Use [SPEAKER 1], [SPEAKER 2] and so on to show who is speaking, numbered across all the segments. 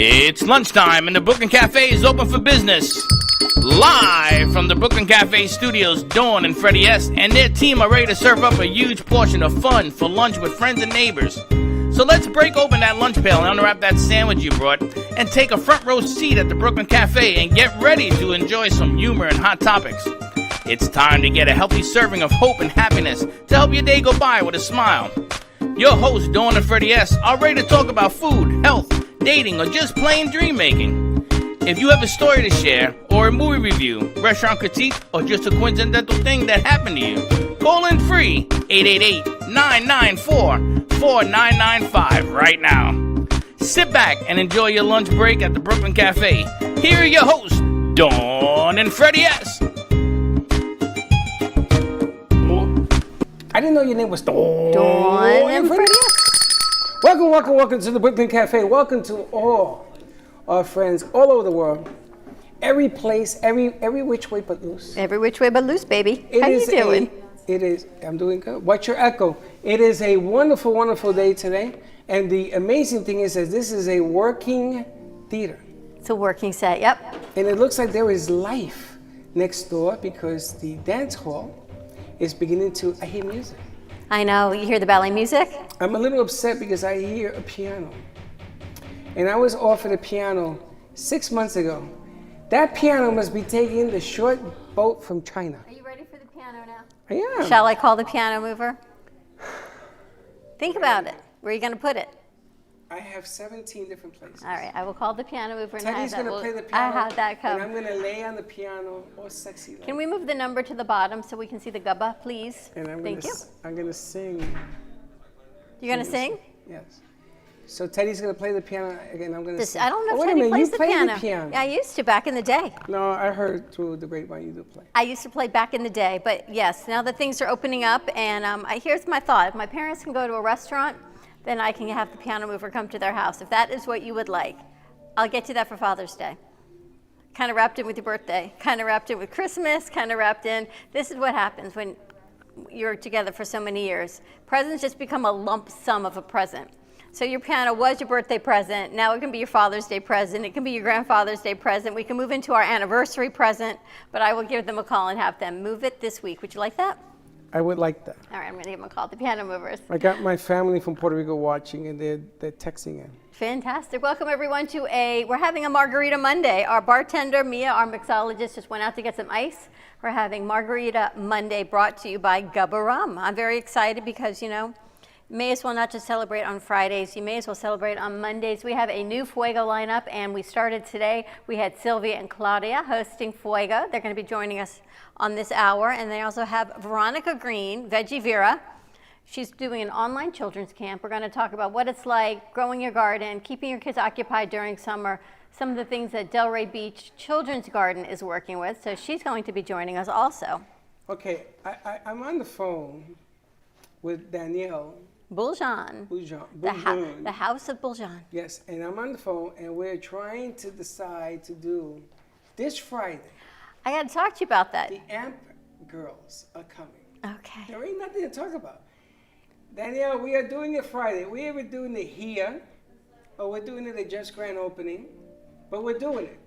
[SPEAKER 1] It's lunchtime and the Brooklyn Cafe is open for business. Live from the Brooklyn Cafe studios, Dawn and Freddie S. and their team are ready to serve up a huge portion of fun for lunch with friends and neighbors. So let's break open that lunch pail and unwrap that sandwich you brought and take a front row seat at the Brooklyn Cafe and get ready to enjoy some humor and hot topics. It's time to get a healthy serving of hope and happiness to help your day go by with a smile. Your hosts, Dawn and Freddie S., are ready to talk about food, health, dating, or just plain dream making. If you have a story to share, or a movie review, restaurant critique, or just a coincidental thing that happened to you, call in free 888-994-4995 right now. Sit back and enjoy your lunch break at the Brooklyn Cafe. Here are your hosts, Dawn and Freddie S.
[SPEAKER 2] I didn't know your name was Dawn
[SPEAKER 3] and Freddie.
[SPEAKER 2] Welcome to the Brooklyn Cafe. Welcome to all our friends all over the world. Every place, every which way but loose.
[SPEAKER 3] Every which way but loose, baby. How you doing?
[SPEAKER 2] I'm doing good. What's your echo? It is a wonderful, wonderful day today. And the amazing thing is that this is a working theater.
[SPEAKER 3] It's a working set, yep.
[SPEAKER 2] And it looks like there is life next door because the dance hall is beginning to, I hear music.
[SPEAKER 3] I know, you hear the ballet music?
[SPEAKER 2] I'm a little upset because I hear a piano. And I was offered a piano 6 months ago. That piano must be taking the short boat from China.
[SPEAKER 3] Are you ready for the piano now?
[SPEAKER 2] I am.
[SPEAKER 3] Shall I call the piano mover? Think about it. Where are you going to put it?
[SPEAKER 2] I have 17 different places.
[SPEAKER 3] All right, I will call the piano mover and
[SPEAKER 2] Teddy's
[SPEAKER 3] have that.
[SPEAKER 2] going to play the piano.
[SPEAKER 3] I have that come.
[SPEAKER 2] And I'm going to lay on the piano all sexy.
[SPEAKER 3] Can we move the number to the bottom so we can see the gubba, please?
[SPEAKER 2] And I'm
[SPEAKER 3] Thank you.
[SPEAKER 2] I'm going to sing.
[SPEAKER 3] You're going to sing?
[SPEAKER 2] Yes. So Teddy's going to play the piano again. I'm going to sing.
[SPEAKER 3] I don't know if
[SPEAKER 2] wait a
[SPEAKER 3] Teddy
[SPEAKER 2] minute,
[SPEAKER 3] plays
[SPEAKER 2] you
[SPEAKER 3] the
[SPEAKER 2] play
[SPEAKER 3] piano.
[SPEAKER 2] the piano.
[SPEAKER 3] Yeah, I used to back in the day.
[SPEAKER 2] No, I heard through the grapevine you do play.
[SPEAKER 3] I used to play back in the day, but yes, now that things are opening up, and here's my thought. If my parents can go to a restaurant, then I can have the piano mover come to their house. If that is what you would like, I'll get you that for Father's Day. Kind of wrapped in with your birthday, kind of wrapped in with Christmas, kind of wrapped in. This is what happens when you're together for so many years. Presents just become a lump sum of a present. So your piano was your birthday present. Now it can be your Father's Day present. It can be your grandfather's day present. We can move into our anniversary present, but I will give them a call and have them move it this week. Would you like that?
[SPEAKER 2] I would like that.
[SPEAKER 3] All right, I'm going to give them a call, the piano movers.
[SPEAKER 2] I got my family from Puerto Rico watching, and they're texting in.
[SPEAKER 3] Fantastic. Welcome, everyone, we're having a Margarita Monday. Our bartender, Mia, our mixologist, just went out to get some ice. We're having Margarita Monday brought to you by Gubba Rum. I'm very excited because, may as well not just celebrate on Fridays. You may as well celebrate on Mondays. We have a new Fuego lineup, and we started today. We had Sylvia and Claudia hosting Fuego. They're going to be joining us on this hour. And they also have Veronica Green, Veggie Vera. She's doing an online children's camp. We're going to talk about what it's like growing your garden, keeping your kids occupied during summer, some of the things that Delray Beach Children's Garden is working with. So she's going to be joining us also.
[SPEAKER 2] Okay, I'm on the phone with Danielle.
[SPEAKER 3] Buljan. The House of Buljan.
[SPEAKER 2] Yes, and I'm on the phone, and we're trying to decide to do this Friday.
[SPEAKER 3] I got to talk to you about that.
[SPEAKER 2] The AMP girls are coming.
[SPEAKER 3] Okay.
[SPEAKER 2] There ain't nothing to talk about. Danielle, we are doing it Friday. We either doing it here, or we're doing it at Just Grand Opening, but we're doing it.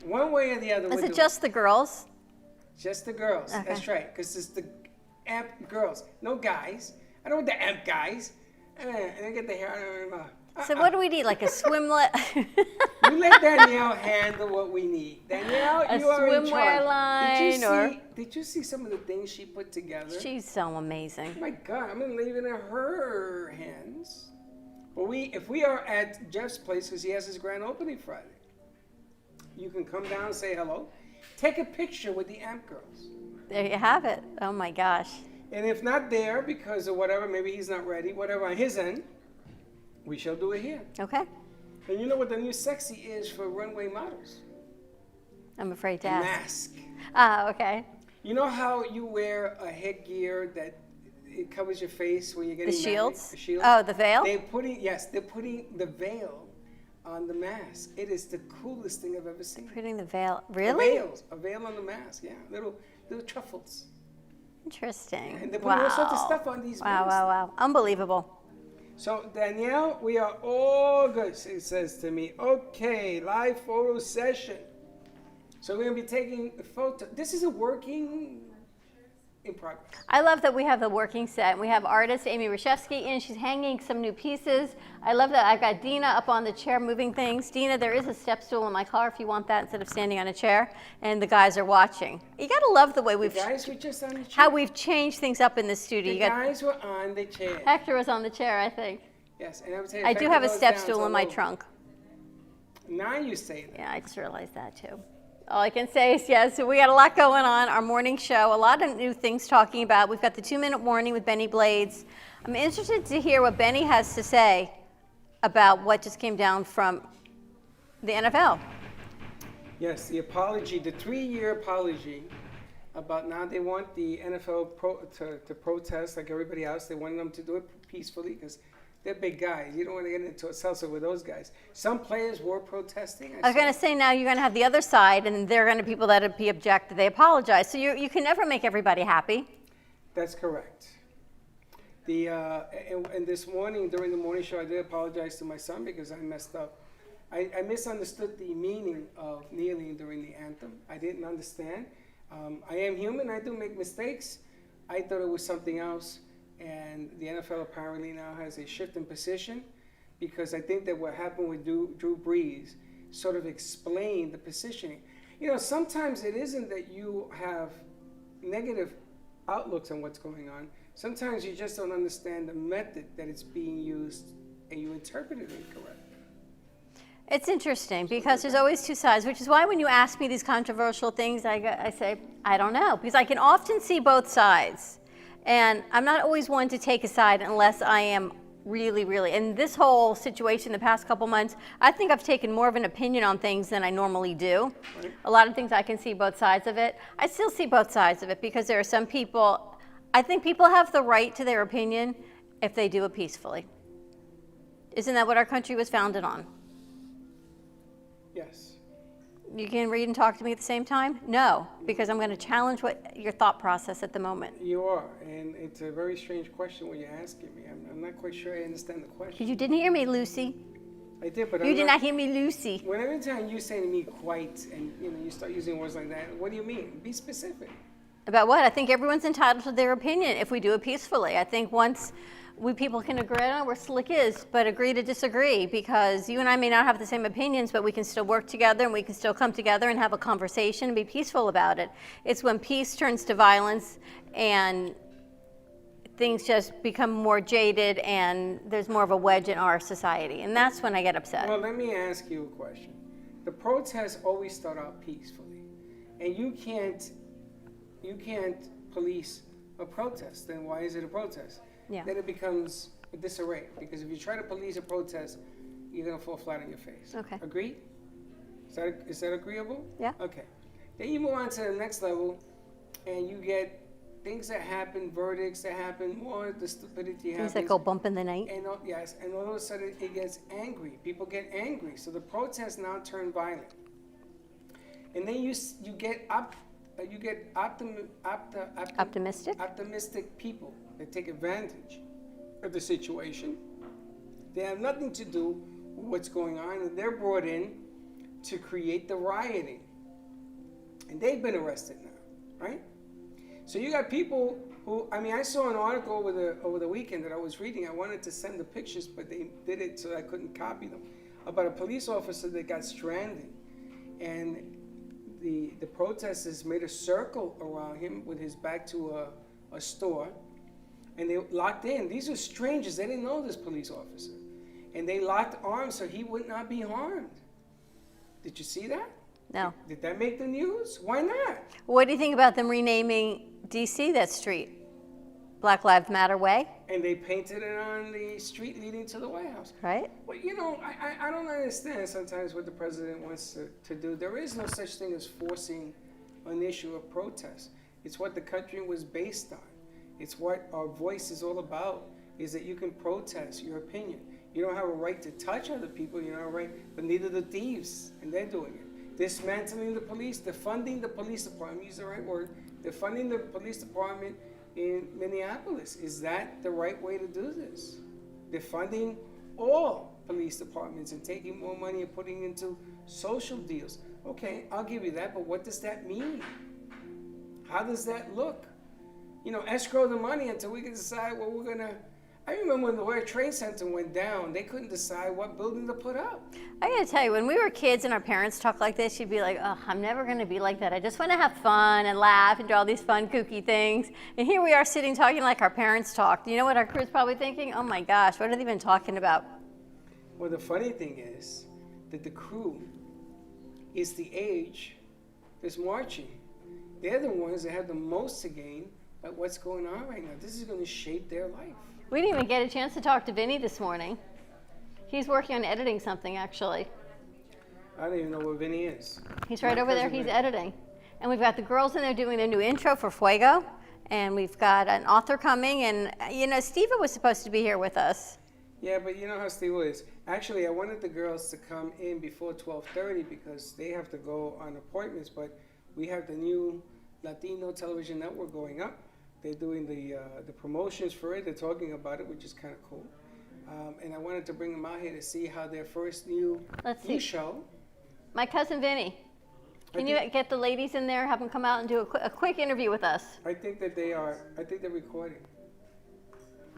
[SPEAKER 2] One way or the other.
[SPEAKER 3] Is it just the girls?
[SPEAKER 2] Just the girls.
[SPEAKER 3] Okay.
[SPEAKER 2] That's right, because it's the AMP girls, no guys. I don't want the AMP guys. And they get the hair.
[SPEAKER 3] So what do we need? Like a swimlet?
[SPEAKER 2] You let Danielle handle what we need. Danielle, you are in charge.
[SPEAKER 3] Swimwear line
[SPEAKER 2] Did you see some of the things she put together?
[SPEAKER 3] She's so amazing.
[SPEAKER 2] Oh my God, I'm gonna leave it in her hands. But if we are at Jeff's place, because he has his grand opening Friday, you can come down and say hello. Take a picture with the AMP girls.
[SPEAKER 3] There you have it. Oh my gosh.
[SPEAKER 2] And if not there, because of whatever, maybe he's not ready, whatever on his end, we shall do it here.
[SPEAKER 3] Okay.
[SPEAKER 2] And you know what the new sexy is for runway models?
[SPEAKER 3] I'm afraid to ask.
[SPEAKER 2] Mask.
[SPEAKER 3] Okay.
[SPEAKER 2] You know how you wear a headgear that it covers your face when you're getting
[SPEAKER 3] The shields?
[SPEAKER 2] married? The shield?
[SPEAKER 3] Oh, the veil?
[SPEAKER 2] They're putting the veil on the mask. It is the coolest thing I've ever seen.
[SPEAKER 3] Putting the veil. Really?
[SPEAKER 2] A veil on the mask, yeah. Little truffles.
[SPEAKER 3] Interesting.
[SPEAKER 2] And they're putting all sorts of stuff on these masks.
[SPEAKER 3] Wow. Unbelievable.
[SPEAKER 2] So, Danielle, we are all good, it says to me. Okay, live photo session. So we're going to be taking a photo. This is a working in progress.
[SPEAKER 3] I love that we have the working set. We have artist Amy Reshevsky in. She's hanging some new pieces. I love that I've got Dina up on the chair moving things. Dina, there is a step stool in my car if you want that instead of standing on a chair. And the guys are watching. You got to love the way
[SPEAKER 2] The guys were just on the chair.
[SPEAKER 3] how we've changed things up in the studio.
[SPEAKER 2] The
[SPEAKER 3] You got
[SPEAKER 2] guys were on the chair.
[SPEAKER 3] Hector was on the chair, I think.
[SPEAKER 2] Yes, and I would say
[SPEAKER 3] I do have a step stool in my trunk.
[SPEAKER 2] Now you say that.
[SPEAKER 3] Yeah, I just realized that too. All I can say is yes, so we got a lot going on, our morning show, a lot of new things talking about. We've got the 2-minute warning with Benny Blades. I'm interested to hear what Benny has to say about what just came down from the NFL.
[SPEAKER 2] Yes, the apology, the 3-year apology about now they want the NFL to protest like everybody else. They want them to do it peacefully because they're big guys. You don't want to get into a salsa with those guys. Some players were protesting.
[SPEAKER 3] I was going to say now you're going to have the other side, and they're going to people that be object. They apologize. So you can never make everybody happy.
[SPEAKER 2] That's correct. And this morning, during the morning show, I did apologize to my son because I messed up. I misunderstood the meaning of kneeling during the anthem. I didn't understand. I am human. I do make mistakes. I thought it was something else. And the NFL apparently now has a shift in position because I think that what happened with Drew Brees sort of explained the positioning. You know, sometimes it isn't that you have negative outlooks on what's going on. Sometimes you just don't understand the method that it's being used and you interpret it incorrectly.
[SPEAKER 3] It's interesting because there's always two sides, which is why when you ask me these controversial things, I say, I don't know, because I can often see both sides. And I'm not always one to take a side unless I am really, in this whole situation the past couple months, I think I've taken more of an opinion on things than I normally do.
[SPEAKER 2] Right.
[SPEAKER 3] A lot of things I can see both sides of it. I still see both sides of it because there are some people, I think people have the right to their opinion if they do it peacefully. Isn't that what our country was founded on?
[SPEAKER 2] Yes.
[SPEAKER 3] You can read and talk to me at the same time? No, because I'm going to challenge your thought process at the moment.
[SPEAKER 2] You are, and it's a very strange question when you're asking me. I'm not quite sure I understand the question.
[SPEAKER 3] You didn't hear me, Lucy.
[SPEAKER 2] I did, but
[SPEAKER 3] You did not hear me, Lucy.
[SPEAKER 2] When every time you say to me "quite" and you start using words like that, what do you mean? Be specific.
[SPEAKER 3] About what? I think everyone's entitled to their opinion if we do it peacefully. I think once people can agree, I don't know where Slick is, but agree to disagree, because you and I may not have the same opinions, but we can still work together and we can still come together and have a conversation and be peaceful about it. It's when peace turns to violence and things just become more jaded and there's more of a wedge in our society, and that's when I get upset.
[SPEAKER 2] Well, let me ask you a question. The protests always start out peacefully, and you can't police a protest. Then why is it a protest?
[SPEAKER 3] Yeah.
[SPEAKER 2] Then it becomes a disarray, because if you try to police a protest, you're gonna fall flat on your face.
[SPEAKER 3] Okay.
[SPEAKER 2] Agreed? Is that agreeable?
[SPEAKER 3] Yeah.
[SPEAKER 2] Okay. Then you move on to the next level, and you get things that happen, verdicts that happen, more the stupidity happens.
[SPEAKER 3] Things that go bump in the night.
[SPEAKER 2] And yes, and all of a sudden it gets angry. People get angry, so the protests now turn violent. And then you get optimistic people that take advantage of the situation. They have nothing to do with what's going on, and they're brought in to create the rioting. And they've been arrested now, right? So you got people who, I saw an article over the weekend that I was reading. I wanted to send the pictures, but they did it so I couldn't copy them, about a police officer that got stranded. And the protesters made a circle around him with his back to a store, and they locked in. These are strangers. They didn't know this police officer. And they locked arms so he would not be harmed. Did you see that?
[SPEAKER 3] No.
[SPEAKER 2] Did that make the news? Why not?
[SPEAKER 3] What do you think about them renaming D.C. that street? Black Lives Matter Way?
[SPEAKER 2] And they painted it on the street leading to the White House.
[SPEAKER 3] Right?
[SPEAKER 2] Well, I don't understand sometimes what the president wants to do. There is no such thing as forcing an issue of protest. It's what the country was based on. It's what our voice is all about, is that you can protest your opinion. You don't have a right to touch other people, you don't have a right, but neither the thieves, and they're doing it. Dismantling the police, defunding the police department, use the right word, defunding the police department in Minneapolis. Is that the right way to do this? defunding all police departments and taking more money and putting into social deals. Okay, I'll give you that, but what does that mean? How does that look? You know, escrow the money until we can decide what we're gonna. I remember when the World Trade Center went down, they couldn't decide what building to put up.
[SPEAKER 3] I gotta tell you, when we were kids and our parents talked like this, you'd be like, oh, I'm never gonna be like that. I just wanna have fun and laugh and do all these fun, kooky things. And here we are sitting talking like our parents talked. You know what our crew's probably thinking? Oh my gosh, what are they even talking about?
[SPEAKER 2] Well, the funny thing is that the crew is the age that's marching. They're the ones that have the most to gain by what's going on right now. This is gonna shape their life.
[SPEAKER 3] We didn't even get a chance to talk to Vinny this morning. He's working on editing something, actually.
[SPEAKER 2] I don't even know where Vinny is.
[SPEAKER 3] He's right
[SPEAKER 2] My
[SPEAKER 3] over there,
[SPEAKER 2] cousin
[SPEAKER 3] he's
[SPEAKER 2] Vinny.
[SPEAKER 3] editing. And we've got the girls in there doing their new intro for Fuego. And we've got an author coming, and you know, Steva was supposed to be here with us.
[SPEAKER 2] Yeah, but you know how Steve is. Actually, I wanted the girls to come in before 12:30 because they have to go on appointments, but we have the new Latino television network going up. They're doing the promotions for it. They're talking about it, which is kind of cool. And I wanted to bring them out here to see how their first new show.
[SPEAKER 3] My cousin Vinny. Can
[SPEAKER 2] I
[SPEAKER 3] you get the ladies in there, have them come out and do a quick interview with us?
[SPEAKER 2] I think that they are. I think they're recording.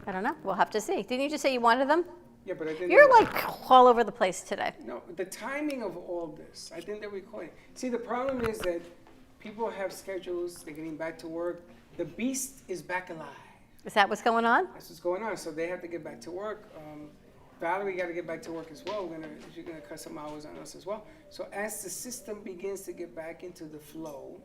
[SPEAKER 3] I don't know. We'll have to see. Didn't you just say you wanted them?
[SPEAKER 2] Yeah, but I think
[SPEAKER 3] You're
[SPEAKER 2] they're-
[SPEAKER 3] like all over the place today.
[SPEAKER 2] No, the timing of all this, I think they're recording. See, the problem is that people have schedules, they're getting back to work. The beast is back alive.
[SPEAKER 3] Is that what's going on?
[SPEAKER 2] That's what's going on. So they have to get back to work. Valerie got to get back to work as well. She's gonna cut some hours on us as well. So as the system begins to get back into the flow,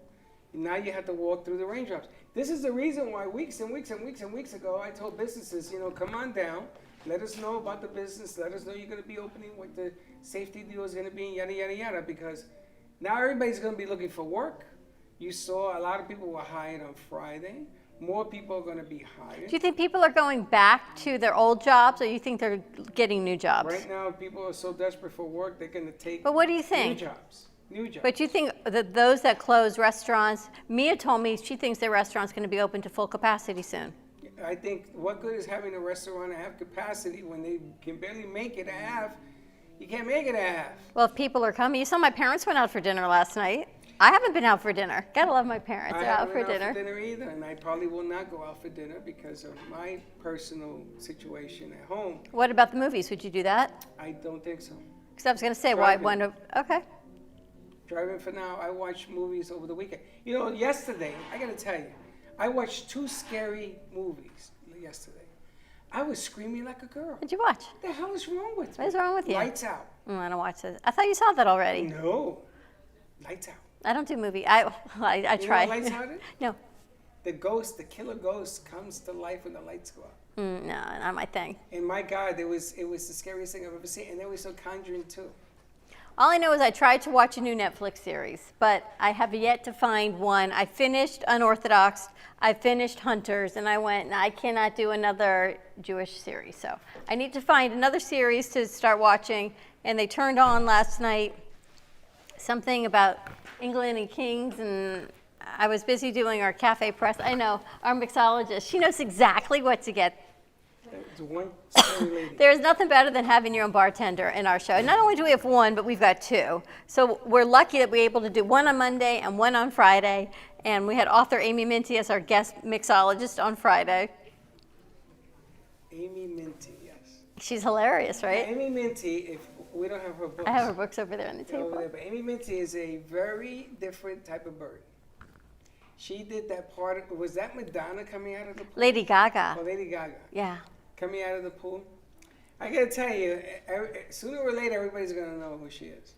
[SPEAKER 2] now you have to walk through the raindrops. This is the reason why weeks and weeks and weeks and weeks ago I told businesses, you know, come on down. Let us know about the business. Let us know you're going to be opening, what the safety deal is going to be, yada, yada, yada. Because now everybody's going to be looking for work. You saw a lot of people were hired on Friday. More people are going to be hired.
[SPEAKER 3] Do you think people are going back to their old jobs, or you think they're getting new jobs?
[SPEAKER 2] Right now, people are so desperate for work, they're going to take
[SPEAKER 3] But what do you
[SPEAKER 2] new
[SPEAKER 3] think?
[SPEAKER 2] jobs. New jobs.
[SPEAKER 3] But you think that those that close restaurants, Mia told me she thinks their restaurant's going to be open to full capacity soon.
[SPEAKER 2] I think what good is having a restaurant to have capacity when they can barely make it a half? You can't make it a half.
[SPEAKER 3] Well, if people are coming, you saw my parents went out for dinner last night. I haven't been out for dinner. Gotta love my parents.
[SPEAKER 2] I
[SPEAKER 3] They're out
[SPEAKER 2] haven't
[SPEAKER 3] for
[SPEAKER 2] been
[SPEAKER 3] dinner.
[SPEAKER 2] out for dinner either, and I probably will not go out for dinner because of my personal situation at home.
[SPEAKER 3] What about the movies? Would you do that?
[SPEAKER 2] I don't think so.
[SPEAKER 3] Because I was going to say, why?
[SPEAKER 2] Driving.
[SPEAKER 3] Okay.
[SPEAKER 2] Driving for now, I watched movies over the weekend. You know, yesterday, I gotta tell you, I watched 2 scary movies yesterday. I was screaming like a girl.
[SPEAKER 3] What'd you watch?
[SPEAKER 2] What the hell is wrong with me?
[SPEAKER 3] What is wrong with you?
[SPEAKER 2] Lights Out.
[SPEAKER 3] I don't watch this. I thought you saw that already.
[SPEAKER 2] No. Lights Out.
[SPEAKER 3] I don't do movie. I
[SPEAKER 2] You know
[SPEAKER 3] try.
[SPEAKER 2] what Lights Out is?
[SPEAKER 3] No.
[SPEAKER 2] The ghost, the killer ghost, comes to life when the lights go out.
[SPEAKER 3] No, not my thing.
[SPEAKER 2] And my God, it was the scariest thing I've ever seen. And they were so Conjuring too.
[SPEAKER 3] All I know is I tried to watch a new Netflix series, but I have yet to find one. I finished Unorthodox, I finished Hunters, and I went, I cannot do another Jewish series. So I need to find another series to start watching. And they turned on last night something about England and kings, and I was busy doing our cafe press. I know, our mixologist, she knows exactly what to get.
[SPEAKER 2] There's one scary lady.
[SPEAKER 3] There's nothing better than having your own bartender in our show. Not only do we have one, but we've got 2. So we're lucky that we're able to do one on Monday and one on Friday. And we had author Amy Minty as our guest mixologist on Friday.
[SPEAKER 2] Amy Minty, yes.
[SPEAKER 3] She's hilarious, right?
[SPEAKER 2] Amy Minty, if we don't have her books.
[SPEAKER 3] I have her books over there on the
[SPEAKER 2] They're over
[SPEAKER 3] table.
[SPEAKER 2] there, but Amy Minty is a very different type of bird. She did that part of, was that Madonna coming out of the pool?
[SPEAKER 3] Lady Gaga.
[SPEAKER 2] Oh, Lady Gaga.
[SPEAKER 3] Yeah.
[SPEAKER 2] Coming out of the pool. I gotta tell you, sooner or later, everybody's gonna know who she is.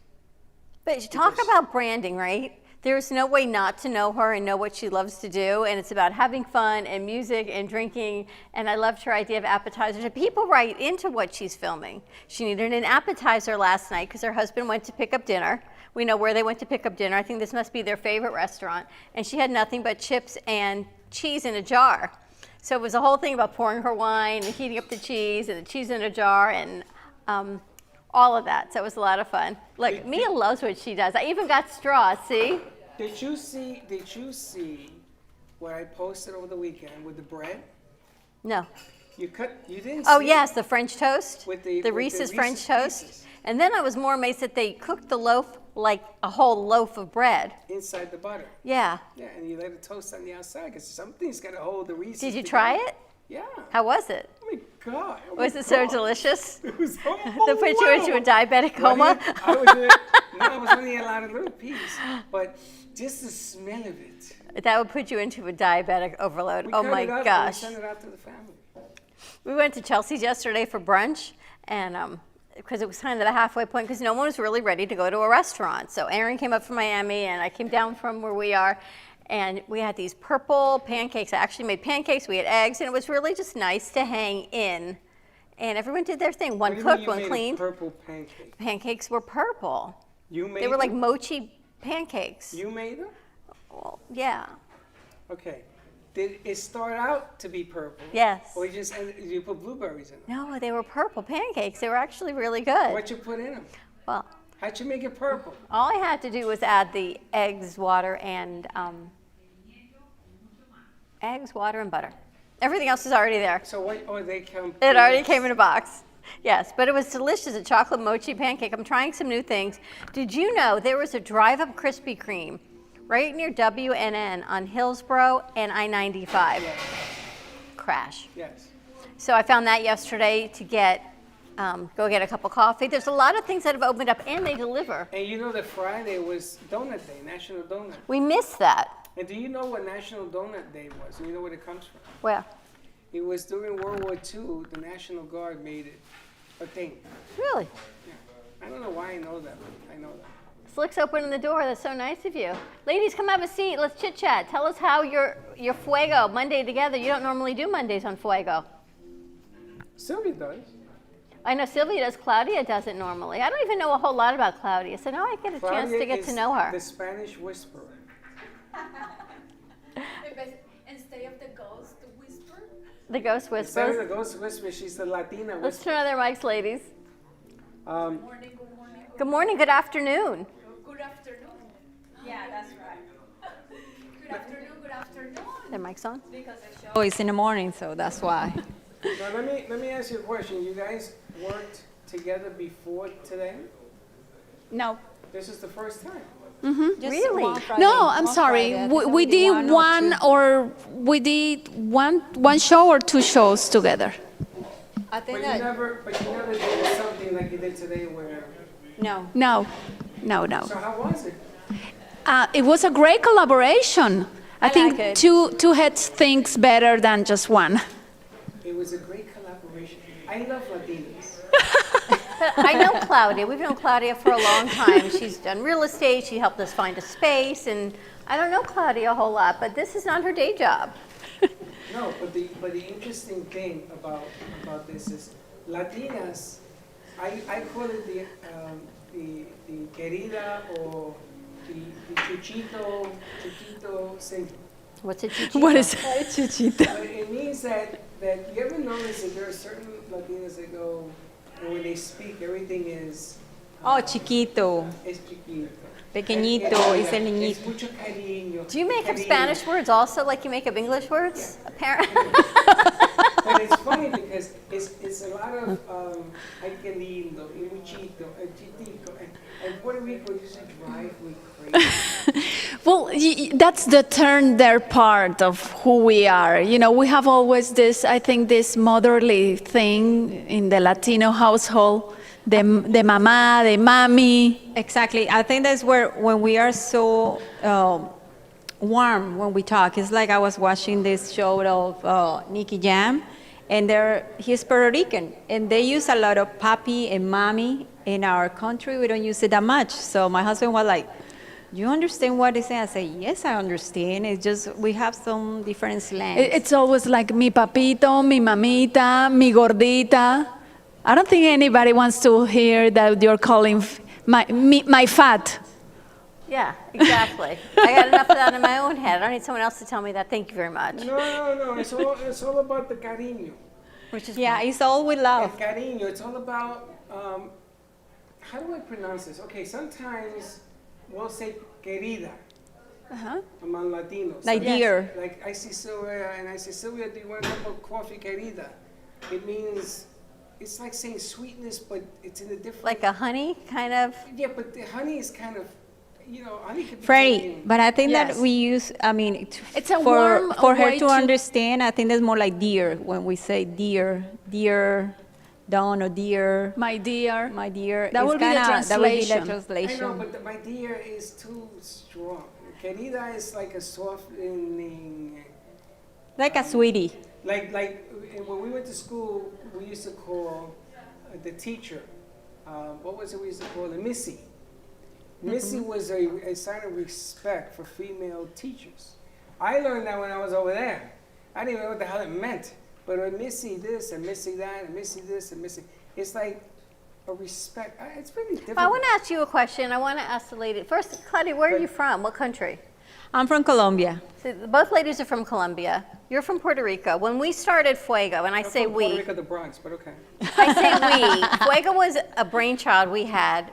[SPEAKER 3] But talk about branding, right? There's no way not to know her and know what she loves to do. And it's about having fun and music and drinking. And I loved her idea of appetizers. And people write into what she's filming. She needed an appetizer last night because her husband went to pick up dinner. We know where they went to pick up dinner. I think this must be their favorite restaurant. And she had nothing but chips and cheese in a jar. So it was a whole thing about pouring her wine and heating up the cheese and the cheese in a jar and all of that. So it was a lot of fun. Look, Mia loves what she does. I even got straws, see?
[SPEAKER 2] Did you see what I posted over the weekend with the bread?
[SPEAKER 3] No.
[SPEAKER 2] You didn't
[SPEAKER 3] Oh
[SPEAKER 2] see
[SPEAKER 3] yes, the French toast,
[SPEAKER 2] With the
[SPEAKER 3] Reese's
[SPEAKER 2] Reese's
[SPEAKER 3] French toast.
[SPEAKER 2] Pieces.
[SPEAKER 3] And then I was more amazed that they cooked the loaf like a whole loaf of bread.
[SPEAKER 2] inside the butter.
[SPEAKER 3] Yeah.
[SPEAKER 2] Yeah, and you let it toast on the outside because something's got to hold the Reese's
[SPEAKER 3] Did you
[SPEAKER 2] together.
[SPEAKER 3] try it?
[SPEAKER 2] Yeah.
[SPEAKER 3] How was it?
[SPEAKER 2] Oh my God. Oh
[SPEAKER 3] Was
[SPEAKER 2] my
[SPEAKER 3] it so
[SPEAKER 2] God.
[SPEAKER 3] delicious?
[SPEAKER 2] It was
[SPEAKER 3] They put you into a diabetic
[SPEAKER 2] Well,
[SPEAKER 3] coma?
[SPEAKER 2] I was in it. No, I was only allowed a little piece, but just the smell of it.
[SPEAKER 3] That would put you into a diabetic overload.
[SPEAKER 2] We
[SPEAKER 3] Oh
[SPEAKER 2] cut
[SPEAKER 3] my
[SPEAKER 2] it up and
[SPEAKER 3] gosh.
[SPEAKER 2] we sent it out to the family.
[SPEAKER 3] We went to Chelsea's yesterday for brunch, and because it was kind of the halfway point, because no one was really ready to go to a restaurant. So Aaron came up from Miami, and I came down from where we are, and we had these purple pancakes. I actually made pancakes. We had eggs, and it was really just nice to hang in. And everyone did their thing.
[SPEAKER 2] What
[SPEAKER 3] One
[SPEAKER 2] do you mean
[SPEAKER 3] cooked,
[SPEAKER 2] you
[SPEAKER 3] one
[SPEAKER 2] made a
[SPEAKER 3] cleaned.
[SPEAKER 2] purple pancake.
[SPEAKER 3] Pancakes were purple.
[SPEAKER 2] You made
[SPEAKER 3] They were like
[SPEAKER 2] them?
[SPEAKER 3] mochi pancakes.
[SPEAKER 2] You made them?
[SPEAKER 3] Well, yeah.
[SPEAKER 2] Okay. Did it start out to be purple?
[SPEAKER 3] Yes.
[SPEAKER 2] Or you put blueberries in them?
[SPEAKER 3] No, they were purple pancakes. They were actually really good.
[SPEAKER 2] What you put in them?
[SPEAKER 3] Well,
[SPEAKER 2] How'd you make it purple?
[SPEAKER 3] all I had to do was add the eggs, water, and butter. Everything else is already there.
[SPEAKER 2] So what? Oh, they come.
[SPEAKER 3] It already came in a box. Yes, but it was delicious. A chocolate mochi pancake. I'm trying some new things. Did you know there was a drive-up Krispy Kreme right near WNN on Hillsborough and I-95? Crash.
[SPEAKER 2] Yes.
[SPEAKER 3] So I found that yesterday to go get a cup of coffee. There's a lot of things that have opened up, and they deliver.
[SPEAKER 2] And you know that Friday was Donut Day, National Donut.
[SPEAKER 3] We missed that.
[SPEAKER 2] And do you know what National Donut Day was? And you know where it comes from?
[SPEAKER 3] Well,
[SPEAKER 2] It was during World War II. The National Guard made it a thing.
[SPEAKER 3] really?
[SPEAKER 2] Yeah. I don't know why I know that, but I know that.
[SPEAKER 3] Slick's opening the door. That's so nice of you. Ladies, come have a seat. Let's chit chat. Tell us how your Fuego Monday together. You don't normally do Mondays on Fuego.
[SPEAKER 2] Sylvia does.
[SPEAKER 3] I know Sylvia does. Claudia doesn't normally. I don't even know a whole lot about Claudia, so now I get a chance to get to know her.
[SPEAKER 2] The Spanish whisperer.
[SPEAKER 4] Instead of the ghost whisper.
[SPEAKER 3] The ghost
[SPEAKER 2] Instead of
[SPEAKER 3] whispers.
[SPEAKER 2] the ghost whisperer, she's the Latina
[SPEAKER 3] Let's
[SPEAKER 2] whisperer.
[SPEAKER 3] turn on their mics, ladies.
[SPEAKER 2] Um,
[SPEAKER 4] Morning, good morning.
[SPEAKER 3] Good morning. Good afternoon.
[SPEAKER 4] Good afternoon. Yeah, that's right. Good afternoon, good afternoon.
[SPEAKER 3] Their mics on.
[SPEAKER 4] Because the show is in the morning, so that's why.
[SPEAKER 2] now let me ask you a question. You guys worked together before today?
[SPEAKER 5] No.
[SPEAKER 2] This is the first time.
[SPEAKER 4] Just
[SPEAKER 3] Really?
[SPEAKER 4] one Friday,
[SPEAKER 5] No, I'm
[SPEAKER 4] one
[SPEAKER 5] sorry.
[SPEAKER 4] Friday. I think
[SPEAKER 5] We did one
[SPEAKER 4] or two.
[SPEAKER 5] we did one show or two shows together.
[SPEAKER 4] I
[SPEAKER 2] But
[SPEAKER 4] think
[SPEAKER 2] you
[SPEAKER 4] that
[SPEAKER 2] never did something like you did today where.
[SPEAKER 4] no.
[SPEAKER 5] No.
[SPEAKER 2] So how was it?
[SPEAKER 5] It was a great collaboration. I think
[SPEAKER 4] like it.
[SPEAKER 5] two heads thinks better than just one.
[SPEAKER 2] It was a great collaboration. I love Latinas.
[SPEAKER 3] But I know Claudia. We've known Claudia for a long time. She's done real estate. She helped us find a space, and I don't know Claudia a whole lot, but this is not her day job.
[SPEAKER 2] No, but the interesting thing about this is Latinas. I call it the querida or the chiquito syndrome.
[SPEAKER 3] What's a chichito?
[SPEAKER 5] What is Chichita?
[SPEAKER 2] But it means that you ever notice that there are certain Latinas that go, and when they speak, everything is
[SPEAKER 4] Oh, chiquito.
[SPEAKER 2] es chiquito.
[SPEAKER 4] Pequeñito, es el niñito.
[SPEAKER 2] Es mucho cariño.
[SPEAKER 3] Do you make up
[SPEAKER 2] cariño.
[SPEAKER 3] Spanish words also like you make up English words? Apparently.
[SPEAKER 2] But it's funny because it's a lot of ay que lindo, y muchito, chitito, and Puerto Rico used to drive me crazy.
[SPEAKER 5] Well, that's the turn their part of who we are. You know, we have always this, I think, this motherly thing in the Latino household, the mamá, the mami.
[SPEAKER 4] Exactly. I think that's where when we are so warm when we talk. It's like I was watching this show of Nicky Jam, and he's Puerto Rican, and they use a lot of papi and mami. In our country, we don't use it that much. So my husband was like, "You understand what they say?" I say, "Yes, I understand. It's just we have some different slang."
[SPEAKER 5] It's always like mi papito, mi mamita, mi gordita. I don't think anybody wants to hear that you're calling my fat.
[SPEAKER 3] Yeah, exactly. I got enough of that in my own head. I don't need someone else to tell me that. Thank you very much.
[SPEAKER 2] No. It's all about the cariño.
[SPEAKER 3] Which is
[SPEAKER 4] Yeah, it's all with love.
[SPEAKER 2] El cariño. It's all about how do I pronounce this? Okay, sometimes we'll say querida among Latinos.
[SPEAKER 4] Like dear.
[SPEAKER 2] Like I see Sylvia and I say, Sylvia, do you want a cup of coffee, querida? it means, it's like saying sweetness, but it's in a different.
[SPEAKER 3] Like a honey kind of?
[SPEAKER 2] Yeah, but the honey is kind of, honey could be.
[SPEAKER 4] Freddie,
[SPEAKER 2] taken-
[SPEAKER 4] but I think
[SPEAKER 5] Yes.
[SPEAKER 4] that we use, I mean,
[SPEAKER 5] It's a
[SPEAKER 4] for
[SPEAKER 5] warm
[SPEAKER 4] her
[SPEAKER 5] way
[SPEAKER 4] to
[SPEAKER 5] to-
[SPEAKER 4] understand, I think that's more like dear, when we say dear Dawn or dear,
[SPEAKER 5] My dear.
[SPEAKER 4] my dear.
[SPEAKER 5] That
[SPEAKER 4] it's
[SPEAKER 5] would be the
[SPEAKER 4] that would be the
[SPEAKER 5] translation.
[SPEAKER 2] I
[SPEAKER 4] translation.
[SPEAKER 2] know, but my dear is too strong. Querida is like a softening.
[SPEAKER 4] Like a sweetie.
[SPEAKER 2] Like when we went to school, we used to call the teacher, what was it we used to call her? Missy. Missy was a sign of respect for female teachers. I learned that when I was over there. I didn't even know what the hell it meant. But Missy this and Missy that and Missy this and Missy, it's like a respect. It's really difficult.
[SPEAKER 3] I want to ask you a question. I want to ask the lady. First, Claudia, where are you from? What country?
[SPEAKER 4] I'm from Colombia.
[SPEAKER 3] So both ladies are from Colombia. You're from Puerto Rico. When we started Fuego, and I
[SPEAKER 2] I'm
[SPEAKER 3] say
[SPEAKER 2] from
[SPEAKER 3] we,
[SPEAKER 2] Puerto Rico, the Bronx, but okay.
[SPEAKER 3] I say we. Fuego was a brainchild we had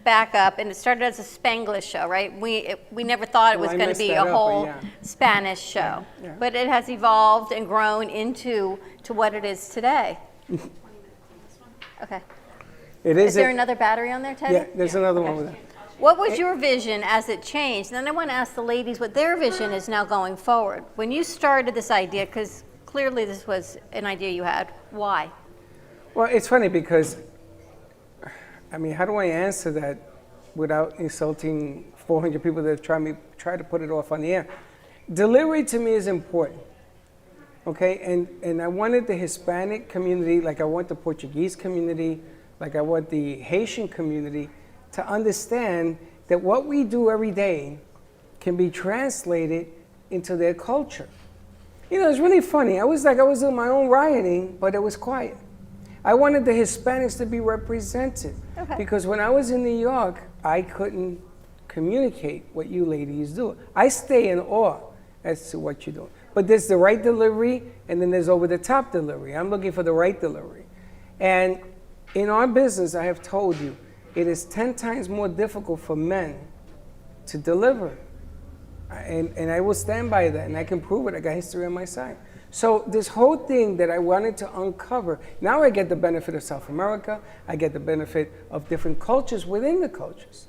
[SPEAKER 3] back up, and it started as a Spanglish show, right? We never thought it
[SPEAKER 2] Well,
[SPEAKER 3] was
[SPEAKER 2] I
[SPEAKER 3] going to
[SPEAKER 2] messed
[SPEAKER 3] be
[SPEAKER 2] that
[SPEAKER 3] a
[SPEAKER 2] up, but
[SPEAKER 3] whole
[SPEAKER 2] yeah.
[SPEAKER 3] Spanish show,
[SPEAKER 2] Yeah.
[SPEAKER 3] but it has evolved and grown into what it is today. Okay.
[SPEAKER 2] It
[SPEAKER 3] Is there another battery on there, Teddy?
[SPEAKER 2] Yeah, there's another one with that.
[SPEAKER 3] What was your vision as it changed? And then I want to ask the ladies what their vision is now going forward. When you started this idea, because clearly this was an idea you had, why?
[SPEAKER 2] Well, it's funny because, I mean, how do I answer that without insulting 400 people that try to put it off on the air? Delivery to me is important, okay? And I wanted the Hispanic community, like I want the Portuguese community, like I want the Haitian community to understand that what we do every day can be translated into their culture. It's really funny. I was doing my own rioting, but it was quiet. I wanted the Hispanics to be represented.
[SPEAKER 3] Okay.
[SPEAKER 2] Because when I was in New York, I couldn't communicate what you ladies do. I stay in awe as to what you do. But there's the right delivery, and then there's over-the-top delivery. I'm looking for the right delivery. And in our business, I have told you, it is 10 times more difficult for men to deliver. And I will stand by that, and I can prove it. I got history on my side. So this whole thing that I wanted to uncover, now I get the benefit of South America. I get the benefit of different cultures within the cultures.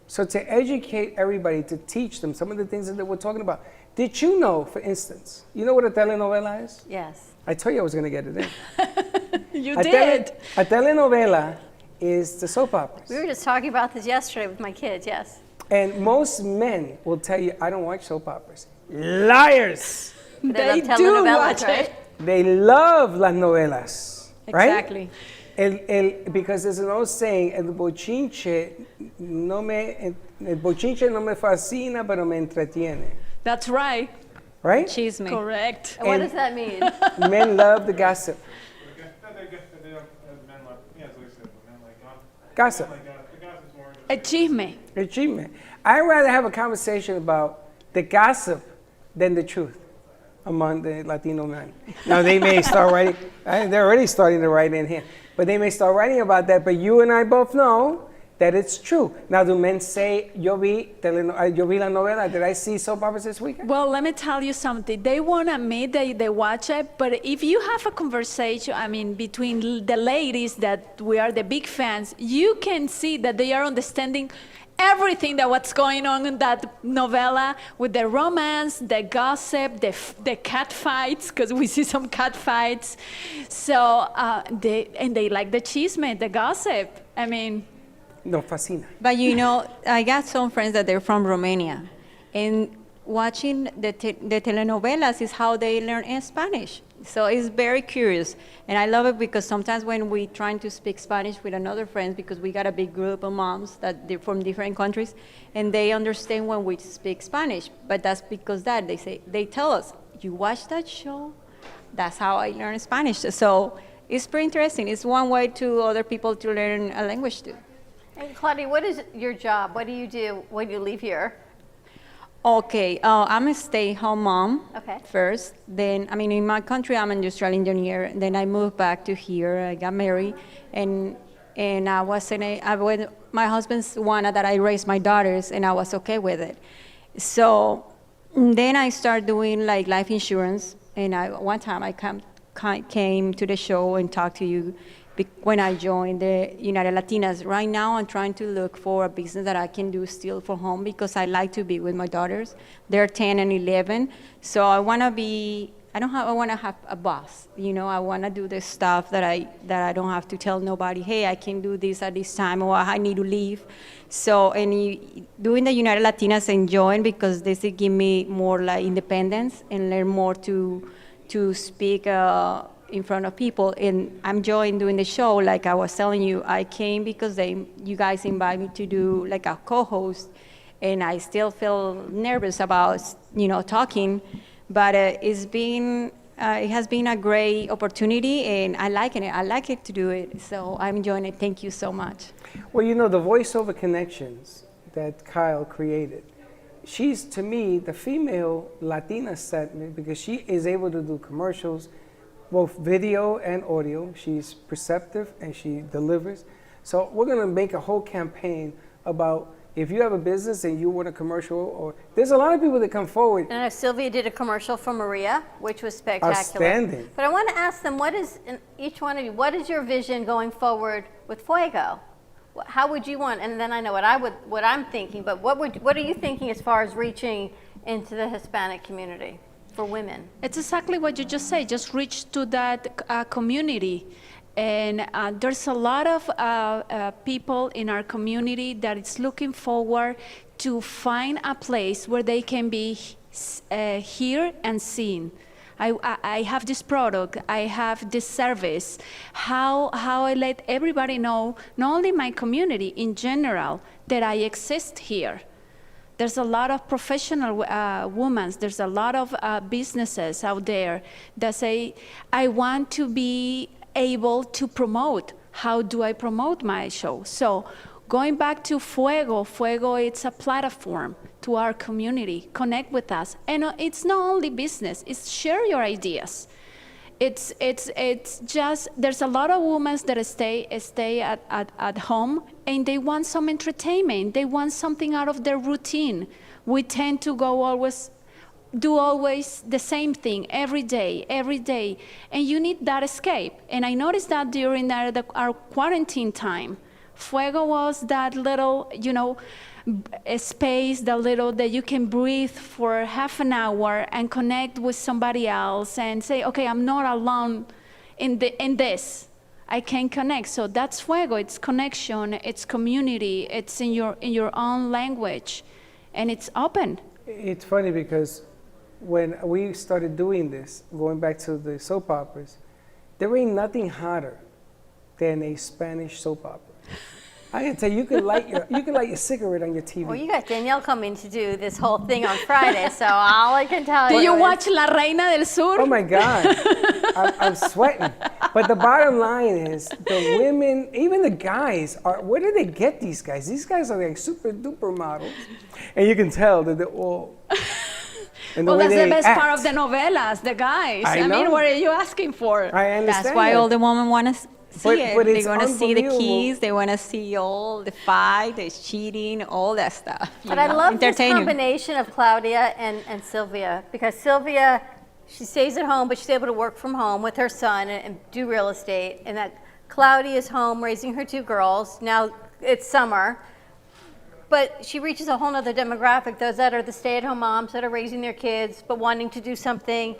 [SPEAKER 2] So to educate everybody, to teach them some of the things that we're talking about. Did you know, for instance, you know what a telenovela is?
[SPEAKER 3] Yes.
[SPEAKER 2] I told you I was going to get it in.
[SPEAKER 5] You did.
[SPEAKER 2] A telenovela is the soap operas.
[SPEAKER 3] We were just talking about this yesterday with my kids, yes.
[SPEAKER 2] And most men will tell you, I don't watch soap operas. Liars!
[SPEAKER 5] They
[SPEAKER 3] love
[SPEAKER 5] do
[SPEAKER 3] telenovelas,
[SPEAKER 5] watch
[SPEAKER 3] right?
[SPEAKER 5] it.
[SPEAKER 2] They love las novelas, right?
[SPEAKER 4] Exactly.
[SPEAKER 2] Because there's an old saying, el bochinche no me fascina, pero me entretiene,
[SPEAKER 5] That's right.
[SPEAKER 2] right?
[SPEAKER 4] Chisme.
[SPEAKER 5] Correct.
[SPEAKER 3] And what
[SPEAKER 2] And-
[SPEAKER 3] does that mean?
[SPEAKER 2] Men love the gossip. Gossip.
[SPEAKER 5] A chisme.
[SPEAKER 2] Achievement. I'd rather have a conversation about the gossip than the truth among the Latino men. Now, they may start writing, they're already starting to write in here, but they may start writing about that, but you and I both know that it's true. Now, do men say, yo vi la novela, did I see soap operas this weekend?
[SPEAKER 5] Well, let me tell you something. They won't admit that they watch it, but if you have a conversation, I mean, between the ladies that we are the big fans, you can see that they are understanding everything that what's going on in that novela with the romance, the gossip, the cat fights, because we see some cat fights. So they like the chisme, the gossip. I mean,
[SPEAKER 2] No, fascina.
[SPEAKER 4] But I got some friends that they're from Romania, and watching the telenovelas is how they learn Spanish. So it's very curious, and I love it because sometimes when we trying to speak Spanish with another friends, because we got a big group of moms that they're from different countries, and they understand when we speak Spanish. But that's because they tell us, you watch that show, that's how I learn Spanish. So it's pretty interesting. It's one way to other people to learn a language too.
[SPEAKER 3] And Claudia, what is your job? What do you do when you leave here?
[SPEAKER 4] Okay, I'm a stay-home mom
[SPEAKER 3] Okay.
[SPEAKER 4] first. Then, in my country, I'm an industrial engineer. Then I moved back to here. I got married, and my husband's wanted that I raise my daughters, and I was okay with it. So then I started doing like life insurance, and one time I came to the show and talked to you when I joined the United Latinas. Right now, I'm trying to look for a business that I can do still for home because I like to be with my daughters. They're 10 and 11, so I want to be. I want to have a boss. I want to do the stuff that I don't have to tell nobody. Hey, I can do this at this time, or I need to leave. So, doing the United Latinas, enjoying because this will give me more like independence and learn more to speak in front of people. And I'm enjoying doing the show. Like I was telling you, I came because you guys invited me to do like a co-host, and I still feel nervous about talking. But it has been a great opportunity, and I like it. I like it to do it, so I'm enjoying it. Thank you so much.
[SPEAKER 2] Well, the voiceover connections that Kyle created, she's, to me, the female Latina segment because she is able to do commercials, both video and audio. She's perceptive and she delivers. So we're going to make a whole campaign about if you have a business and you want a commercial, or there's a lot of people that come forward.
[SPEAKER 3] And I know Sylvia did a commercial for Maria, which was spectacular.
[SPEAKER 2] Outstanding.
[SPEAKER 3] But I want to ask them, each one of you, what is your vision going forward with Fuego? How would you want, and then I know what I'm thinking, but what are you thinking as far as reaching into the Hispanic community for women?
[SPEAKER 5] It's exactly what you just said, just reach to that community. And there's a lot of people in our community that is looking forward to find a place where they can be heard and seen. I have this product, I have this service. How I let everybody know, not only my community in general, that I exist here. There's a lot of professional women, there's a lot of businesses out there that say, I want to be able to promote. How do I promote my show? So going back to Fuego, it's a platform to our community. Connect with us. And it's not only business, it's share your ideas. It's just, there's a lot of women that stay at home and they want some entertainment. They want something out of their routine. We tend to do always the same thing every day, and you need that escape. And I noticed that during our quarantine time, Fuego was that little, a space, that you can breathe for half an hour and connect with somebody else and say, okay, I'm not alone in this. I can connect. So that's Fuego. It's connection, it's community, it's in your own language, and it's open.
[SPEAKER 2] It's funny because when we started doing this, going back to the soap operas, there ain't nothing hotter than a Spanish soap opera. I can tell you, you can light your cigarette on your TV.
[SPEAKER 3] Well, you got Danielle coming to do this whole thing on Friday, so all I can tell you.
[SPEAKER 5] Do you watch La Reina del Sur?
[SPEAKER 2] Oh my God, I'm sweating. But the bottom line is, the women, even the guys, where do they get these guys? These guys are like super duper models, and you can tell that they're all.
[SPEAKER 5] Well, that's the best part of the novelas, the guys. I mean, what are you asking for?
[SPEAKER 2] I understand.
[SPEAKER 4] That's why all the women want to see it.
[SPEAKER 2] But
[SPEAKER 4] they want to see the keys. They want to see all the fight, the cheating, all that stuff.
[SPEAKER 3] But I love this combination of Claudia and Sylvia, because Sylvia, she stays at home, but she's able to work from home with her son and do real estate. And that Claudia is home raising her two girls. Now it's summer. But she reaches a whole other demographic, those that are the stay-at-home moms that are raising their kids but wanting to do something.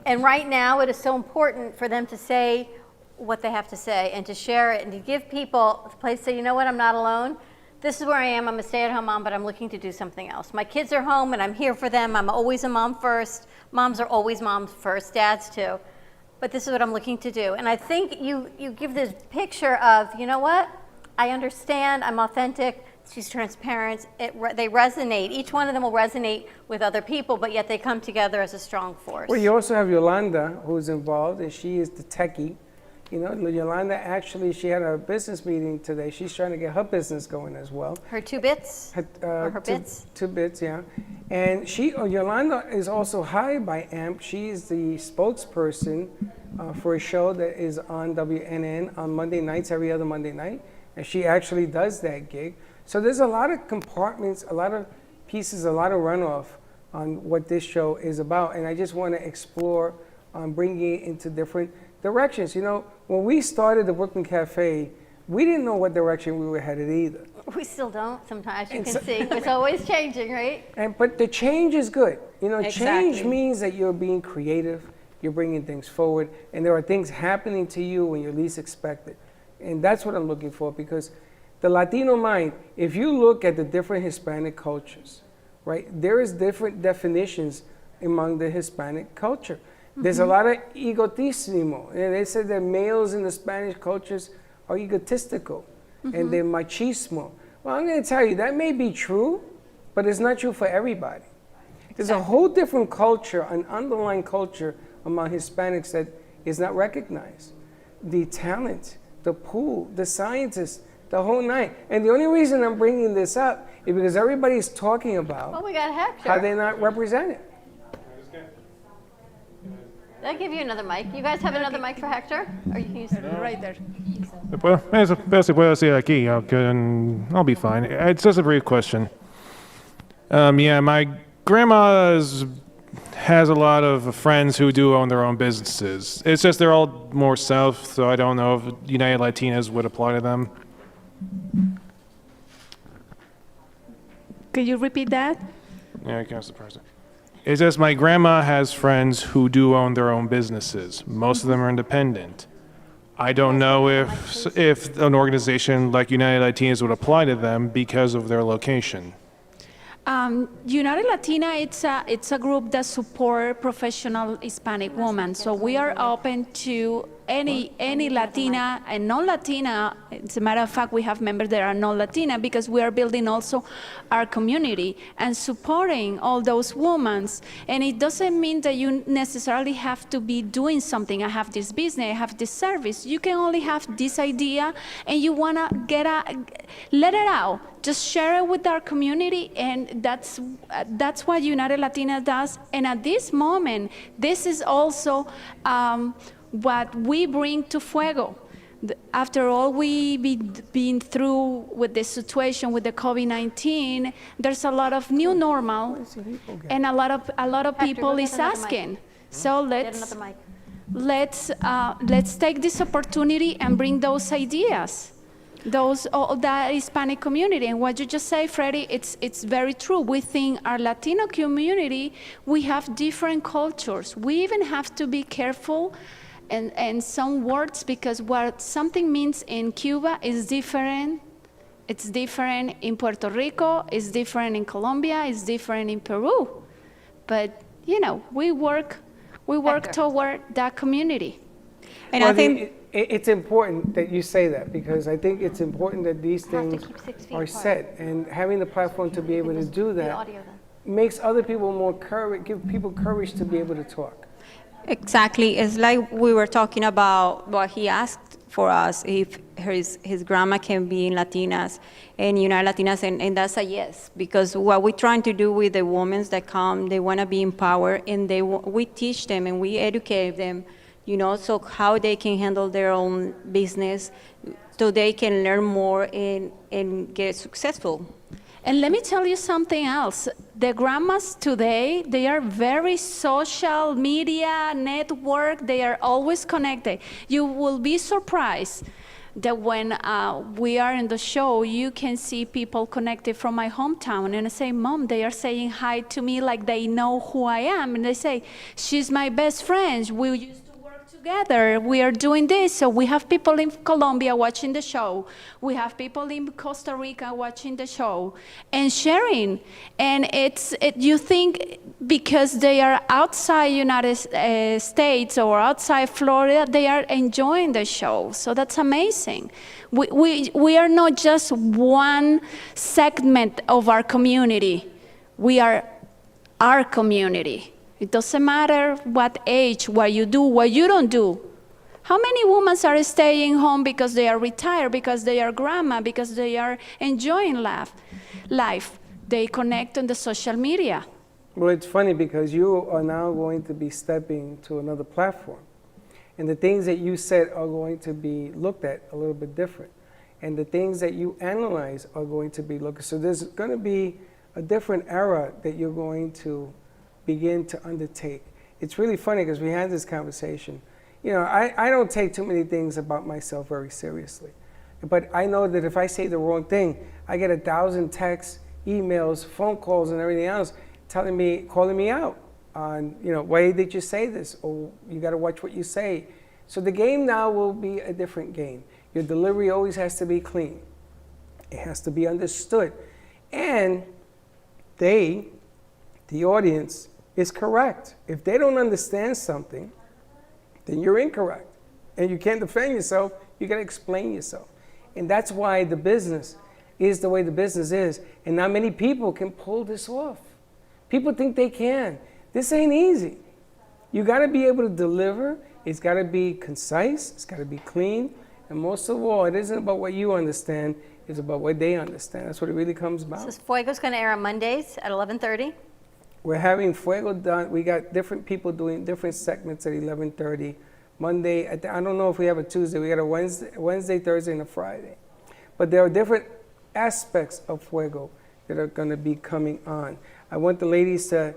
[SPEAKER 3] And right now it is so important for them to say what they have to say and to share it and to give people a place to say, you know what, I'm not alone. This is where I am. I'm a stay-at-home mom, but I'm looking to do something else. My kids are home and I'm here for them. I'm always a mom first. Moms are always moms first, dads too. But this is what I'm looking to do. And I think you give this picture of, you know what, I understand, I'm authentic. She's transparent. They resonate. Each one of them will resonate with other people, but yet they come together as a strong force.
[SPEAKER 2] Well, you also have Yolanda, who's involved, and she is the techie. Yolanda actually, she had a business meeting today. She's trying to get her business going as well.
[SPEAKER 3] Her 2 bits? Or her bits?
[SPEAKER 2] 2 bits, yeah. And Yolanda is also hired by AMP. She's the spokesperson for a show that is on WNN on Monday nights, every other Monday night. And she actually does that gig. So there's a lot of compartments, a lot of pieces, a lot of runoff on what this show is about. And I just want to explore on bringing it into different directions. You know, when we started the Brooklyn Cafe, we didn't know what direction we were headed either.
[SPEAKER 3] We still don't sometimes, you
[SPEAKER 2] And
[SPEAKER 3] can
[SPEAKER 2] so-
[SPEAKER 3] see. It's always changing, right?
[SPEAKER 2] But the change is good. You know, change
[SPEAKER 4] Exactly.
[SPEAKER 2] means that you're being creative, you're bringing things forward, and there are things happening to you when you least expect it. And that's what I'm looking for, because the Latino mind, if you look at the different Hispanic cultures, right, there is different definitions among the Hispanic culture. There's a lot of egotismo, and they say that males in the Spanish cultures are egotistical, and they're machismo. Well, I'm going to tell you, that may be true, but it's not true for everybody. There's a whole different culture, an underlying culture among Hispanics that is not recognized. The talent, the pool, the scientists, the whole nine. And the only reason I'm bringing this up is because everybody's talking about
[SPEAKER 3] Well, we got Hector.
[SPEAKER 2] how they're not represented.
[SPEAKER 3] Did I give you another mic? You guys have another mic for Hector? Or you can use
[SPEAKER 5] Right there.
[SPEAKER 6] Best puedo decir aquí, I'll be fine. It's just a brief question. Yeah, my grandma has a lot of friends who do own their own businesses. It's just they're all more south, so I don't know if United Latinas would apply to them.
[SPEAKER 5] Could you repeat that?
[SPEAKER 6] Yeah, I guess the person. It's just my grandma has friends who do own their own businesses. Most of them are independent. I don't know if an organization like United Latinas would apply to them because of their location.
[SPEAKER 5] United Latina, it's a group that support professional Hispanic women. So we are open to any Latina and non-Latina. As a matter of fact, we have members that are non-Latina because we are building also our community and supporting all those women. And it doesn't mean that you necessarily have to be doing something. I have this business, I have this service. You can only have this idea and you wanna let it out. Just share it with our community, and that's what United Latina does. And at this moment, this is also what we bring to Fuego. After all we've been through with this situation with the COVID-19, there's a lot of new normal, and a lot of
[SPEAKER 3] Hector,
[SPEAKER 5] people
[SPEAKER 3] go get
[SPEAKER 5] is
[SPEAKER 3] another mic.
[SPEAKER 5] asking. So
[SPEAKER 3] Get another mic.
[SPEAKER 5] let's take this opportunity and bring those ideas, that Hispanic community. And what you just say, Freddie, it's very true. We think our Latino community, we have different cultures. We even have to be careful and some words, because what something means in Cuba is different. It's different in Puerto Rico, it's different in Colombia, it's different in Peru. But you know, we work
[SPEAKER 3] Hector.
[SPEAKER 5] toward that community.
[SPEAKER 4] And
[SPEAKER 2] Well,
[SPEAKER 4] I think
[SPEAKER 2] it's important that you say that, because I think it's important that these
[SPEAKER 3] Have to
[SPEAKER 2] things
[SPEAKER 3] keep 6 feet
[SPEAKER 2] are
[SPEAKER 3] apart.
[SPEAKER 2] set, and having the platform to be able to do
[SPEAKER 3] The
[SPEAKER 2] that
[SPEAKER 3] audio then.
[SPEAKER 2] makes other people more courage, give people courage to be able to talk.
[SPEAKER 4] exactly, it's like we were talking about what he asked for us, if his grandma can be in Latinas and United Latinas, and that's a yes, because what we're trying to do with the women that come, they want to be empowered, and we teach them and we educate them, you know, so how they can handle their own business, so they can learn more and get successful.
[SPEAKER 5] And let me tell you something else. The grandmas today, they are very social media network. They are always connected. You will be surprised that when we are in the show, you can see people connected from my hometown. And I say, Mom, they are saying hi to me like they know who I am. And they say, she's my best friend. We used to work together. We are doing this. So we have people in Colombia watching the show. We have people in Costa Rica watching the show and sharing. And you think because they are outside United States or outside Florida, they are enjoying the show. So that's amazing. We are not just one segment of our community. We are our community. It doesn't matter what age, what you do, what you don't do. How many women are staying home because they are retired, because they are grandma, because they are enjoying life? They connect on the social media.
[SPEAKER 2] Well, it's funny because you are now going to be stepping to another platform. And the things that you said are going to be looked at a little bit different. And the things that you analyze are going to be looked at. So there's going to be a different era that you're going to begin to undertake. it's really funny because we had this conversation. You know, I don't take too many things about myself very seriously. But I know that if I say the wrong thing, I get 1,000 texts, emails, phone calls, and everything else calling me out on, you know, why did you say this? Or you got to watch what you say. So the game now will be a different game. Your delivery always has to be clean. It has to be understood. And the audience, is correct. If they don't understand something, then you're incorrect. And you can't defend yourself, you gotta explain yourself. And that's why the business is the way the business is. And not many people can pull this off. People think they can. This ain't easy. You gotta be able to deliver. It's gotta be concise, it's gotta be clean. And most of all, it isn't about what you understand, it's about what they understand. That's what it really comes about.
[SPEAKER 3] So Fuego's going to air on Mondays at 11:30.
[SPEAKER 2] We're having Fuego done. We got different people doing different segments at 11:30. Monday, I don't know if we have a Tuesday. We got a Wednesday, Thursday, and a Friday. But there are different aspects of Fuego that are going to be coming on. I want the ladies to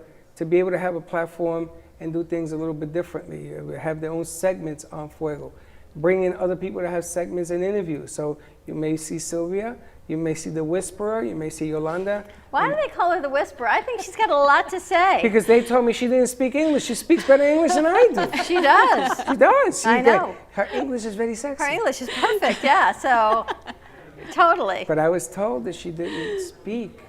[SPEAKER 2] be able to have a platform and do things a little bit differently. Have their own segments on Fuego. Bring in other people to have segments and interviews. So you may see Sylvia, you may see the Whisperer, you may see Yolanda.
[SPEAKER 3] Why do they call her the Whisperer? I think she's got a lot to say.
[SPEAKER 2] Because they told me she didn't speak English. She speaks better English than I do.
[SPEAKER 3] She does.
[SPEAKER 2] She does.
[SPEAKER 3] I know.
[SPEAKER 2] Her English is very sexy.
[SPEAKER 3] Her English is perfect, yeah, so totally.
[SPEAKER 2] But I was told that she didn't speak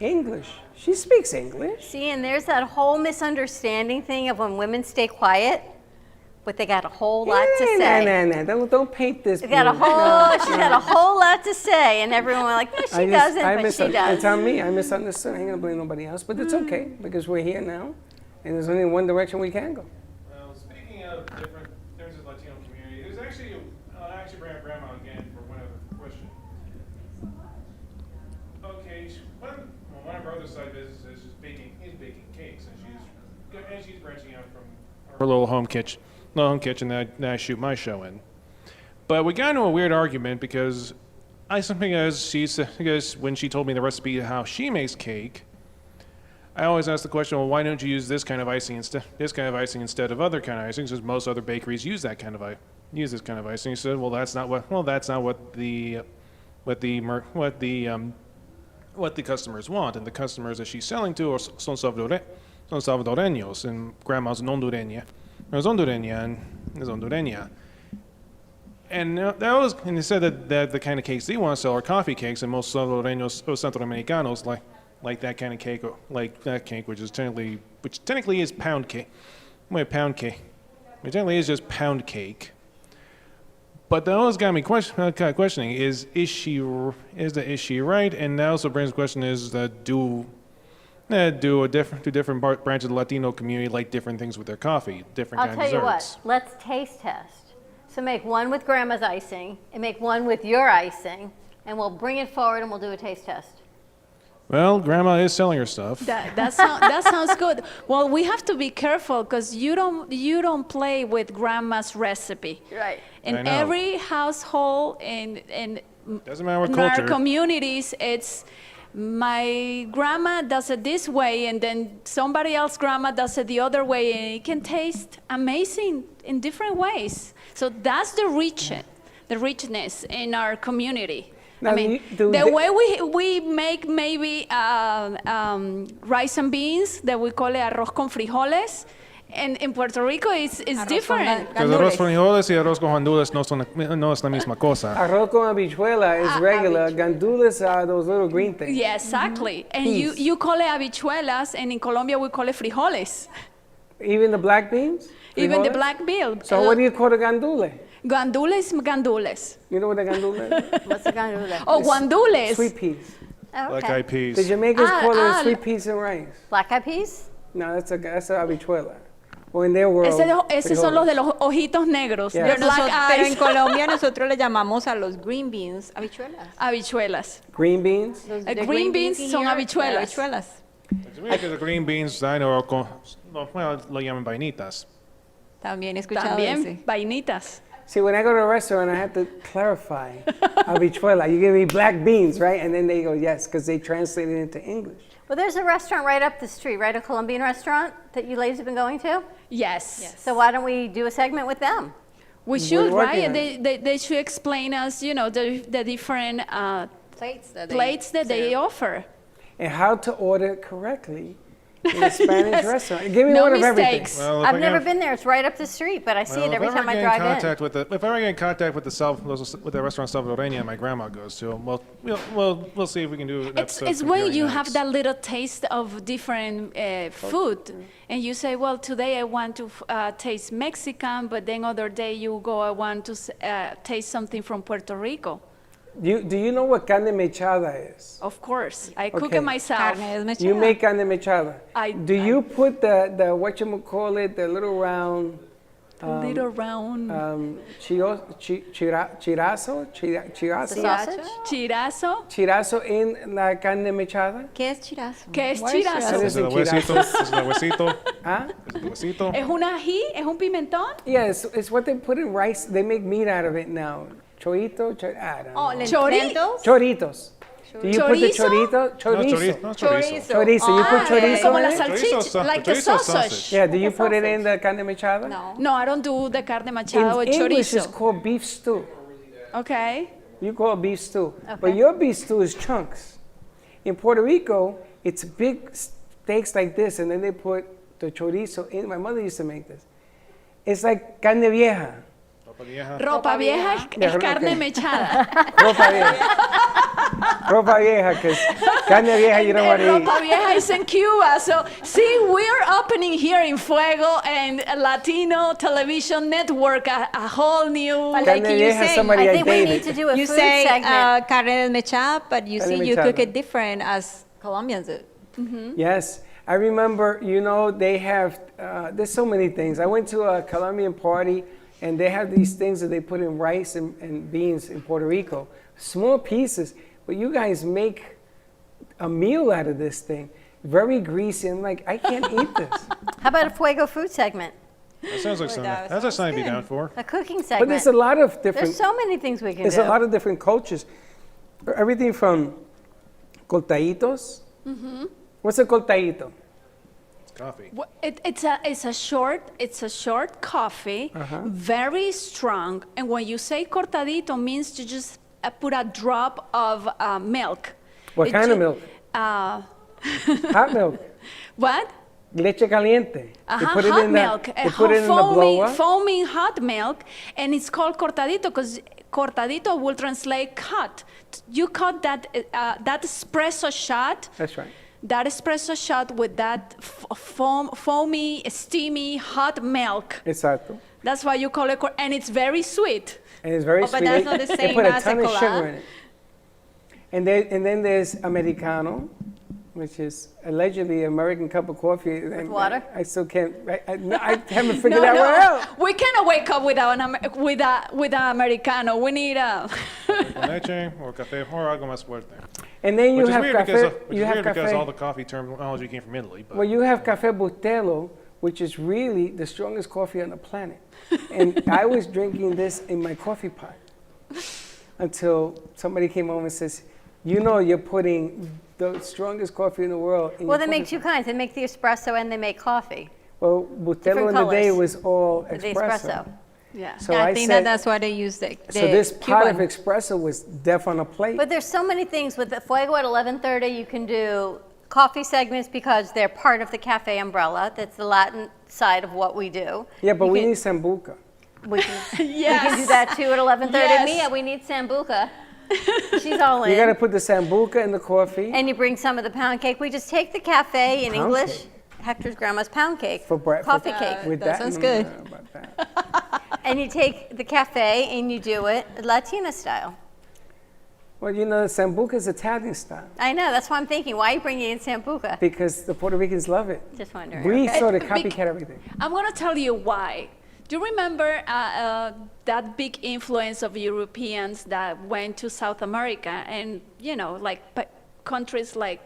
[SPEAKER 2] English. She speaks English.
[SPEAKER 3] See, and there's that whole misunderstanding thing of when women stay quiet, but they got a whole lot to say.
[SPEAKER 2] Don't paint this.
[SPEAKER 3] She's got a whole lot to say, and everyone was like, no, she doesn't, but she does.
[SPEAKER 2] It's on me. I misunderstood. I ain't gonna blame nobody else, but it's okay because we're here now, and there's only one direction we can go.
[SPEAKER 6] Well, speaking of different terms of Latino community, there's actually I actually bring up Grandma again for one other question. Okay, one of our other side businesses is baking cakes, and she's branching out from her little home kitchen that I shoot my show in. But we got into a weird argument because when she told me the recipe of how she makes cake, I always ask the question, well, why don't you use this kind of icing instead of other kind of icing? Because most other bakeries use this kind of icing. He said, well, that's not what the customers want, and the customers that she's selling to son salvadoreños, and Grandma's Hondureña. Es Hondureña. And he said that the kind of cakes they want to sell are coffee cakes, and most Salvadoreños or Centroamericanos like that kind of cake, or like that cake, which technically is pound cake. It technically is just pound cake. But that always got me questioning: is she right? And that also brings the question: is that do different branches of the Latino community like different things with their coffee, different kind of desserts?
[SPEAKER 3] I'll tell you what. Let's taste test. So make one with Grandma's icing and make one with your icing, and we'll bring it forward and we'll do a taste test.
[SPEAKER 6] Well, Grandma is selling her stuff.
[SPEAKER 5] That sounds good. Well, we have to be careful because you don't play with Grandma's recipe.
[SPEAKER 3] Right.
[SPEAKER 5] In every household and
[SPEAKER 6] doesn't matter what
[SPEAKER 5] in
[SPEAKER 6] culture.
[SPEAKER 5] our communities, it's my grandma does it this way, and then somebody else's grandma does it the other way, and it can taste amazing in different ways. So that's the richness in our community.
[SPEAKER 2] Now,
[SPEAKER 5] I mean, the way we make maybe rice and beans, that we call it arroz con frijoles, and in Puerto Rico it's different.
[SPEAKER 6] Because arroz con frijoles y arroz con gandules no es la misma cosa.
[SPEAKER 2] Arroz con habichuela is regular. Gandules are those little green things.
[SPEAKER 5] Yeah, exactly. And you call it habichuelas, and in Colombia we call it frijoles.
[SPEAKER 2] Even the black beans?
[SPEAKER 5] Even the
[SPEAKER 2] Frijoles?
[SPEAKER 5] black bean.
[SPEAKER 2] So what do you call a gandule?
[SPEAKER 5] Gandules.
[SPEAKER 2] You know what a gandule is?
[SPEAKER 3] What's it going to do there?
[SPEAKER 5] Oh, guandules.
[SPEAKER 2] Sweet peas.
[SPEAKER 3] Oh,
[SPEAKER 6] Black
[SPEAKER 3] okay.
[SPEAKER 6] eyed peas.
[SPEAKER 2] The Jamaicans call it sweet peas and rice.
[SPEAKER 3] Black eyed peas?
[SPEAKER 2] No, that's a habichuela. Well, in their world,
[SPEAKER 5] Ese son los de los ojitos negros.
[SPEAKER 2] Yeah.
[SPEAKER 5] The black
[SPEAKER 4] Pero
[SPEAKER 5] eyes.
[SPEAKER 4] en Colombia nosotros le llamamos a los green beans habichuelas.
[SPEAKER 5] Habichuelas.
[SPEAKER 2] green beans.
[SPEAKER 4] The
[SPEAKER 5] green beans
[SPEAKER 4] in
[SPEAKER 5] son
[SPEAKER 4] here,
[SPEAKER 5] habichuelas.
[SPEAKER 4] habichuelas.
[SPEAKER 6] Because the green beans, I know, lo llaman vainitas.
[SPEAKER 4] También he escuchado ese.
[SPEAKER 5] También vainitas.
[SPEAKER 2] See, when I go to a restaurant, I have to clarify habichuela. You give me black beans, right? And then they go, yes, because they translate it into English.
[SPEAKER 3] Well, there's a restaurant right up the street, right? A Colombian restaurant that you ladies have been going to.
[SPEAKER 5] Yes.
[SPEAKER 3] So why don't we do a segment with them?
[SPEAKER 5] We should,
[SPEAKER 2] working
[SPEAKER 5] right?
[SPEAKER 2] on it.
[SPEAKER 5] They should explain us, the different
[SPEAKER 3] Plates that
[SPEAKER 5] plates that they offer.
[SPEAKER 2] And how to order it correctly in a Spanish restaurant. Give me
[SPEAKER 5] No
[SPEAKER 2] one of everything.
[SPEAKER 5] mistakes.
[SPEAKER 6] Well, if
[SPEAKER 3] I've
[SPEAKER 6] I
[SPEAKER 3] never
[SPEAKER 6] get-
[SPEAKER 3] been there. It's right up the street, but I see
[SPEAKER 6] well,
[SPEAKER 3] it every
[SPEAKER 6] if I
[SPEAKER 3] time I
[SPEAKER 6] ever get
[SPEAKER 3] drive
[SPEAKER 6] in
[SPEAKER 3] in.
[SPEAKER 6] contact with if I ever get in contact with the restaurant Salvadoreña my grandma goes to, we'll see if we can do an
[SPEAKER 5] It's
[SPEAKER 6] episode
[SPEAKER 5] when
[SPEAKER 6] comparing
[SPEAKER 5] you
[SPEAKER 6] notes.
[SPEAKER 5] have that little taste of different food, and you say, well, today I want to taste Mexican, but then other day you go, I want to taste something from Puerto Rico.
[SPEAKER 2] Do you know what carne mechada is?
[SPEAKER 5] Of course, I cook
[SPEAKER 2] Okay.
[SPEAKER 5] it myself.
[SPEAKER 4] Carne desmechada.
[SPEAKER 2] You make carne mechada. Do you put the whatchamacallit, the little round
[SPEAKER 5] Little round
[SPEAKER 2] chirazo
[SPEAKER 5] chirazo.
[SPEAKER 2] chirazo in la carne mechada?
[SPEAKER 4] ¿Qué es chirazo?
[SPEAKER 5] ¿Qué es
[SPEAKER 4] What is
[SPEAKER 5] chirazo?
[SPEAKER 6] Is it the huesito? Is it the huesito?
[SPEAKER 2] Huh?
[SPEAKER 6] Is it the huesito?
[SPEAKER 5] ¿Es un ají? ¿Es un pimentón?
[SPEAKER 2] Yeah, it's what they put in rice. They make meat out of it now. Chorito, I don't know.
[SPEAKER 3] Lentils?
[SPEAKER 2] Choritos. Do you put the
[SPEAKER 5] Chorizo?
[SPEAKER 2] chorizo?
[SPEAKER 6] No,
[SPEAKER 2] Chorizo.
[SPEAKER 6] no, chorizo.
[SPEAKER 2] Chorizo. You put chorizo
[SPEAKER 5] Como
[SPEAKER 2] in
[SPEAKER 5] la
[SPEAKER 2] it?
[SPEAKER 6] Chorizo
[SPEAKER 5] salchicha, like the
[SPEAKER 6] chorizo
[SPEAKER 5] sausage.
[SPEAKER 2] Yeah, do you put it in the carne mechada?
[SPEAKER 3] No.
[SPEAKER 5] No, I don't do the carne machada
[SPEAKER 2] In
[SPEAKER 5] with
[SPEAKER 2] English, it's
[SPEAKER 5] chorizo.
[SPEAKER 2] called beef stew.
[SPEAKER 5] Okay.
[SPEAKER 2] You call it beef stew. But
[SPEAKER 3] Okay.
[SPEAKER 2] your beef stew is chunks. In Puerto Rico, it's big steaks like this, and then they put the chorizo in. My mother used to make this. It's like carne vieja.
[SPEAKER 5] Ropa vieja es
[SPEAKER 2] Yeah,
[SPEAKER 5] carne
[SPEAKER 2] okay.
[SPEAKER 5] mechada.
[SPEAKER 2] Ropa vieja. Ropa vieja, because carne vieja you don't want to eat.
[SPEAKER 5] Ropa vieja is in Cuba. So, see, we're opening here in Fuego and Latino Television Network a whole new.
[SPEAKER 4] But
[SPEAKER 2] Carne
[SPEAKER 4] like you
[SPEAKER 2] vieja,
[SPEAKER 4] say,
[SPEAKER 2] somebody
[SPEAKER 3] I
[SPEAKER 2] I
[SPEAKER 3] think we need
[SPEAKER 2] dated.
[SPEAKER 3] to do a
[SPEAKER 4] you
[SPEAKER 3] food
[SPEAKER 4] say
[SPEAKER 3] segment.
[SPEAKER 4] carne desmechada, but you
[SPEAKER 2] Carne
[SPEAKER 4] see you cook
[SPEAKER 2] mechada.
[SPEAKER 4] it different as Colombians do.
[SPEAKER 2] Yes. I remember, they have, there's so many things. I went to a Colombian party, and they have these things that they put in rice and beans in Puerto Rico. Small pieces, but you guys make a meal out of this thing. Very greasy. I'm like, I can't eat this.
[SPEAKER 3] How about a Fuego food segment?
[SPEAKER 6] That sounds like something.
[SPEAKER 4] that
[SPEAKER 6] That's like
[SPEAKER 4] sounds
[SPEAKER 6] something to be
[SPEAKER 4] good.
[SPEAKER 6] down for.
[SPEAKER 3] A cooking
[SPEAKER 2] But
[SPEAKER 3] segment.
[SPEAKER 2] there's a lot of different,
[SPEAKER 3] There's so many things we can
[SPEAKER 2] there's
[SPEAKER 3] do.
[SPEAKER 2] a lot of different cultures. Everything from cortaditos. What's a cortadito?
[SPEAKER 6] It's coffee.
[SPEAKER 5] It's a short coffee, very strong. And when you say cortadito, means you just put a drop of milk.
[SPEAKER 2] What
[SPEAKER 5] It
[SPEAKER 2] kind of
[SPEAKER 5] ju-
[SPEAKER 2] milk? Hot milk.
[SPEAKER 5] What?
[SPEAKER 2] Leche caliente. They put it
[SPEAKER 5] hot
[SPEAKER 2] in the,
[SPEAKER 5] milk,
[SPEAKER 2] They put it in the blower.
[SPEAKER 5] foaming hot milk, and it's called cortadito because cortadito will translate cut. You cut that espresso shot.
[SPEAKER 2] That's right.
[SPEAKER 5] That espresso shot with that foamy, steamy, hot milk.
[SPEAKER 2] Exacto.
[SPEAKER 5] That's why you call it, and it's very sweet.
[SPEAKER 2] And it's very
[SPEAKER 4] Oh, but
[SPEAKER 2] sweet.
[SPEAKER 4] that's
[SPEAKER 2] They-
[SPEAKER 4] not the
[SPEAKER 2] They
[SPEAKER 4] same
[SPEAKER 2] put a
[SPEAKER 4] as a
[SPEAKER 2] ton of
[SPEAKER 4] colada?
[SPEAKER 2] sugar in it. And then there's Americano, which is allegedly American cup of coffee. With
[SPEAKER 3] water?
[SPEAKER 2] I still can't. I haven't figured that one out.
[SPEAKER 5] We cannot wake up with a Americano. We need a.
[SPEAKER 6] Con leche or café or algo más fuerte.
[SPEAKER 2] And then you
[SPEAKER 6] Which is
[SPEAKER 2] have
[SPEAKER 6] weird
[SPEAKER 2] cafe.
[SPEAKER 6] because all the coffee terminology came from Italy. But
[SPEAKER 2] Well, you have Cafe Bustelo, which is really the strongest coffee on the planet. And I was drinking this in my coffee pot until somebody came home and says, you're putting the strongest coffee in the world in
[SPEAKER 3] Well,
[SPEAKER 2] your
[SPEAKER 3] they make
[SPEAKER 2] coffee
[SPEAKER 3] two kinds. They make the espresso and they make coffee.
[SPEAKER 2] pot." Well, Bustelo
[SPEAKER 3] Different
[SPEAKER 2] in the day
[SPEAKER 3] colors.
[SPEAKER 2] was all
[SPEAKER 3] The
[SPEAKER 2] espresso.
[SPEAKER 3] espresso.
[SPEAKER 5] Yeah.
[SPEAKER 2] So
[SPEAKER 4] I
[SPEAKER 2] I
[SPEAKER 4] think
[SPEAKER 2] said,
[SPEAKER 4] that's why they use the
[SPEAKER 2] so this pot of
[SPEAKER 4] Cuban.
[SPEAKER 2] espresso was deaf on a plate.
[SPEAKER 3] But there's so many things with the Fuego at 11:30. You can do coffee segments because they're part of the cafe umbrella. That's the Latin side of what we do.
[SPEAKER 2] Yeah, but
[SPEAKER 3] You
[SPEAKER 2] we
[SPEAKER 3] can-
[SPEAKER 2] need sambuca.
[SPEAKER 3] We can,
[SPEAKER 5] Yes.
[SPEAKER 3] we can do that too at 11:30.
[SPEAKER 5] Yes.
[SPEAKER 3] Mia, we need sambuca. She's all in.
[SPEAKER 2] You got to put the sambuca in the coffee
[SPEAKER 3] And you bring some of the pound cake. We just take the cafe in
[SPEAKER 2] Pound
[SPEAKER 3] English.
[SPEAKER 2] cake?
[SPEAKER 3] Hector's grandma's pound cake.
[SPEAKER 2] for breakfast.
[SPEAKER 3] Coffee cake.
[SPEAKER 2] With
[SPEAKER 4] That
[SPEAKER 2] that,
[SPEAKER 4] sounds
[SPEAKER 2] I
[SPEAKER 4] good.
[SPEAKER 2] don't know about that.
[SPEAKER 3] And you take the cafe and you do it Latina style.
[SPEAKER 2] Well, sambuca is Italian style
[SPEAKER 3] I know, that's why I'm thinking, why are you bringing in sambuca?
[SPEAKER 2] because the Puerto Ricans love it.
[SPEAKER 3] Just wondering.
[SPEAKER 2] We
[SPEAKER 3] okay.
[SPEAKER 2] sort of copycat everything.
[SPEAKER 5] I'm going to tell you why. Do you remember that big influence of Europeans that went to South America and, countries like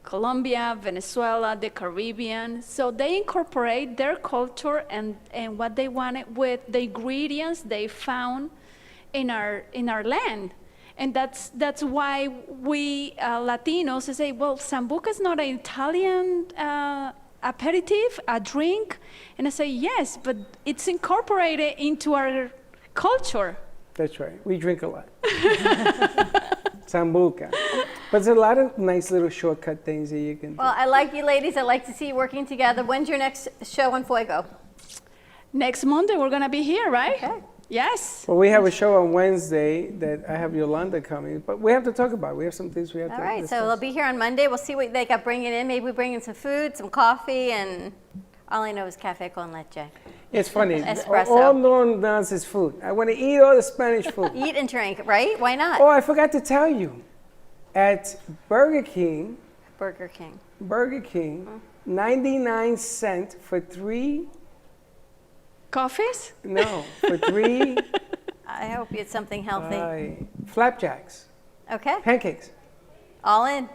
[SPEAKER 5] Colombia, Venezuela, the Caribbean? So they incorporate their culture and what they wanted with the ingredients they found in our land. And that's why we Latinos say, well, Sambuca is not an Italian aperitif, a drink. And I say, yes, but it's incorporated into our culture.
[SPEAKER 2] That's right. We drink a lot. Sambuca. But there's a lot of nice little shortcut things that you can do.
[SPEAKER 3] Well, I like you ladies. I like to see you working together. When's your next show on Fuego?
[SPEAKER 5] Next Monday, we're going to be here, right?
[SPEAKER 3] Okay.
[SPEAKER 5] Yes.
[SPEAKER 2] Well, we have a show on Wednesday that I have Yolanda coming, but we have to talk about it. We have some things we have
[SPEAKER 3] All
[SPEAKER 2] to
[SPEAKER 3] right,
[SPEAKER 2] discuss.
[SPEAKER 3] so they'll be here on Monday. We'll see what they got bringing in. Maybe we bring in some food, some coffee, and all I know is cafe con leche.
[SPEAKER 2] It's funny.
[SPEAKER 3] Espresso.
[SPEAKER 2] All no one does is food. I want to eat all the Spanish food.
[SPEAKER 3] Eat and drink, right? Why not?
[SPEAKER 2] Oh, I forgot to tell you. At Burger King,
[SPEAKER 3] Burger King.
[SPEAKER 2] 99 cents for three,
[SPEAKER 5] Coffees?
[SPEAKER 2] no, for three
[SPEAKER 3] I hope you had something healthy.
[SPEAKER 2] flapjacks,
[SPEAKER 3] Okay,
[SPEAKER 2] pancakes.
[SPEAKER 3] all in.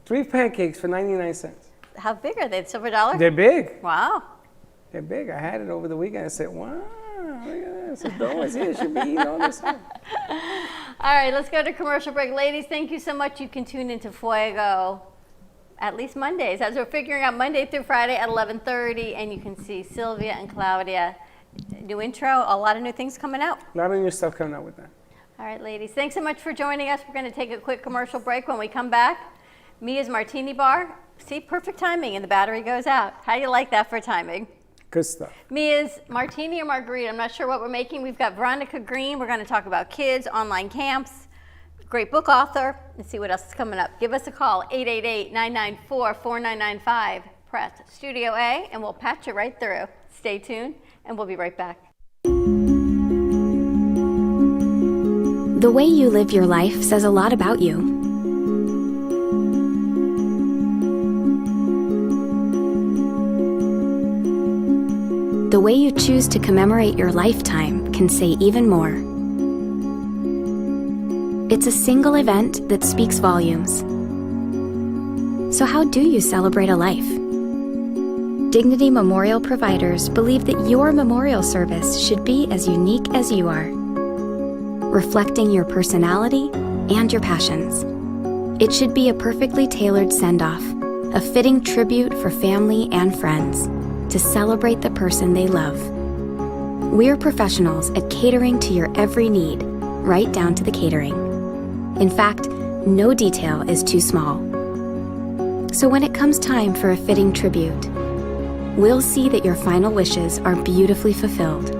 [SPEAKER 2] 3 pancakes for 99 cents.
[SPEAKER 3] How big are they? Silver dollar?
[SPEAKER 2] They're big.
[SPEAKER 3] Wow.
[SPEAKER 2] They're big. I had it over the weekend. I said, wow, look at this. If no one's here, should be eating all this stuff.
[SPEAKER 3] All right, let's go to commercial break. Ladies, thank you so much. You can tune into Fuego at least Mondays, as we're figuring out Monday through Friday at 11:30, and you can see Sylvia and Claudia. New intro, a lot of new things coming out.
[SPEAKER 2] A lot of new stuff coming out with that.
[SPEAKER 3] All right, ladies, thanks so much for joining us. We're going to take a quick commercial break. When we come back, Mia's Martini Bar. See, perfect timing, and the battery goes out. How do you like that for timing?
[SPEAKER 2] Good stuff.
[SPEAKER 3] Mia's Martini or Margarita. I'm not sure what we're making. We've got Veronica Green. We're going to talk about kids, online camps, great book author. Let's see what else is coming up. Give us a call, 888-994-4995. Press Studio A, and we'll patch you right through. Stay tuned, and we'll be right back.
[SPEAKER 7] The way you live your life says a lot about you. The way you choose to commemorate your lifetime can say even more. It's a single event that speaks volumes. So how do you celebrate a life? Dignity Memorial providers believe that your memorial service should be as unique as you are, reflecting your personality and your passions. It should be a perfectly tailored send-off, a fitting tribute for family and friends to celebrate the person they love. We're professionals at catering to your every need, right down to the catering. In fact, no detail is too small. So when it comes time for a fitting tribute, we'll see that your final wishes are beautifully fulfilled.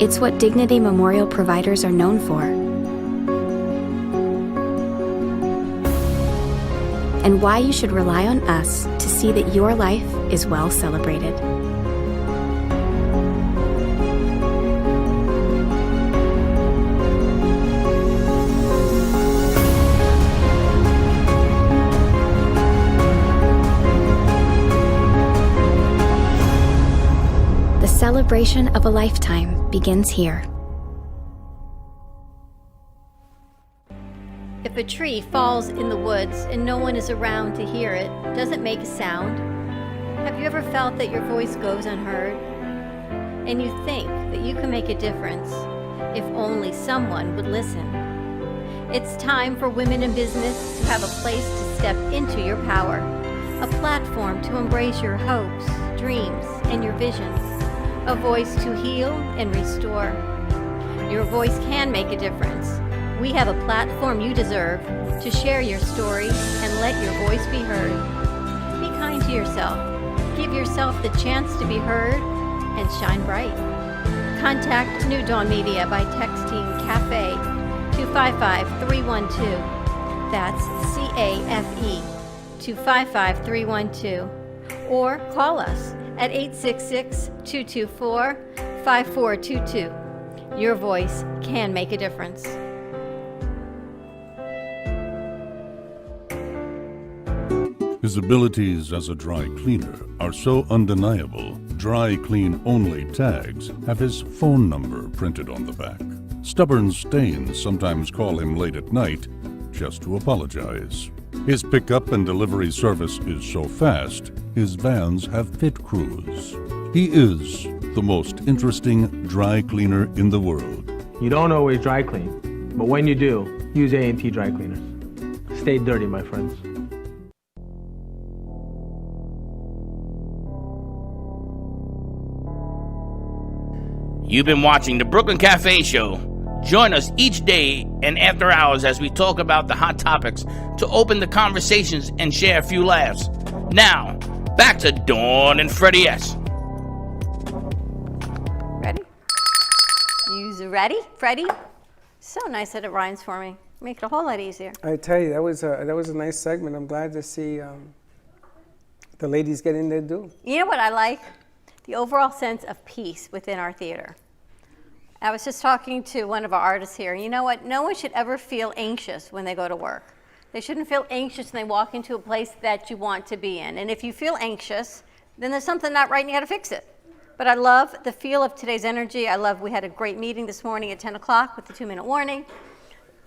[SPEAKER 7] It's what Dignity Memorial providers are known for. And why you should rely on us to see that your life is well celebrated. The celebration of a lifetime begins here.
[SPEAKER 3] If a tree falls in the woods and no one is around to hear it, does it make a sound? Have you ever felt that your voice goes unheard? And you think that you can make a difference if only someone would listen. It's time for women in business to have a place to step into your power, a platform to embrace your hopes, dreams, and your visions, a voice to heal and restore. Your voice can make a difference. We have a platform you deserve to share your story and let your voice be heard. Be kind to yourself. Give yourself the chance to be heard and shine bright. Contact New Dawn Media by texting CAFE to 55312. That's CAFE to 55312. Or call us at 866-224-5422. Your voice can make a difference.
[SPEAKER 8] His abilities as a dry cleaner are so undeniable, Dry Clean Only tags have his phone number printed on the back. Stubborn stains sometimes call him late at night just to apologize. His pickup and delivery service is so fast, his vans have pit crews. He is the most interesting dry cleaner in the world.
[SPEAKER 9] You don't always dry clean, but when you do, use A&T dry cleaners. Stay dirty, my friends.
[SPEAKER 1] You've been watching the Brooklyn Cafe Show. Join us each day and after hours as we talk about the hot topics to open the conversations and share a few laughs. Now, back to Dawn and Freddie S.
[SPEAKER 3] Ready? You ready, Freddie? So nice that it rhymes for me. Make it a whole lot easier.
[SPEAKER 2] I tell you, that was a nice segment. I'm glad to see the ladies getting their due.
[SPEAKER 3] You know what I like? The overall sense of peace within our theater. I was just talking to one of our artists here. You know what? No one should ever feel anxious when they go to work. They shouldn't feel anxious when they walk into a place that you want to be in. And if you feel anxious, then there's something not right and you got to fix it. But I love the feel of today's energy. We had a great meeting this morning at 10 o'clock with the 2-minute warning.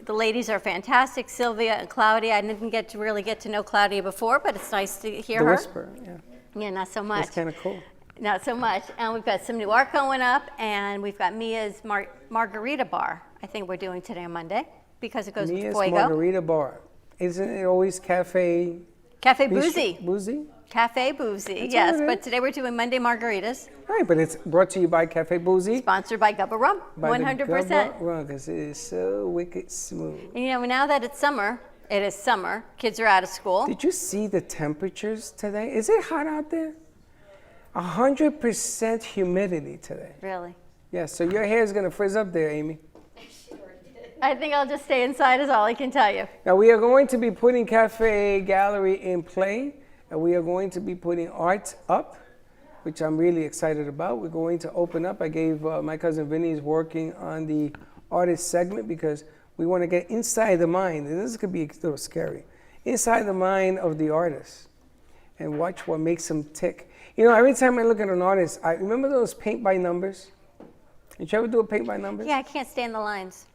[SPEAKER 3] The ladies are fantastic, Sylvia and Claudia. I didn't really get to know Claudia before, but it's nice to hear her.
[SPEAKER 2] The Whisper, yeah.
[SPEAKER 3] Yeah, not so much.
[SPEAKER 2] That's kind of cool.
[SPEAKER 3] Not so much. And we've got some new art going up, and we've got Mia's Margarita Bar, I think we're doing today on Monday, because it goes
[SPEAKER 2] Mia's
[SPEAKER 3] with Fuego.
[SPEAKER 2] Margarita Bar. Isn't it always Cafe
[SPEAKER 3] Boozy.
[SPEAKER 2] Boozy?
[SPEAKER 3] Cafe Boozy,
[SPEAKER 2] That's
[SPEAKER 3] yes.
[SPEAKER 2] all right.
[SPEAKER 3] But today we're doing Monday Margaritas,
[SPEAKER 2] Right, but it's brought to you by Cafe Boozy.
[SPEAKER 3] sponsored by Gubba Rum,
[SPEAKER 2] By the
[SPEAKER 3] 100%.
[SPEAKER 2] Gubba Rum, 'cause it is so wicked smooth.
[SPEAKER 3] And you know, now that it's summer, it is summer, kids are out of school.
[SPEAKER 2] Did you see the temperatures today? Is it hot out there? 100% humidity today.
[SPEAKER 3] Really?
[SPEAKER 2] Yeah, so your hair is going to frizz up there, Amy.
[SPEAKER 3] I think I'll just stay inside is all I can tell you.
[SPEAKER 2] Now, we are going to be putting Cafe Gallery in play, and we are going to be putting art up, which I'm really excited about. We're going to open up. I gave my cousin Vinny is working on the artist segment because we want to get inside the mind, and this could be a little scary, inside the mind of the artist and watch what makes them tick. You know, every time I look at an artist, I remember those paint by numbers. Did you ever do a paint by numbers?
[SPEAKER 3] Yeah, I can't stand the lines.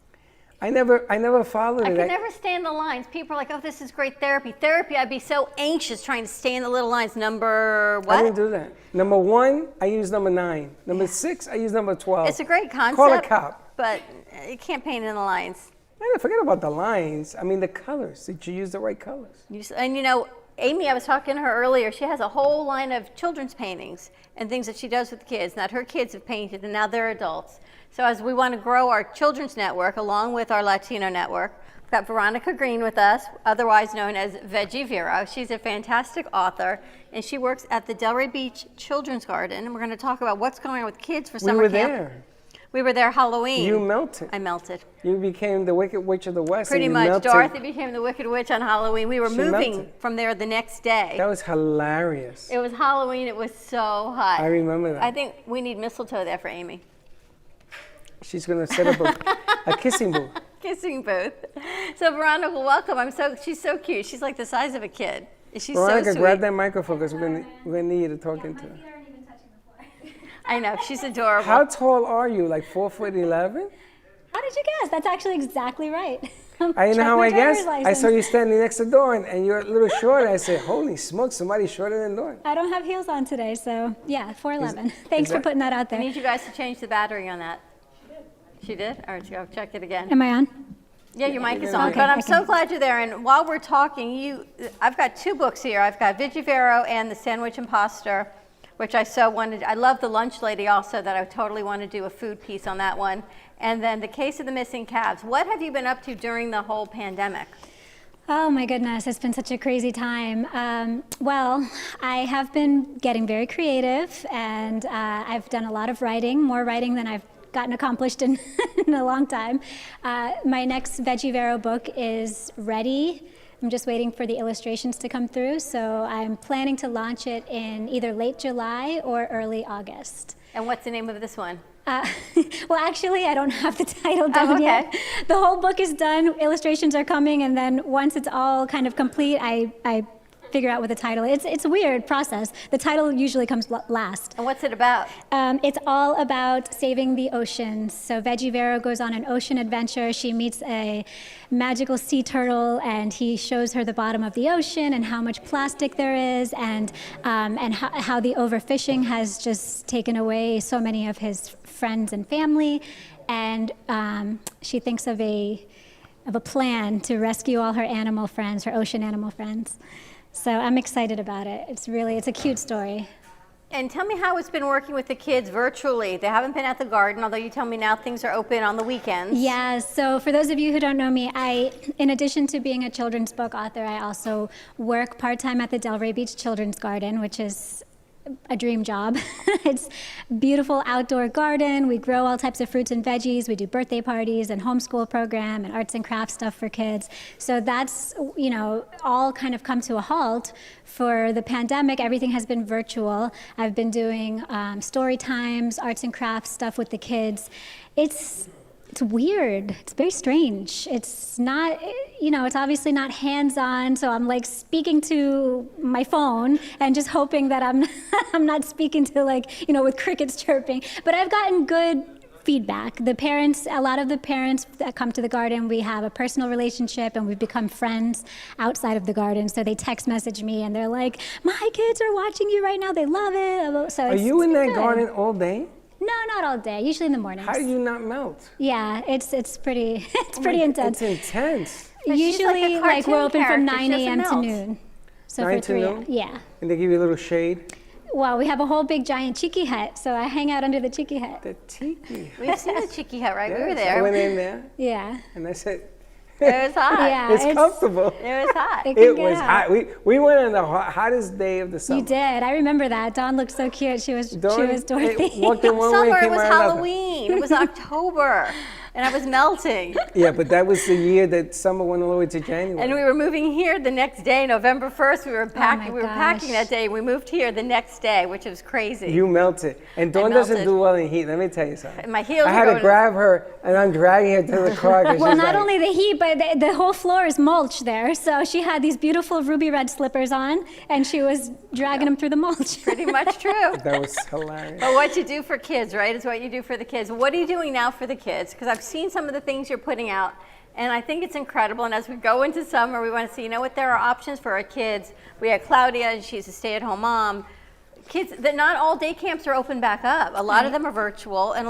[SPEAKER 2] I never followed
[SPEAKER 3] I
[SPEAKER 2] it.
[SPEAKER 3] can never stand the lines. People are like, oh, this is great therapy. Therapy, I'd be so anxious trying to stay in the little lines. Number what?
[SPEAKER 2] I didn't do that. Number 1, I use number 9. Number 6, I use number 12.
[SPEAKER 3] It's a great concept.
[SPEAKER 2] Call a cop.
[SPEAKER 3] But you can't paint in the lines.
[SPEAKER 2] I forget about the lines. I mean, the colors. Did you use the right colors?
[SPEAKER 3] And you know, Amy, I was talking to her earlier. She has a whole line of children's paintings and things that she does with kids that her kids have painted, and now they're adults. So as we want to grow our children's network along with our Latino network, we've got Veronica Green with us, otherwise known as Veggie Vero. She's a fantastic author, and she works at the Delray Beach Children's Garden, and we're going to talk about what's going on with kids for summer camp.
[SPEAKER 2] We were there.
[SPEAKER 3] We were there Halloween.
[SPEAKER 2] You melted.
[SPEAKER 3] I melted.
[SPEAKER 2] You became the Wicked Witch of the West.
[SPEAKER 3] Pretty
[SPEAKER 2] and you
[SPEAKER 3] much.
[SPEAKER 2] melted.
[SPEAKER 3] Dorothy became the Wicked Witch on Halloween. We were
[SPEAKER 2] She
[SPEAKER 3] moving
[SPEAKER 2] melted.
[SPEAKER 3] from there the next day.
[SPEAKER 2] That was hilarious.
[SPEAKER 3] It was Halloween. It was so hot.
[SPEAKER 2] I remember that.
[SPEAKER 3] I think we need mistletoe there for Amy.
[SPEAKER 2] She's going to set up a kissing booth.
[SPEAKER 3] Kissing booth. So Veronica, welcome. She's so cute. She's like the size of a kid. She's
[SPEAKER 2] Veronica,
[SPEAKER 3] so sweet.
[SPEAKER 2] grab that microphone because we're gonna need you to talk into it.
[SPEAKER 3] I know, she's adorable.
[SPEAKER 2] How tall are you? Like 4'11"?
[SPEAKER 10] How did you guess? That's actually exactly right.
[SPEAKER 2] I know how I guess.
[SPEAKER 10] guess.
[SPEAKER 2] I saw you standing next to Dawn and you're a little short. I said, holy smokes, somebody shorter than Dawn.
[SPEAKER 10] I don't have heels on today, so yeah, 4'11". Thanks
[SPEAKER 2] is
[SPEAKER 10] for
[SPEAKER 2] that-
[SPEAKER 10] putting that out
[SPEAKER 3] I
[SPEAKER 10] there.
[SPEAKER 3] need you guys to change the battery on that. She did? All right, go check it again.
[SPEAKER 10] Am I on?
[SPEAKER 3] Yeah, your mic is
[SPEAKER 2] Okay,
[SPEAKER 3] on, but I'm
[SPEAKER 10] I
[SPEAKER 3] so
[SPEAKER 10] can-
[SPEAKER 3] glad you're there. And while we're talking, I've got 2 books here. I've got Veggie Vero and The Sandwich Imposter, which I so wanted. I love The Lunch Lady also, that I totally want to do a food piece on that one. And then The Case of the Missing Calves. What have you been up to during the whole pandemic?
[SPEAKER 10] Oh my goodness, it's been such a crazy time. Well, I have been getting very creative, and I've done a lot of writing, more writing than I've gotten accomplished in, in a long time. My next Veggie Vero book is ready. I'm just waiting for the illustrations to come through, so I'm planning to launch it in either late July or early August.
[SPEAKER 3] And what's the name of this one?
[SPEAKER 10] Well, actually, I don't have the title done
[SPEAKER 3] okay.
[SPEAKER 10] yet. The whole book is done, illustrations are coming, and then once it's all kind of complete, I figure out what the title is. It's a weird process. The title usually comes last.
[SPEAKER 3] And what's it about?
[SPEAKER 10] It's all about saving the oceans. So Veggie Vero goes on an ocean adventure. She meets a magical sea turtle, and he shows her the bottom of the ocean and how much plastic there is, and how the overfishing has just taken away so many of his friends and family. And she thinks of a plan to rescue all her animal friends, her ocean animal friends. So I'm excited about it. It's a cute story.
[SPEAKER 3] And tell me how it's been working with the kids virtually. They haven't been at the garden, although you tell me now things are open on the weekends.
[SPEAKER 10] Yeah, so for those of you who don't know me, in addition to being a children's book author, I also work part-time at the Delray Beach Children's Garden, which is a dream job. It's a beautiful outdoor garden. We grow all types of fruits and veggies. We do birthday parties and homeschool program and arts and crafts stuff for kids. So that's, all kind of come to a halt for the pandemic. Everything has been virtual. I've been doing story times, arts and crafts stuff with the kids. It's weird. It's very strange. It's not, it's obviously not hands-on. So I'm like speaking to my phone and just hoping that I'm not speaking to with crickets chirping. But I've gotten good feedback. A lot of the parents that come to the garden, we have a personal relationship and we've become friends outside of the garden. So they text message me and they're like, my kids are watching you right now. They love it. So
[SPEAKER 2] are you in that garden all day?
[SPEAKER 10] No, not all day. Usually in the mornings.
[SPEAKER 2] How do you not melt?
[SPEAKER 10] Yeah, it's pretty intense.
[SPEAKER 2] It's intense.
[SPEAKER 10] Usually, we're open from 9 a.m. to noon. So
[SPEAKER 2] 9
[SPEAKER 10] for 3
[SPEAKER 2] to noon?
[SPEAKER 10] Yeah.
[SPEAKER 2] And they give you a little shade?
[SPEAKER 10] Well, we have a whole big giant tiki hut, so I hang out under the tiki hut.
[SPEAKER 2] The tiki hut.
[SPEAKER 3] We've seen the Tiki Hut, right?
[SPEAKER 2] Yes,
[SPEAKER 3] We were there.
[SPEAKER 2] I went in there.
[SPEAKER 10] Yeah.
[SPEAKER 2] And I said,
[SPEAKER 3] It was hot.
[SPEAKER 10] Yeah,
[SPEAKER 2] it's comfortable.
[SPEAKER 3] It was hot.
[SPEAKER 2] It was hot. We went on the hottest day of the summer.
[SPEAKER 10] You did. I remember that. Dawn looked so cute. She was Dorothy.
[SPEAKER 2] Walked in one way,
[SPEAKER 3] Summer,
[SPEAKER 2] came
[SPEAKER 3] it was
[SPEAKER 2] out another.
[SPEAKER 3] Halloween. It was October. And I was melting.
[SPEAKER 2] Yeah, but that was the year that summer went all the way to January.
[SPEAKER 3] And we were moving here the next day, November 1st. We were packing.
[SPEAKER 10] my
[SPEAKER 3] We were packing
[SPEAKER 10] gosh.
[SPEAKER 3] that day. We moved here the next day, which was crazy.
[SPEAKER 2] You melted. And Dawn doesn't
[SPEAKER 3] melted.
[SPEAKER 2] do well in heat. Let me tell you something.
[SPEAKER 3] And my heels
[SPEAKER 2] I
[SPEAKER 3] were
[SPEAKER 2] had to
[SPEAKER 3] going-
[SPEAKER 2] grab her, and I'm dragging her to the car. 'Cause
[SPEAKER 10] Well,
[SPEAKER 2] she's
[SPEAKER 10] not
[SPEAKER 2] like,
[SPEAKER 10] only the heat, but the whole floor is mulch there. So she had these beautiful ruby red slippers on, and she was dragging them through the mulch.
[SPEAKER 3] Pretty much true.
[SPEAKER 2] That was hilarious.
[SPEAKER 3] But what you do for kids, right, is what you do for the kids. What are you doing now for the kids? Because I've seen some of the things you're putting out, and I think it's incredible. And as we go into summer, we want to see, what there are options for our kids. We had Claudia, and she's a stay-at-home mom. Kids, not all day camps are open back up. A lot of them are virtual, and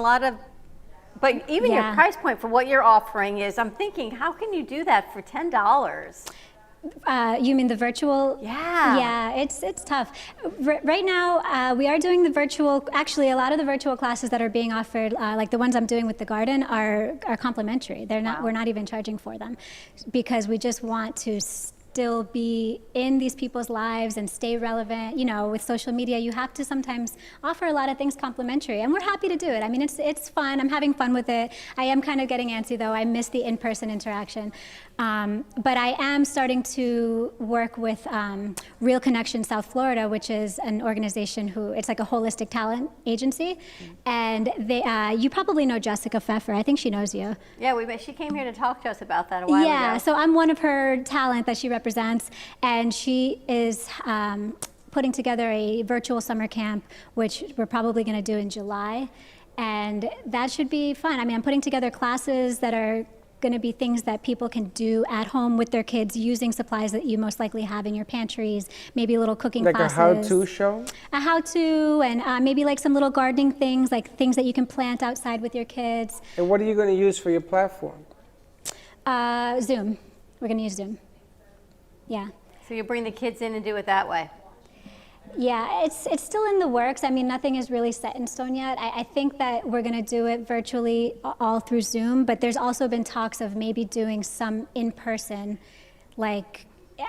[SPEAKER 3] but even your
[SPEAKER 10] Yeah.
[SPEAKER 3] price point for what you're offering is, I'm thinking, how can you do that for $10?
[SPEAKER 10] You mean the virtual?
[SPEAKER 3] Yeah.
[SPEAKER 10] Yeah, it's tough. Right now, we are doing the virtual. Actually, a lot of the virtual classes that are being offered, like the ones I'm doing with the garden, are complimentary. They're not.
[SPEAKER 3] Wow.
[SPEAKER 10] We're not even charging for them, because we just want to still be in these people's lives and stay relevant. With social media, you have to sometimes offer a lot of things complimentary, and we're happy to do it. I mean, it's fun. I'm having fun with it. I am kind of getting antsy though. I miss the in-person interaction. But I am starting to work with Real Connection South Florida, which is an organization it's like a holistic talent agency. And you probably know Jessica Pfeffer. I think she knows you.
[SPEAKER 3] Yeah, she came here to talk to us about that a while
[SPEAKER 10] Yeah,
[SPEAKER 3] ago.
[SPEAKER 10] so I'm one of her talent that she represents, and she is putting together a virtual summer camp, which we're probably going to do in July. And that should be fun. I mean, I'm putting together classes that are going to be things that people can do at home with their kids using supplies that you most likely have in your pantries, maybe a little cooking
[SPEAKER 2] like
[SPEAKER 10] classes.
[SPEAKER 2] a how-to show?
[SPEAKER 10] A how-to, and maybe like some little gardening things, like things that you can plant outside with your kids.
[SPEAKER 2] And what are you going to use for your platform?
[SPEAKER 10] Zoom. We're going to use Zoom. Yeah.
[SPEAKER 3] So you bring the kids in and do it that way.
[SPEAKER 10] Yeah, it's still in the works. I mean, nothing is really set in stone yet. I think that we're going to do it virtually all through Zoom, but there's also been talks of maybe doing some in-person, like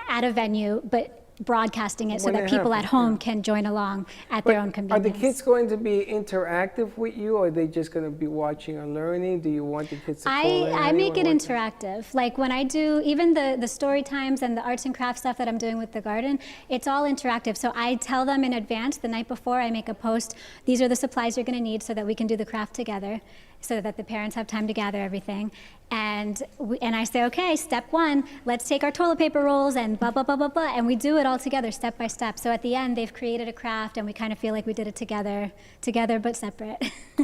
[SPEAKER 10] at a venue, but broadcasting it so
[SPEAKER 2] When
[SPEAKER 10] that
[SPEAKER 2] it
[SPEAKER 10] people
[SPEAKER 2] happens,
[SPEAKER 10] at home can join along at their own
[SPEAKER 2] Are
[SPEAKER 10] convenience.
[SPEAKER 2] the kids going to be interactive with you, or are they just going to be watching or learning? Do you want the kids to call in?
[SPEAKER 10] I
[SPEAKER 2] How do you
[SPEAKER 10] make it
[SPEAKER 2] want to work
[SPEAKER 10] interactive. Like when I do even the story times and the arts and crafts stuff that I'm doing with the garden, it's all interactive. So I tell them in advance, the night before I make a post, these are the supplies you're going to need so that we can do the craft together. so that the parents have time to gather everything. And I say, okay, step one, let's take our toilet paper rolls and blah, blah, blah, blah, blah. And we do it all together, step by step. So at the end, they've created a craft, and we kind of feel like we did it together but separate.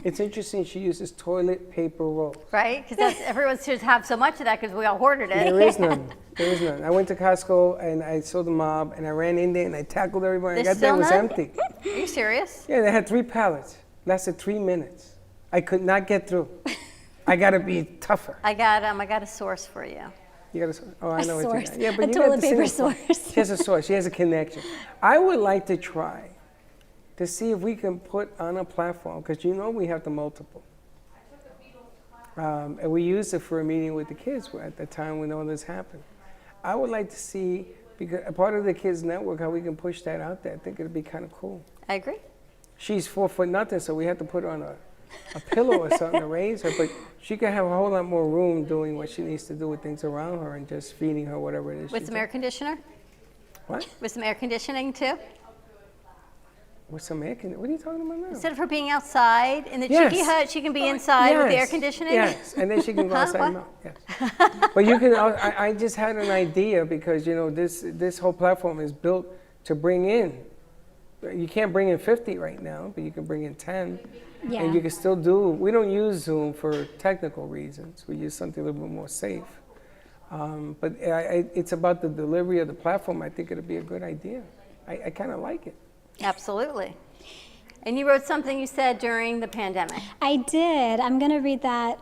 [SPEAKER 2] It's interesting she uses toilet paper roll.
[SPEAKER 3] Right? Because everyone should have so much of that because we all hoarded it.
[SPEAKER 2] There is none. There is none. I went to Costco and I saw the mob and I ran in there and I tackled everybody. I
[SPEAKER 3] There's
[SPEAKER 2] got there, it was
[SPEAKER 3] still none?
[SPEAKER 2] empty.
[SPEAKER 3] Are you serious?
[SPEAKER 2] Yeah, they had 3 pallets. Lasted 3 minutes. I could not get through. I gotta be tougher.
[SPEAKER 3] I got a source for you.
[SPEAKER 2] You got a source? Oh, I know
[SPEAKER 10] A
[SPEAKER 2] what you
[SPEAKER 10] source.
[SPEAKER 2] got. Yeah, but
[SPEAKER 10] A
[SPEAKER 2] you got
[SPEAKER 10] toilet
[SPEAKER 2] the
[SPEAKER 10] paper
[SPEAKER 2] same
[SPEAKER 10] source.
[SPEAKER 2] She has a source. She has a connection. I would like to try to see if we can put on a platform, because you know we have the multiple. And we used it for a meeting with the kids at the time when all this happened. I would like to see, because a part of the kids network, how we can push that out there. I think it'd be kind of cool.
[SPEAKER 3] I agree.
[SPEAKER 2] She's 4'0", so we had to put her on a pillow or something to raise her, but she could have a whole lot more room doing what she needs to do with things around her and just feeding her whatever it is.
[SPEAKER 3] With some air conditioner?
[SPEAKER 2] What?
[SPEAKER 3] With some air conditioning too?
[SPEAKER 2] With some air conditioning? What are you talking about now?
[SPEAKER 3] Instead of her being outside in the
[SPEAKER 2] Yes.
[SPEAKER 3] cheeky hut, she can be inside with the air
[SPEAKER 2] Yes,
[SPEAKER 3] conditioning?
[SPEAKER 2] Yes, and then she can go
[SPEAKER 3] Huh?
[SPEAKER 2] outside and
[SPEAKER 3] What?
[SPEAKER 2] milk. Yes. But you can. I just had an idea because you know this whole platform is built to bring in. You can't bring in 50 right now, but you can bring in 10.
[SPEAKER 10] Yeah.
[SPEAKER 2] And you can still do, we don't use Zoom for technical reasons. We use something a little bit more safe. But it's about the delivery of the platform. I think it'll be a good idea. I kind of like it.
[SPEAKER 3] Absolutely. And you wrote something you said during the pandemic.
[SPEAKER 10] I did. I'm going to read that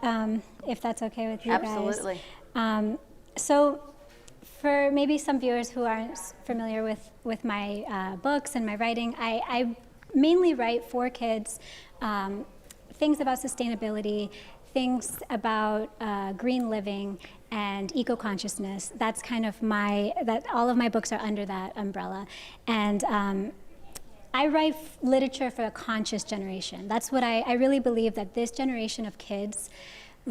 [SPEAKER 10] if that's okay with you guys.
[SPEAKER 3] Absolutely.
[SPEAKER 10] So for maybe some viewers who aren't familiar with my books and my writing, I mainly write for kids, things about sustainability, things about green living and eco-consciousness. That's kind of all of my books are under that umbrella. And I write literature for a conscious generation. That's what I really believe, that this generation of kids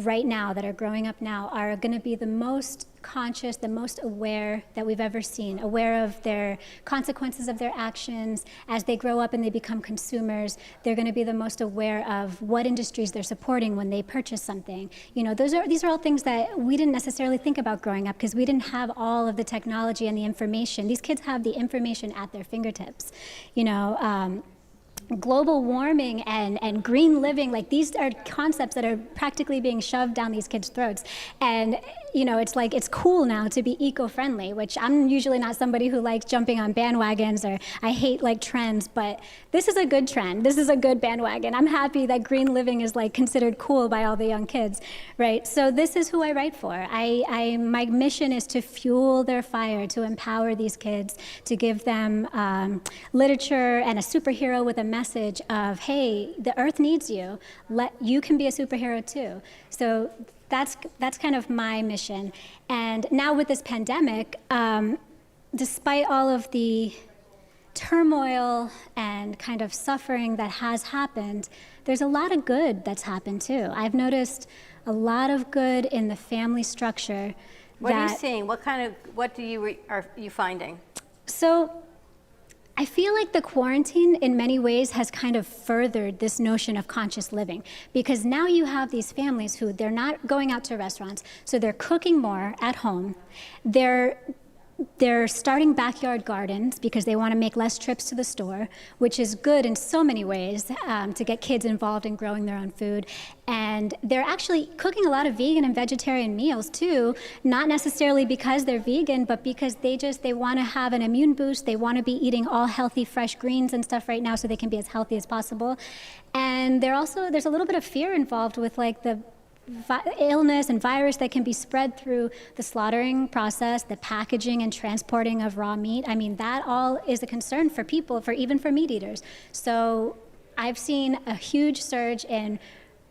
[SPEAKER 10] right now that are growing up now are going to be the most conscious, the most aware that we've ever seen, aware of their consequences of their actions. As they grow up and they become consumers, they're going to be the most aware of what industries they're supporting when they purchase something. You know, these are all things that we didn't necessarily think about growing up because we didn't have all of the technology and the information. These kids have the information at their fingertips. You know, global warming and green living, like these are concepts that are practically being shoved down these kids' throats. And you know, it's like, it's cool now to be eco-friendly, which I'm usually not somebody who likes jumping on bandwagons, or I hate like trends, but this is a good trend. This is a good bandwagon. I'm happy that green living is like considered cool by all the young kids, right? So this is who I write for. My mission is to fuel their fire, to empower these kids, to give them literature and a superhero with a message of, hey, the earth needs you. You can be a superhero too. So that's kind of my mission. And now with this pandemic, despite all of the turmoil and kind of suffering that has happened, there's a lot of good that's happened too. I've noticed a lot of good in the family structure.
[SPEAKER 3] What are you seeing? What are you finding?
[SPEAKER 10] So I feel like the quarantine in many ways has kind of furthered this notion of conscious living, because now you have these families who they're not going out to restaurants, so they're cooking more at home. They're starting backyard gardens because they want to make less trips to the store, which is good in so many ways to get kids involved in growing their own food. And they're actually cooking a lot of vegan and vegetarian meals too, not necessarily because they're vegan, but because they want to have an immune boost. They want to be eating all healthy, fresh greens and stuff right now so they can be as healthy as possible. And there's a little bit of fear involved with like the illness and virus that can be spread through the slaughtering process, the packaging and transporting of raw meat. I mean, that all is a concern for people, even for meat eaters. So I've seen a huge surge in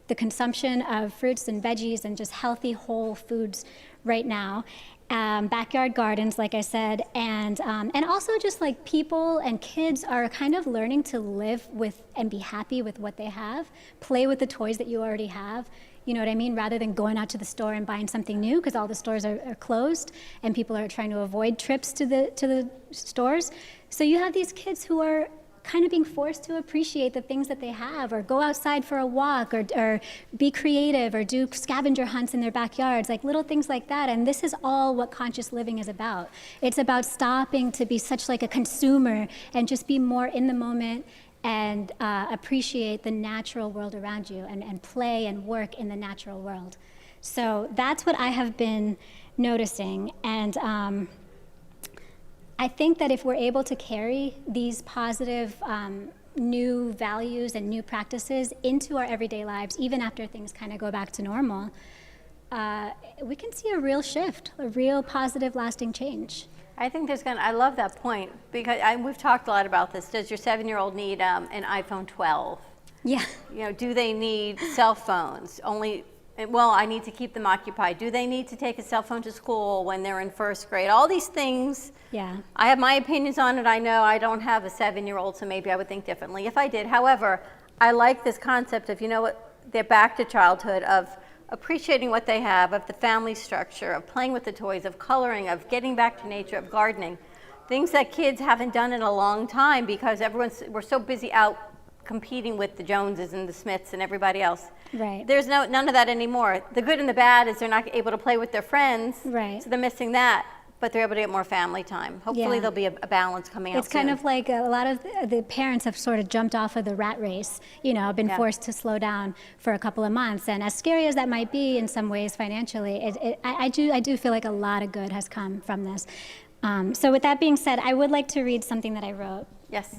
[SPEAKER 10] the consumption of fruits and veggies and just healthy whole foods right now. Backyard gardens, like I said, and also just like people and kids are kind of learning to live with and be happy with what they have, play with the toys that you already have. You know what I mean? Rather than going out to the store and buying something new because all the stores are closed and people are trying to avoid trips to the stores. So you have these kids who are kind of being forced to appreciate the things that they have, or go outside for a walk, or be creative, or do scavenger hunts in their backyards, like little things like that. And this is all what conscious living is about. It's about stopping to be such like a consumer and just be more in the moment and appreciate the natural world around you, and play and work in the natural world. So that's what I have been noticing. And I think that if we're able to carry these positive new values and new practices into our everyday lives, even after things kind of go back to normal, we can see a real shift, a real positive, lasting change.
[SPEAKER 3] I think I love that point, because we've talked a lot about this. Does your 7-year-old need an iPhone 12?
[SPEAKER 10] Yeah.
[SPEAKER 3] You know, do they need cell phones? Well, I need to keep them occupied. Do they need to take a cell phone to school when they're in first grade? All these things.
[SPEAKER 10] Yeah.
[SPEAKER 3] I have my opinions on it. I know I don't have a 7-year-old, so maybe I would think differently if I did. However, I like this concept of, you know what, they're back to childhood, of appreciating what they have, of the family structure, of playing with the toys, of coloring, of getting back to nature, of gardening. Things that kids haven't done in a long time because we're so busy out competing with the Joneses and the Smiths and everybody else.
[SPEAKER 10] Right.
[SPEAKER 3] There's none of that anymore. The good and the bad is they're not able to play with their friends,
[SPEAKER 10] Right.
[SPEAKER 3] so they're missing that, but they're able to get more family time. Hopefully
[SPEAKER 10] Yeah.
[SPEAKER 3] there'll be a balance coming out
[SPEAKER 10] It's kind
[SPEAKER 3] soon.
[SPEAKER 10] of like a lot of the parents have sort of jumped off of the rat race, been
[SPEAKER 3] Yeah.
[SPEAKER 10] forced to slow down for a couple of months. And as scary as that might be in some ways financially, I do feel like a lot of good has come from this. So with that being said, I would like to read something that I wrote
[SPEAKER 3] Yes.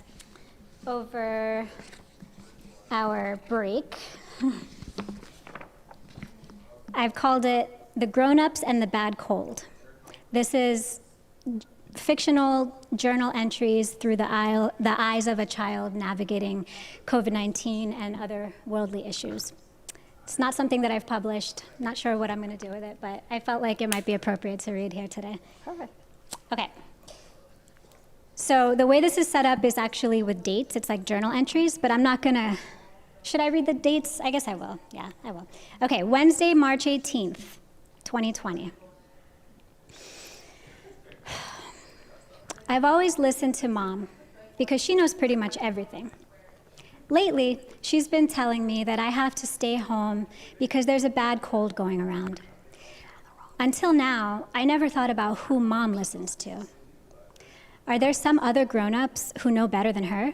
[SPEAKER 10] over our break. I've called it The Grown-Ups and the Bad Cold. This is fictional journal entries through the eyes of a child navigating COVID-19 and other worldly issues. It's not something that I've published. Not sure what I'm going to do with it, but I felt like it might be appropriate to read here today.
[SPEAKER 3] Perfect.
[SPEAKER 10] Okay. So the way this is set up is actually with dates. It's like journal entries, but I'm not going to... Should I read the dates? I guess I will. Yeah, I will. Okay, Wednesday, March 18th, 2020. I've always listened to Mom because she knows pretty much everything. Lately, she's been telling me that I have to stay home because there's a bad cold going around. Until now, I never thought about who Mom listens to. Are there some other grown-ups who know better than her?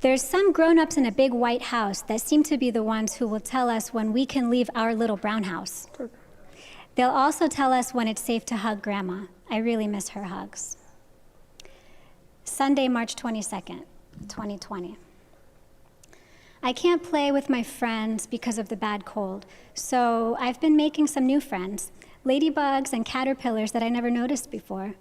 [SPEAKER 10] There's some grown-ups in a big white house that seem to be the ones who will tell us when we can leave our little brown house. They'll also tell us when it's safe to hug Grandma. I really miss her hugs. Sunday, March 22nd, 2020. I can't play with my friends because of the bad cold, so I've been making some new friends, ladybugs and caterpillars that I never noticed before.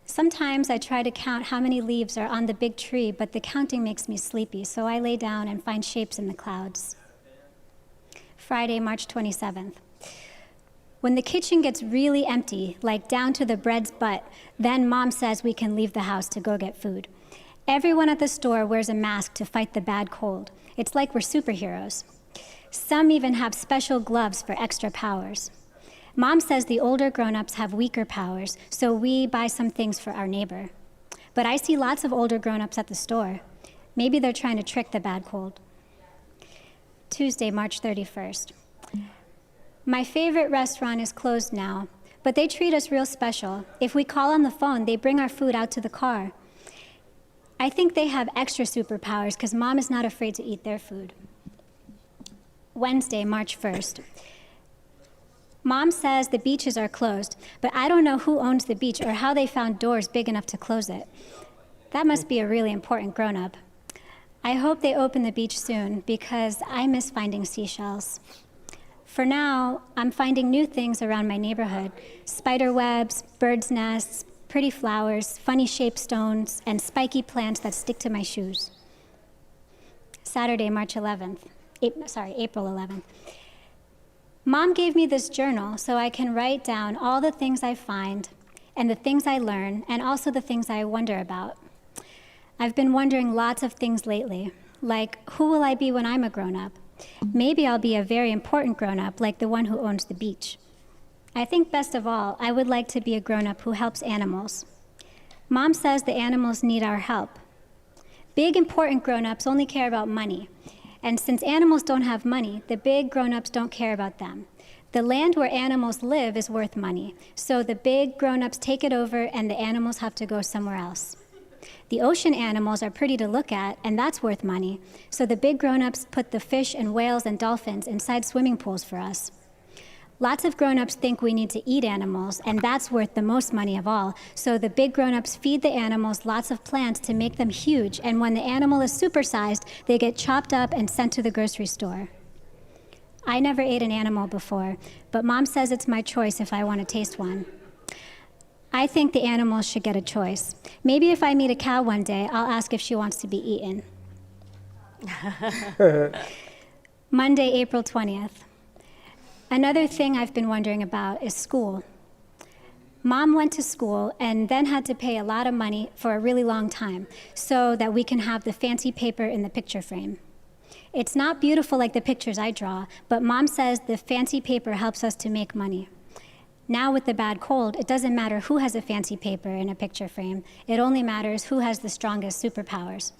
[SPEAKER 10] Sometimes I try to count how many leaves are on the big tree, but the counting makes me sleepy, so I lay down and find shapes in the clouds. Friday, March 27th. When the kitchen gets really empty, like down to the bread's butt, then Mom says we can leave the house to go get food. Everyone at the store wears a mask to fight the bad cold. It's like we're superheroes. Some even have special gloves for extra powers. Mom says the older grown-ups have weaker powers, so we buy some things for our neighbor. But I see lots of older grown-ups at the store. Maybe they're trying to trick the bad cold. Tuesday, March 31st. My favorite restaurant is closed now, but they treat us real special. If we call on the phone, they bring our food out to the car. I think they have extra superpowers because Mom is not afraid to eat their food. Wednesday, March 1st. Mom says the beaches are closed, but I don't know who owns the beach or how they found doors big enough to close it. That must be a really important grown-up. I hope they open the beach soon because I miss finding seashells. For now, I'm finding new things around my neighborhood: spider webs, birds' nests, pretty flowers, funny shaped stones, and spiky plants that stick to my shoes. Saturday, April 11th. Mom gave me this journal so I can write down all the things I find and the things I learn and also the things I wonder about. I've been wondering lots of things lately, like who will I be when I'm a grown-up? Maybe I'll be a very important grown-up like the one who owns the beach. I think best of all, I would like to be a grown-up who helps animals. Mom says the animals need our help. Big, important grown-ups only care about money. And since animals don't have money, the big grown-ups don't care about them. The land where animals live is worth money, so the big grown-ups take it over and the animals have to go somewhere else. The ocean animals are pretty to look at, and that's worth money, so the big grown-ups put the fish and whales and dolphins inside swimming pools for us. Lots of grown-ups think we need to eat animals, and that's worth the most money of all, so the big grown-ups feed the animals lots of plants to make them huge, and when the animal is supersized, they get chopped up and sent to the grocery store. I never ate an animal before, but Mom says it's my choice if I want to taste one. I think the animals should get a choice. Maybe if I meet a cow one day, I'll ask if she wants to be eaten. Monday, April 20th. Another thing I've been wondering about is school. Mom went to school and then had to pay a lot of money for a really long time so that we can have the fancy paper in the picture frame. It's not beautiful like the pictures I draw, but Mom says the fancy paper helps us to make money. Now with the bad cold, it doesn't matter who has a fancy paper in a picture frame. It only matters who has the strongest superpowers.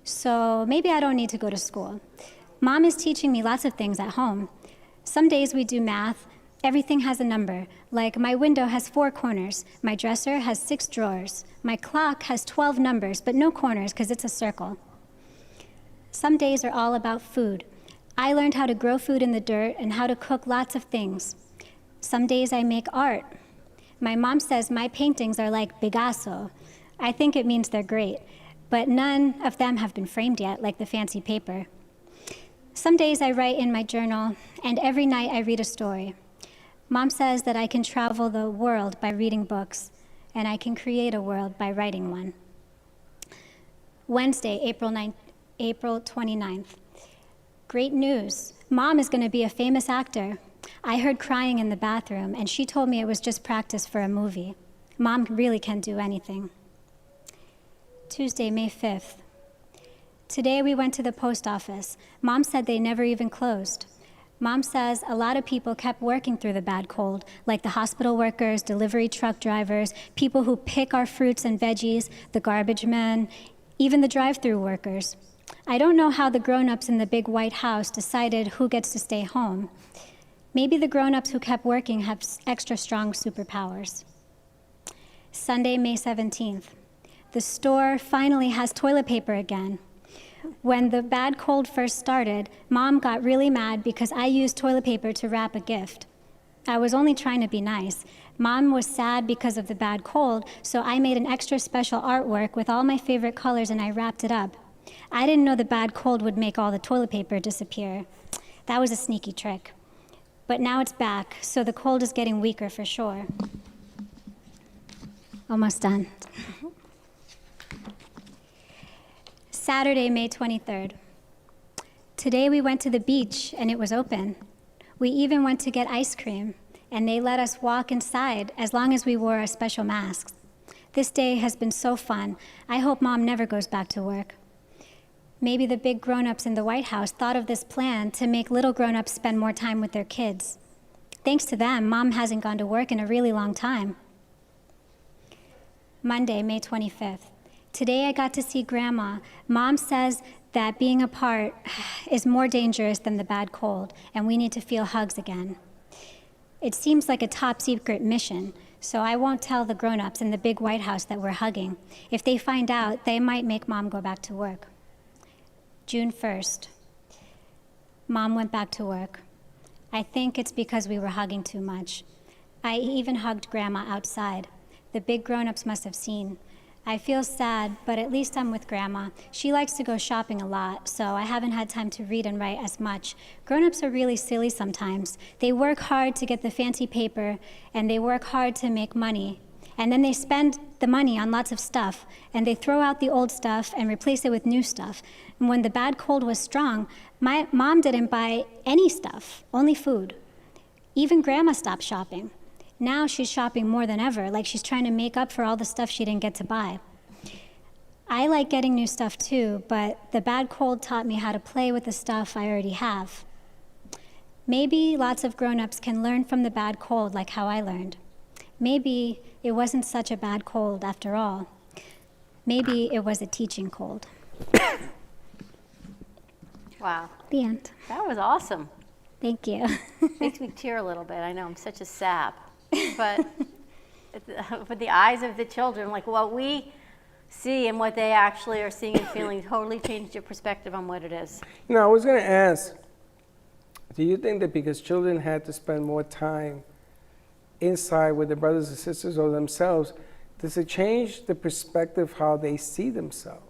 [SPEAKER 10] So maybe I don't need to go to school. Mom is teaching me lots of things at home. Some days we do math. Everything has a number, like my window has 4 corners, my dresser has 6 drawers, my clock has 12 numbers, but no corners because it's a circle. Some days are all about food. I learned how to grow food in the dirt and how to cook lots of things. Some days I make art. My mom says my paintings are like Picasso. I think it means they're great, but none of them have been framed yet, like the fancy paper. Some days I write in my journal, and every night I read a story. Mom says that I can travel the world by reading books, and I can create a world by writing one. Wednesday, April 29th. Great news. Mom is going to be a famous actor. I heard crying in the bathroom, and she told me it was just practice for a movie. Mom really can do anything. Tuesday, May 5th. Today we went to the post office. Mom said they never even closed. Mom says a lot of people kept working through the bad cold, like the hospital workers, delivery truck drivers, people who pick our fruits and veggies, the garbage men, even the drive-through workers. I don't know how the grown-ups in the big white house decided who gets to stay home. Maybe the grown-ups who kept working have extra strong superpowers. Sunday, May 17th. The store finally has toilet paper again. When the bad cold first started, Mom got really mad because I used toilet paper to wrap a gift. I was only trying to be nice. Mom was sad because of the bad cold, so I made an extra special artwork with all my favorite colors and I wrapped it up. I didn't know the bad cold would make all the toilet paper disappear. That was a sneaky trick. But now it's back, so the cold is getting weaker for sure. Almost done. Saturday, May 23rd. Today we went to the beach and it was open. We even went to get ice cream, and they let us walk inside as long as we wore our special masks. This day has been so fun. I hope Mom never goes back to work. Maybe the big grown-ups in the White House thought of this plan to make little grown-ups spend more time with their kids. Thanks to them, Mom hasn't gone to work in a really long time. Monday, May 25th. Today I got to see Grandma. Mom says that being apart is more dangerous than the bad cold, and we need to feel hugs again. It seems like a top-secret mission, so I won't tell the grown-ups in the big White House that we're hugging. If they find out, they might make Mom go back to work. June 1st. Mom went back to work. I think it's because we were hugging too much. I even hugged Grandma outside. The big grown-ups must have seen. I feel sad, but at least I'm with Grandma. She likes to go shopping a lot, so I haven't had time to read and write as much. Grown-ups are really silly sometimes. They work hard to get the fancy paper, and they work hard to make money. And then they spend the money on lots of stuff, and they throw out the old stuff and replace it with new stuff. And when the bad cold was strong, my mom didn't buy any stuff, only food. Even Grandma stopped shopping. Now she's shopping more than ever, like she's trying to make up for all the stuff she didn't get to buy. I like getting new stuff too, but the bad cold taught me how to play with the stuff I already have. Maybe lots of grown-ups can learn from the bad cold like how I learned. Maybe it wasn't such a bad cold after all. Maybe it was a teaching cold.
[SPEAKER 3] Wow,
[SPEAKER 10] The end.
[SPEAKER 3] that was awesome.
[SPEAKER 10] Thank you.
[SPEAKER 3] Makes me tear a little bit. I know I'm such a sap, but with the eyes of the children, like what we see and what they actually are seeing and feeling, totally changed your perspective on what it is.
[SPEAKER 2] You know, I was going to ask, do you think that because children had to spend more time inside with their brothers and sisters or themselves, does it change the perspective how they see themselves?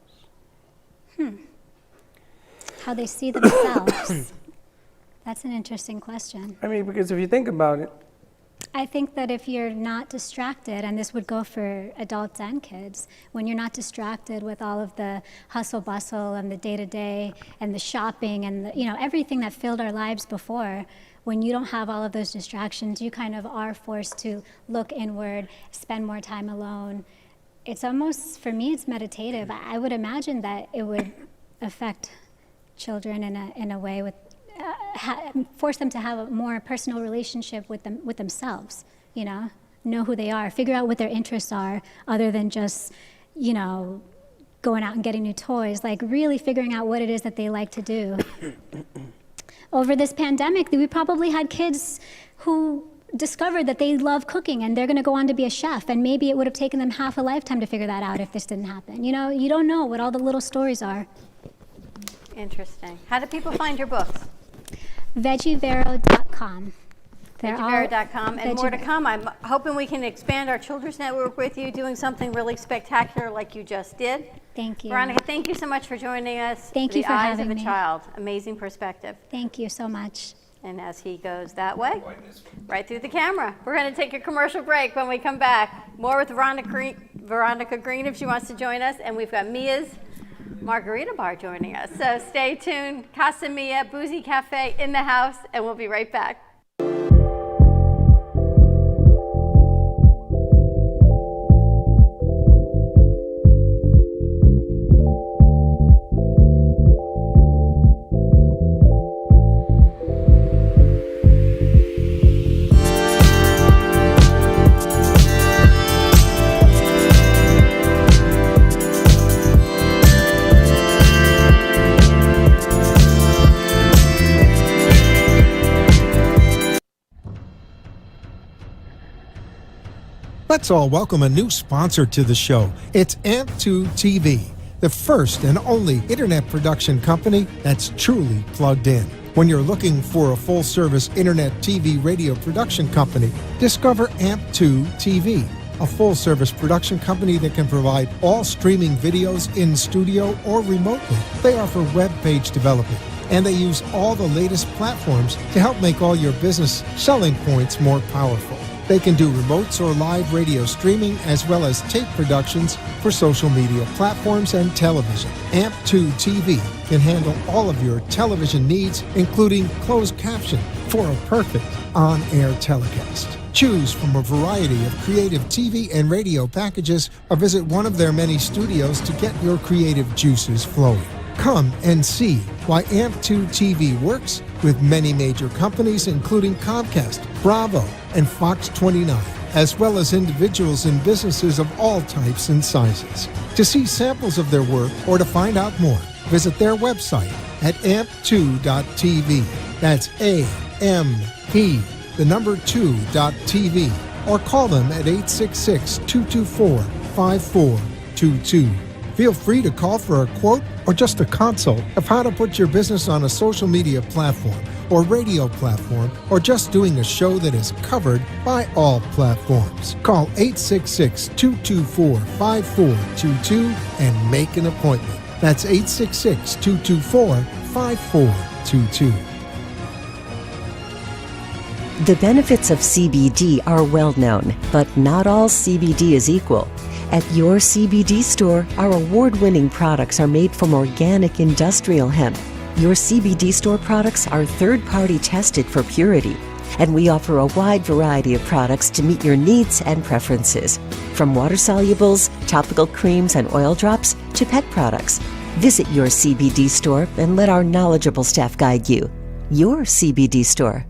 [SPEAKER 10] How they see themselves. That's an interesting question.
[SPEAKER 2] I mean, because if you think about it,
[SPEAKER 10] I think that if you're not distracted, and this would go for adults and kids, when you're not distracted with all of the hustle bustle and the day-to-day and the shopping and everything that filled our lives before, when you don't have all of those distractions, you kind of are forced to look inward, spend more time alone. It's almost, for me, it's meditative. I would imagine that it would affect children in a way with force them to have a more personal relationship with themselves, know who they are, figure out what their interests are, other than just, going out and getting new toys, like really figuring out what it is that they like to do. Over this pandemic, we probably had kids who discovered that they love cooking and they're going to go on to be a chef, and maybe it would have taken them half a lifetime to figure that out if this didn't happen. You don't know what all the little stories are.
[SPEAKER 3] Interesting. How do people find your books?
[SPEAKER 10] Veggievero.com.
[SPEAKER 3] Veggievero.com, and more to come. I'm hoping we can expand our children's network with you, doing something really spectacular like you just did.
[SPEAKER 10] Thank you.
[SPEAKER 3] Veronica, thank you so much for joining us.
[SPEAKER 10] Thank you for having
[SPEAKER 3] The eyes of
[SPEAKER 10] me.
[SPEAKER 3] a child. Amazing perspective.
[SPEAKER 10] Thank you so much.
[SPEAKER 3] And as he goes that way, right through the camera. We're going to take a commercial break. When we come back, more with Veronica Green if she wants to join us, and we've got Mia's Margarita Bar joining us. So stay tuned. Casa Mia Boozy Cafe in the house, and we'll be right back.
[SPEAKER 11] Let's all welcome a new sponsor to the show. It's AMP2 TV, the first and only internet production company that's truly plugged in. When you're looking for a full-service internet TV radio production company, discover AMP2 TV, a full-service production company that can provide all streaming videos in studio or remotely. They offer web page development, and they use all the latest platforms to help make all your business selling points more powerful. They can do remotes or live radio streaming as well as tape productions for social media platforms and television. AMP2 TV can handle all of your television needs, including closed caption for a perfect on-air telecast. Choose from a variety of creative TV and radio packages or visit one of their many studios to get your creative juices flowing. Come and see why AMP2 TV works with many major companies, including Comcast, Bravo, and Fox 29, as well as individuals and businesses of all types and sizes. To see samples of their work or to find out more, visit their website at amp2.tv. That's AMP, the number 2.tv, or call them at 866-224-5422. Feel free to call for a quote or just a consult of how to put your business on a social media platform or radio platform, or just doing a show that is covered by all platforms. Call 866-224-5422 and make an appointment. That's 866-224-5422.
[SPEAKER 12] The benefits of CBD are well known, but not all CBD is equal. At your CBD store, our award-winning products are made from organic industrial hemp. Your CBD store products are third-party tested for purity, and we offer a wide variety of products to meet your needs and preferences. From water solubles, topical creams, and oil drops to pet products. Visit your CBD store and let our knowledgeable staff guide you. Your CBD store.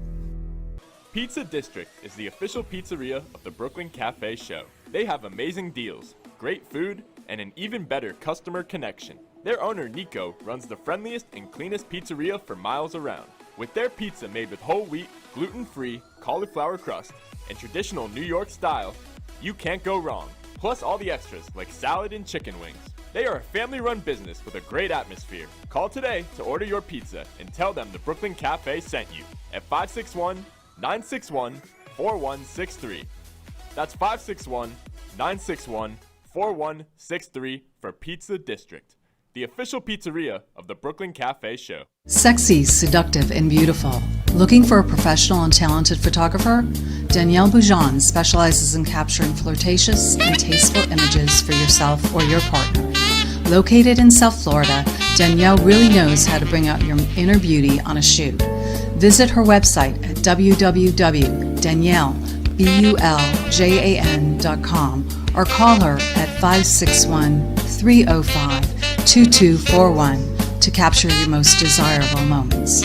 [SPEAKER 13] Pizza District is the official pizzeria of the Brooklyn Cafe Show. They have amazing deals, great food, and an even better customer connection. Their owner, Nico, runs the friendliest and cleanest pizzeria for miles around. With their pizza made with whole wheat, gluten-free, cauliflower crust, and traditional New York style, you can't go wrong. Plus all the extras like salad and chicken wings. They are a family-run business with a great atmosphere. Call today to order your pizza and tell them the Brooklyn Cafe sent you at 561-961-4163. That's 561-961-4163 for Pizza District, the official pizzeria of the Brooklyn Cafe Show.
[SPEAKER 14] Sexy, seductive, and beautiful. Looking for a professional and talented photographer? Danielle Boujon specializes in capturing flirtatious and tasteful images for yourself or your partner. Located in South Florida, Danielle really knows how to bring out your inner beauty on a shoot. Visit her website at www.daniellebuljan.com or call her at 561-305-2241 to capture your most desirable moments.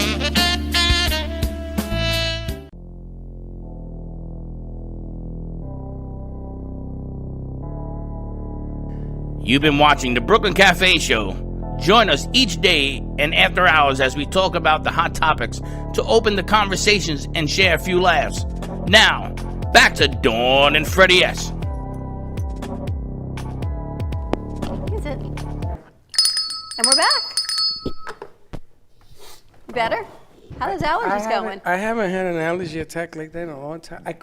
[SPEAKER 1] You've been watching the Brooklyn Cafe Show. Join us each day and after hours as we talk about the hot topics to open the conversations and share a few laughs. Now, back to Dawn and Freddie S.
[SPEAKER 3] Is it? And we're back. Better? How those allergies going?
[SPEAKER 2] I haven't had an allergy attack like that in a long time. I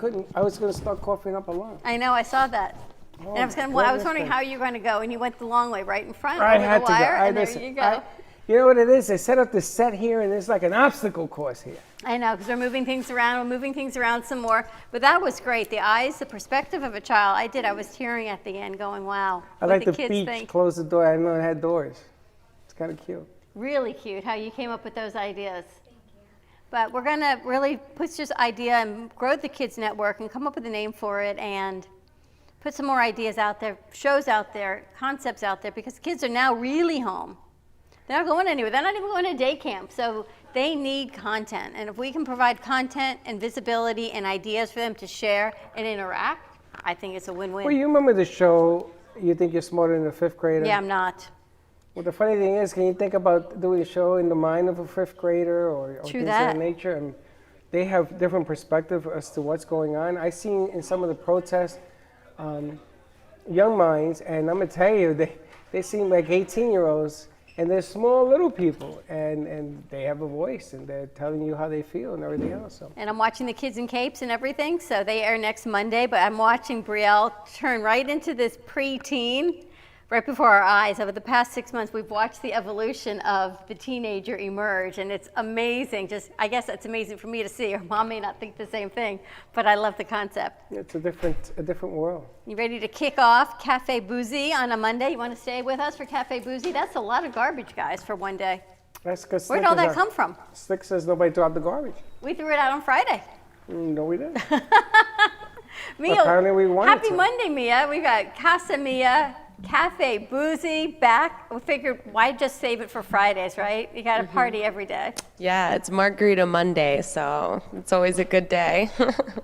[SPEAKER 2] was going to start coughing up a lung.
[SPEAKER 3] I know, I saw that.
[SPEAKER 2] Oh,
[SPEAKER 3] and I was wondering how you were going to go, and you went the long way, right in front
[SPEAKER 2] I
[SPEAKER 3] over
[SPEAKER 2] had
[SPEAKER 3] the
[SPEAKER 2] to go.
[SPEAKER 3] wire, and there you go.
[SPEAKER 2] You know what it is? They set up this set here, and there's like an obstacle course here.
[SPEAKER 3] I know, because we're moving things around some more. But that was great. The eyes, the perspective of a child. I was tearing at the end, going, wow.
[SPEAKER 2] I like the beach, close the door. I didn't know it had doors. It's kind of cute.
[SPEAKER 3] Really cute how you came up with those ideas. But we're going to really push this idea and grow the Kids Network and come up with a name for it and put some more ideas out there, shows out there, concepts out there, because kids are now really home. They're not going anywhere. They're not even going to day camp. So they need content. And if we can provide content and visibility and ideas for them to share and interact, I think it's a win-win.
[SPEAKER 2] Well, you remember the show, You Think You're Smarter Than a Fifth Grader?
[SPEAKER 3] Yeah, I'm not.
[SPEAKER 2] Well, the funny thing is, can you think about doing a show in the mind of a fifth grader or things of that nature? And they have different perspective as to what's going on. I seen in some of the protests, young minds, and I'm gonna tell you, they seem like 18-year-olds, and they're small little people, and they have a voice, and they're telling you how they feel and everything else. So.
[SPEAKER 3] And I'm watching the Kids in Capes and everything, so they air next Monday, but I'm watching Brielle turn right into this preteen right before our eyes. Over the past 6 months, we've watched the evolution of the teenager emerge, and it's amazing. I guess it's amazing for me to see. Her mom may not think the same thing, but I love the concept.
[SPEAKER 2] It's a different world.
[SPEAKER 3] You ready to kick off Cafe Boozy on a Monday? You want to stay with us for Cafe Boozy? That's a lot of garbage, guys, for one day.
[SPEAKER 2] That's because
[SPEAKER 3] where'd all that come from?
[SPEAKER 2] Slick says nobody dropped the garbage.
[SPEAKER 3] We threw it out on Friday.
[SPEAKER 2] No, we didn't.
[SPEAKER 3] Mia,
[SPEAKER 2] apparently we wanted
[SPEAKER 3] happy
[SPEAKER 2] to.
[SPEAKER 3] Monday, Mia. We got Casa Mia, Cafe Boozy back. We figured, why just save it for Fridays, right? You got to party every day.
[SPEAKER 15] Yeah, it's Margarita Monday, so it's always a good day.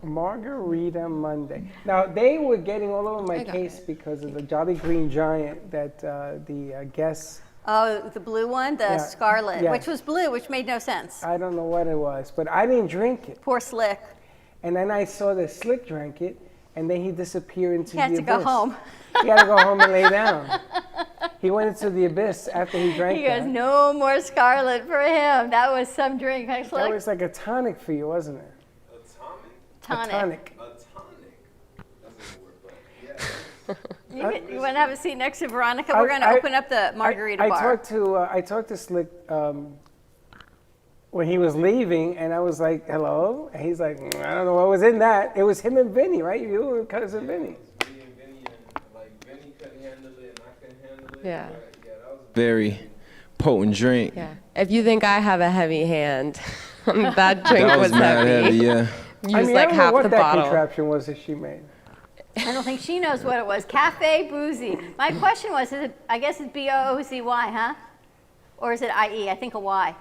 [SPEAKER 2] Margarita Monday. Now, they were getting all over my case because of the Jolly Green Giant that the guests...
[SPEAKER 3] Oh, the blue one, the Scarlet, which was blue, which made no sense.
[SPEAKER 2] I don't know what it was, but I didn't drink it.
[SPEAKER 3] Poor Slick.
[SPEAKER 2] And then I saw that Slick drank it, and then he disappeared into the abyss.
[SPEAKER 3] He had to go home.
[SPEAKER 2] He had to go home and lay down. He went into the abyss after he drank that.
[SPEAKER 3] He goes, no more Scarlet for him. That was some drink, huh, Slick?
[SPEAKER 2] That was like a tonic for you, wasn't it?
[SPEAKER 3] Tonic.
[SPEAKER 2] A tonic.
[SPEAKER 3] You want to have a seat next to Veronica? We're going to open up the margarita bar.
[SPEAKER 2] I talked to Slick when he was leaving, and I was like, hello? And he's like, I don't know what was in that. It was him and Vinny, right? You and cousin Vinny.
[SPEAKER 15] Yeah.
[SPEAKER 16] Very potent drink.
[SPEAKER 15] Yeah. If you think I have a heavy hand, that drink
[SPEAKER 16] that
[SPEAKER 15] was
[SPEAKER 16] mad
[SPEAKER 15] heavy.
[SPEAKER 16] Yeah.
[SPEAKER 15] Used like
[SPEAKER 2] I don't
[SPEAKER 15] half
[SPEAKER 2] know what
[SPEAKER 15] the
[SPEAKER 2] that
[SPEAKER 15] bottle.
[SPEAKER 2] contraption was that she made.
[SPEAKER 3] I don't think she knows what it was. Cafe Boozy. My question was, I guess it's B-O-O-Z-Y, huh? Or is it I-E? I think a Y.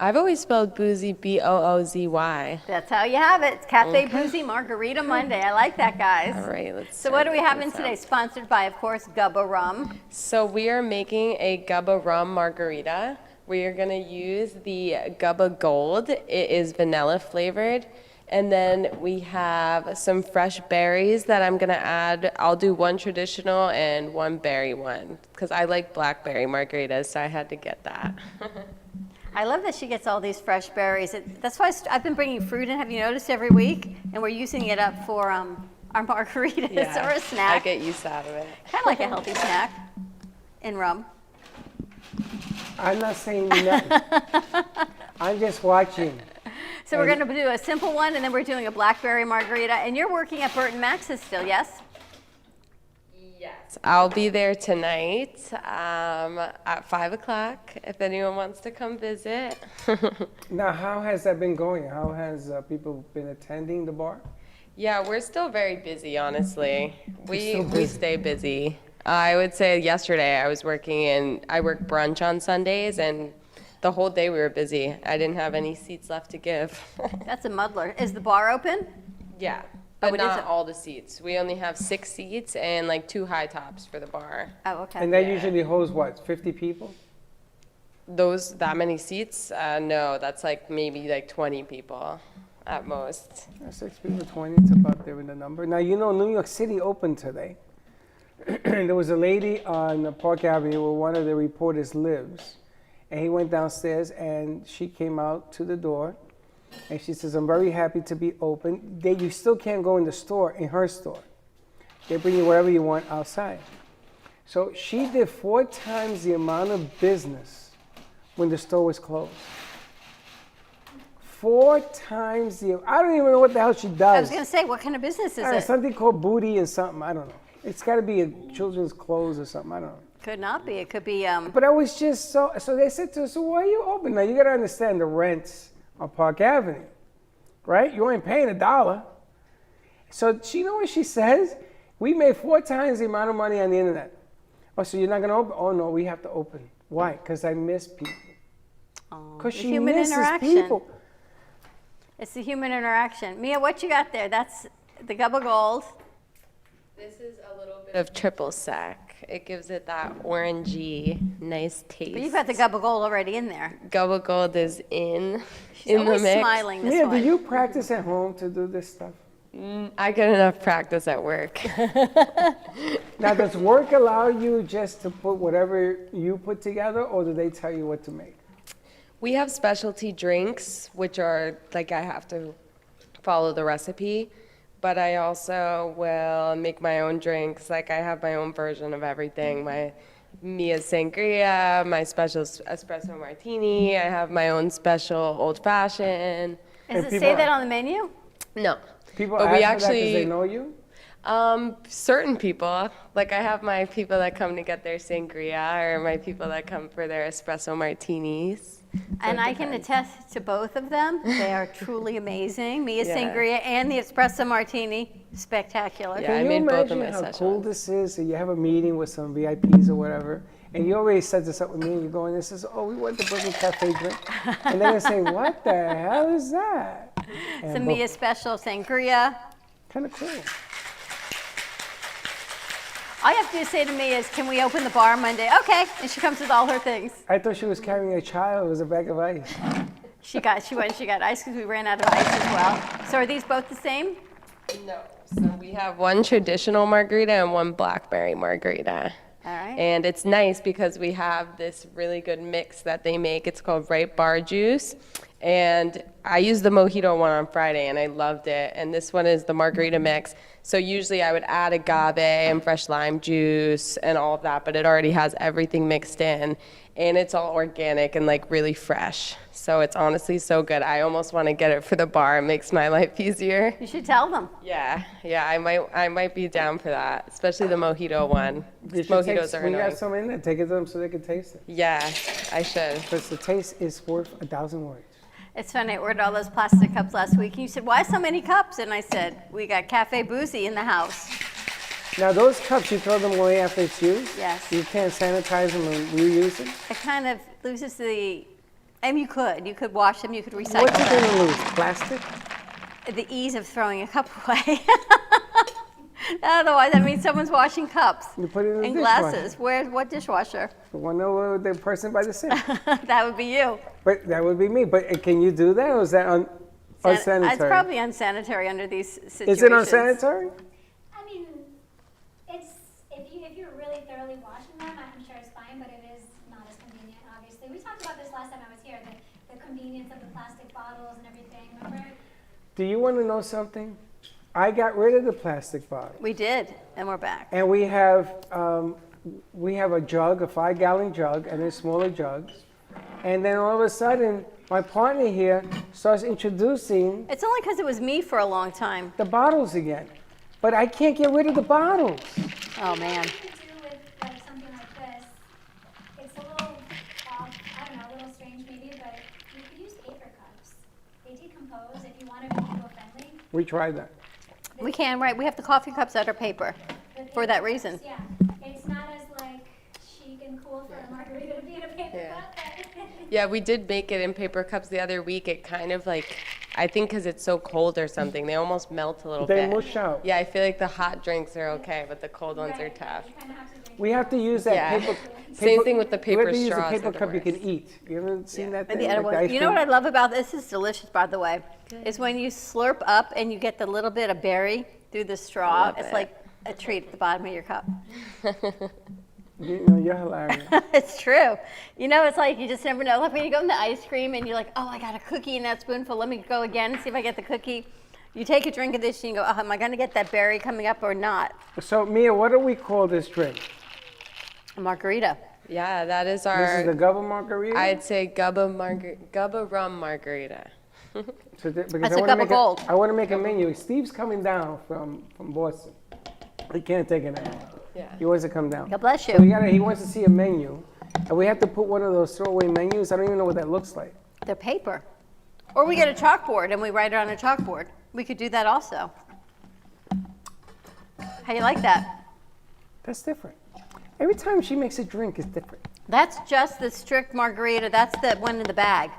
[SPEAKER 15] I've always spelled boozy Boozy.
[SPEAKER 3] That's how you have it. It's Cafe Boozy Margarita Monday. I like that, guys.
[SPEAKER 15] All right, let's
[SPEAKER 3] So what are we
[SPEAKER 15] start
[SPEAKER 3] having
[SPEAKER 15] this
[SPEAKER 3] today?
[SPEAKER 15] out.
[SPEAKER 3] Sponsored by, of course, Gubba Rum.
[SPEAKER 15] So we are making a Gubba rum margarita. We are gonna use the Gubba Gold. It is vanilla flavored. And then we have some fresh berries that I'm gonna add. I'll do one traditional and one berry one, because I like blackberry margaritas, so I had to get that.
[SPEAKER 3] I love that she gets all these fresh berries. That's why I've been bringing fruit in, have you noticed, every week? And we're using it up for our margaritas or a snack.
[SPEAKER 15] I get used out of it.
[SPEAKER 3] Kind of like a healthy snack in rum.
[SPEAKER 2] I'm not saying nothing. I'm just watching.
[SPEAKER 3] So we're going to do a simple one, and then we're doing a blackberry margarita. And you're working at Burton Max's still, yes?
[SPEAKER 15] Yes. I'll be there tonight at 5 o'clock if anyone wants to come visit.
[SPEAKER 2] Now, how has that been going? How has people been attending the bar?
[SPEAKER 15] Yeah, we're still very busy, honestly. We
[SPEAKER 2] still busy.
[SPEAKER 15] stay busy. I would say yesterday I work brunch on Sundays, and the whole day we were busy. I didn't have any seats left to give.
[SPEAKER 3] That's a muddler. Is the bar open?
[SPEAKER 15] Yeah,
[SPEAKER 3] Oh,
[SPEAKER 15] but
[SPEAKER 3] it is
[SPEAKER 15] not all the seats. We only have 6 seats and like 2 high tops for the bar.
[SPEAKER 3] Oh, okay.
[SPEAKER 2] And that usually holds what, 50 people?
[SPEAKER 15] That many seats? No, that's like maybe like 20 people at most.
[SPEAKER 2] 6 people, 20, it's about there in the number. Now, you know, New York City opened today. There was a lady on Park Avenue where one of the reporters lives. And he went downstairs and she came out to the door and she says, I'm very happy to be open. You still can't go in the store, in her store. They bring you whatever you want outside. So she did 4 times the amount of business when the store was closed. 4 times I don't even know what the hell she does.
[SPEAKER 3] I was going to say, what kind of business is it?
[SPEAKER 2] Something called Booty and something, I don't know. It's got to be a children's clothes or something, I don't know.
[SPEAKER 3] Could not be. It could be.
[SPEAKER 2] But I was just so they said to us, so why are you open? Now you got to understand the rents on Park Avenue, right? You ain't paying $1. So you know what she says? We made 4 times the amount of money on the internet. Oh, so you're not going to open? Oh, no, we have to open. Why? Because I miss people. Because she
[SPEAKER 3] human
[SPEAKER 2] misses
[SPEAKER 3] interaction.
[SPEAKER 2] people.
[SPEAKER 3] It's the human interaction. Mia, what you got there? That's the Gubba Gold.
[SPEAKER 15] This is a little bit of triple sec. It gives it that orangey, nice taste.
[SPEAKER 3] But you've got the Gubba Gold already in there.
[SPEAKER 15] Gubba Gold is in
[SPEAKER 3] She's
[SPEAKER 15] the
[SPEAKER 3] always
[SPEAKER 15] mix.
[SPEAKER 3] smiling this
[SPEAKER 2] Yeah,
[SPEAKER 3] one.
[SPEAKER 2] do you practice at home to do this stuff?
[SPEAKER 15] I get enough practice at work.
[SPEAKER 2] Now, does work allow you just to put whatever you put together, or do they tell you what to make?
[SPEAKER 15] We have specialty drinks, which are like I have to follow the recipe, but I also will make my own drinks. Like I have my own version of everything. My Mia's Sangria, my special espresso martini. I have my own special old fashioned.
[SPEAKER 3] Does it say that on the menu?
[SPEAKER 15] No.
[SPEAKER 2] People
[SPEAKER 15] But
[SPEAKER 2] ask
[SPEAKER 15] we
[SPEAKER 2] for that
[SPEAKER 15] actually,
[SPEAKER 2] because they know you?
[SPEAKER 15] Certain people, like I have my people that come to get their sangria, or my people that come for their espresso martinis.
[SPEAKER 3] And I can attest to both of them. They are truly amazing. Mia's
[SPEAKER 15] Yeah.
[SPEAKER 3] Sangria and the espresso martini, spectacular.
[SPEAKER 15] Yeah,
[SPEAKER 2] Can
[SPEAKER 15] I
[SPEAKER 2] you
[SPEAKER 15] made both of
[SPEAKER 2] imagine
[SPEAKER 15] my
[SPEAKER 2] how
[SPEAKER 15] sessions.
[SPEAKER 2] cool this is? So you have a meeting with some VIPs or whatever, and you already set this up with me, and you go in and says, oh, we want the Brooklyn Cafe drink. And they're going to say, what the hell is that?
[SPEAKER 3] It's a Mia special Sangria.
[SPEAKER 2] Kind of cool.
[SPEAKER 3] All you have to say to me is, can we open the bar Monday? Okay. And she comes with all her things.
[SPEAKER 2] I thought she was carrying a child. It was a bag of ice.
[SPEAKER 3] She went, she got ice because we ran out of ice as well. So are these both the same?
[SPEAKER 15] No. So we have one traditional margarita and one blackberry margarita.
[SPEAKER 3] All right.
[SPEAKER 15] And it's nice because we have this really good mix that they make. It's called Ripe Bar Juice. And I used the mojito one on Friday and I loved it. And this one is the margarita mix. So usually I would add agave and fresh lime juice and all of that, but it already has everything mixed in. And it's all organic and like really fresh. So it's honestly so good. I almost want to get it for the bar. It makes my life easier.
[SPEAKER 3] You should tell them.
[SPEAKER 15] Yeah, I might be down for that, especially the mojito one.
[SPEAKER 2] You should take,
[SPEAKER 15] Mojitos are
[SPEAKER 2] when you
[SPEAKER 15] annoying.
[SPEAKER 2] got some in there, take it to them so they can taste it.
[SPEAKER 15] Yeah, I should.
[SPEAKER 2] Because the taste is worth 1,000 words.
[SPEAKER 3] It's funny, I ordered all those plastic cups last week, and you said, why so many cups? And I said, we got Cafe Boozy in the house.
[SPEAKER 2] Now, those cups, you throw them away after it's used?
[SPEAKER 3] Yes.
[SPEAKER 2] You can't sanitize them and reuse them?
[SPEAKER 3] It kind of loses the And you could wash them, you could recycle
[SPEAKER 2] What's it
[SPEAKER 3] them.
[SPEAKER 2] going to lose? Plastic?
[SPEAKER 3] The ease of throwing a cup away. Otherwise, that means someone's washing cups
[SPEAKER 2] You put it in the
[SPEAKER 3] and
[SPEAKER 2] dishwasher.
[SPEAKER 3] glasses. What dishwasher?
[SPEAKER 2] The one over the person by the sink.
[SPEAKER 3] That would be you.
[SPEAKER 2] But that would be me. But can you do that, or is that unsanitary?
[SPEAKER 3] It's probably unsanitary under these situations.
[SPEAKER 2] Is it unsanitary?
[SPEAKER 10] I mean, if you're really thoroughly washing them, I'm sure it's fine, but it is not as convenient, obviously. We talked about this last time I was here, the convenience of the plastic bottles and everything, remember?
[SPEAKER 2] Do you want to know something? I got rid of the plastic bottle.
[SPEAKER 3] We did, and we're back.
[SPEAKER 2] And we have a jug, a 5-gallon jug, and then smaller jugs. And then all of a sudden, my partner here starts introducing
[SPEAKER 3] It's only because it was me for a long time.
[SPEAKER 2] the bottles again. But I can't get rid of the bottles.
[SPEAKER 3] Oh, man.
[SPEAKER 10] What you could do with like something like this, it's a little off, I don't know, a little strange maybe, but you could use paper cups. They decompose if you want to be eco-friendly.
[SPEAKER 2] We tried that.
[SPEAKER 3] We can, right? We have the coffee cups that are paper for that reason.
[SPEAKER 10] Yeah, it's not as like chic and cool for a margarita to be in a paper cup.
[SPEAKER 15] Yeah, we did make it in paper cups the other week. It kind of like, I think because it's so cold or something, they almost melt a little
[SPEAKER 2] They
[SPEAKER 15] bit.
[SPEAKER 2] mush out.
[SPEAKER 15] Yeah, I feel like the hot drinks are okay, but the cold ones are tough.
[SPEAKER 2] We have to use that
[SPEAKER 15] Yeah.
[SPEAKER 2] paper.
[SPEAKER 15] Same thing with the
[SPEAKER 2] We have
[SPEAKER 15] paper
[SPEAKER 2] to use a
[SPEAKER 15] straws.
[SPEAKER 2] paper
[SPEAKER 15] are the
[SPEAKER 2] cup you can
[SPEAKER 15] worst.
[SPEAKER 2] eat. You ever seen that
[SPEAKER 3] And
[SPEAKER 2] thing?
[SPEAKER 3] the edible.
[SPEAKER 2] Like the ice
[SPEAKER 3] You know what I
[SPEAKER 2] cream?
[SPEAKER 3] love about this? This is delicious, by the way. Is when you slurp up and you get the little bit of berry through the straw.
[SPEAKER 15] love
[SPEAKER 3] It's
[SPEAKER 15] it.
[SPEAKER 3] like a treat at the bottom of your cup.
[SPEAKER 2] You know, you're hilarious.
[SPEAKER 3] It's true. You know, it's like you just never know. Like when you go in the ice cream and you're like, oh, I got a cookie in that spoonful. Let me go again and see if I get the cookie. You take a drink of this and you go, oh, am I going to get that berry coming up or not?
[SPEAKER 2] So, Mia, what do we call this drink?
[SPEAKER 3] A margarita.
[SPEAKER 15] Yeah, that is
[SPEAKER 2] This
[SPEAKER 15] our,
[SPEAKER 2] is the Gubba Margarita?
[SPEAKER 15] I'd say Gubba rum margarita.
[SPEAKER 2] So because
[SPEAKER 3] That's
[SPEAKER 2] I
[SPEAKER 3] a
[SPEAKER 2] wanna
[SPEAKER 3] cup
[SPEAKER 2] make
[SPEAKER 3] of gold.
[SPEAKER 2] I want to make a menu. Steve's coming down from Boston. He can't take it anymore.
[SPEAKER 15] Yeah.
[SPEAKER 2] He wants to come down.
[SPEAKER 3] God bless you.
[SPEAKER 2] So he wants to see a menu. And we have to put one of those throwaway menus. I don't even know what that looks like.
[SPEAKER 3] They're paper. Or we get a chalkboard and we write it on a chalkboard. We could do that also. How you like that?
[SPEAKER 2] That's different. Every time she makes a drink, it's different.
[SPEAKER 3] That's just the strict margarita. That's the one in the bag.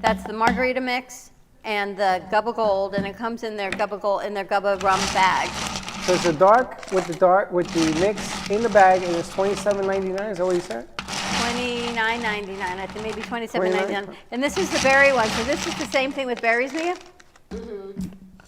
[SPEAKER 3] That's the margarita mix and the Gubba Gold, and it comes in their Gubba Gold in their Gubba rum bag.
[SPEAKER 2] So it's the dark with the mix in the bag, and it's $27.99. Is that what you said?
[SPEAKER 3] $29.99, I think maybe $27.99. And this is the berry one. So this is the same thing with berries, Mia?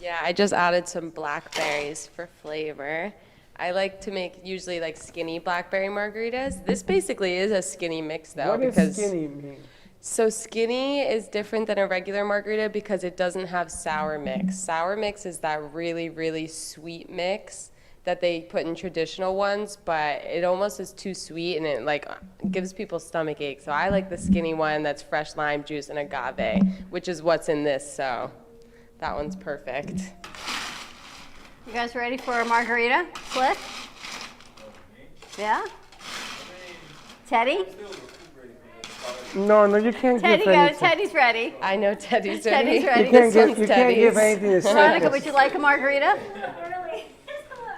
[SPEAKER 15] Yeah, I just added some blackberries for flavor. I like to make usually like skinny blackberry margaritas. This basically is a skinny mix though.
[SPEAKER 2] What does skinny mean?
[SPEAKER 15] So skinny is different than a regular margarita because it doesn't have sour mix. Sour mix is that really, really sweet mix that they put in traditional ones, but it almost is too sweet and it like gives people stomach ache. So I like the skinny one that's fresh lime juice and agave, which is what's in this, so that one's perfect.
[SPEAKER 3] You guys ready for a margarita? Cliff? Yeah? Teddy?
[SPEAKER 2] No, you can't
[SPEAKER 3] Teddy
[SPEAKER 2] give anything.
[SPEAKER 3] goes. Teddy's ready.
[SPEAKER 15] I know Teddy's ready.
[SPEAKER 3] Teddy's ready.
[SPEAKER 2] You can't give anything to
[SPEAKER 3] Veronica,
[SPEAKER 2] Circus.
[SPEAKER 3] would you like a margarita?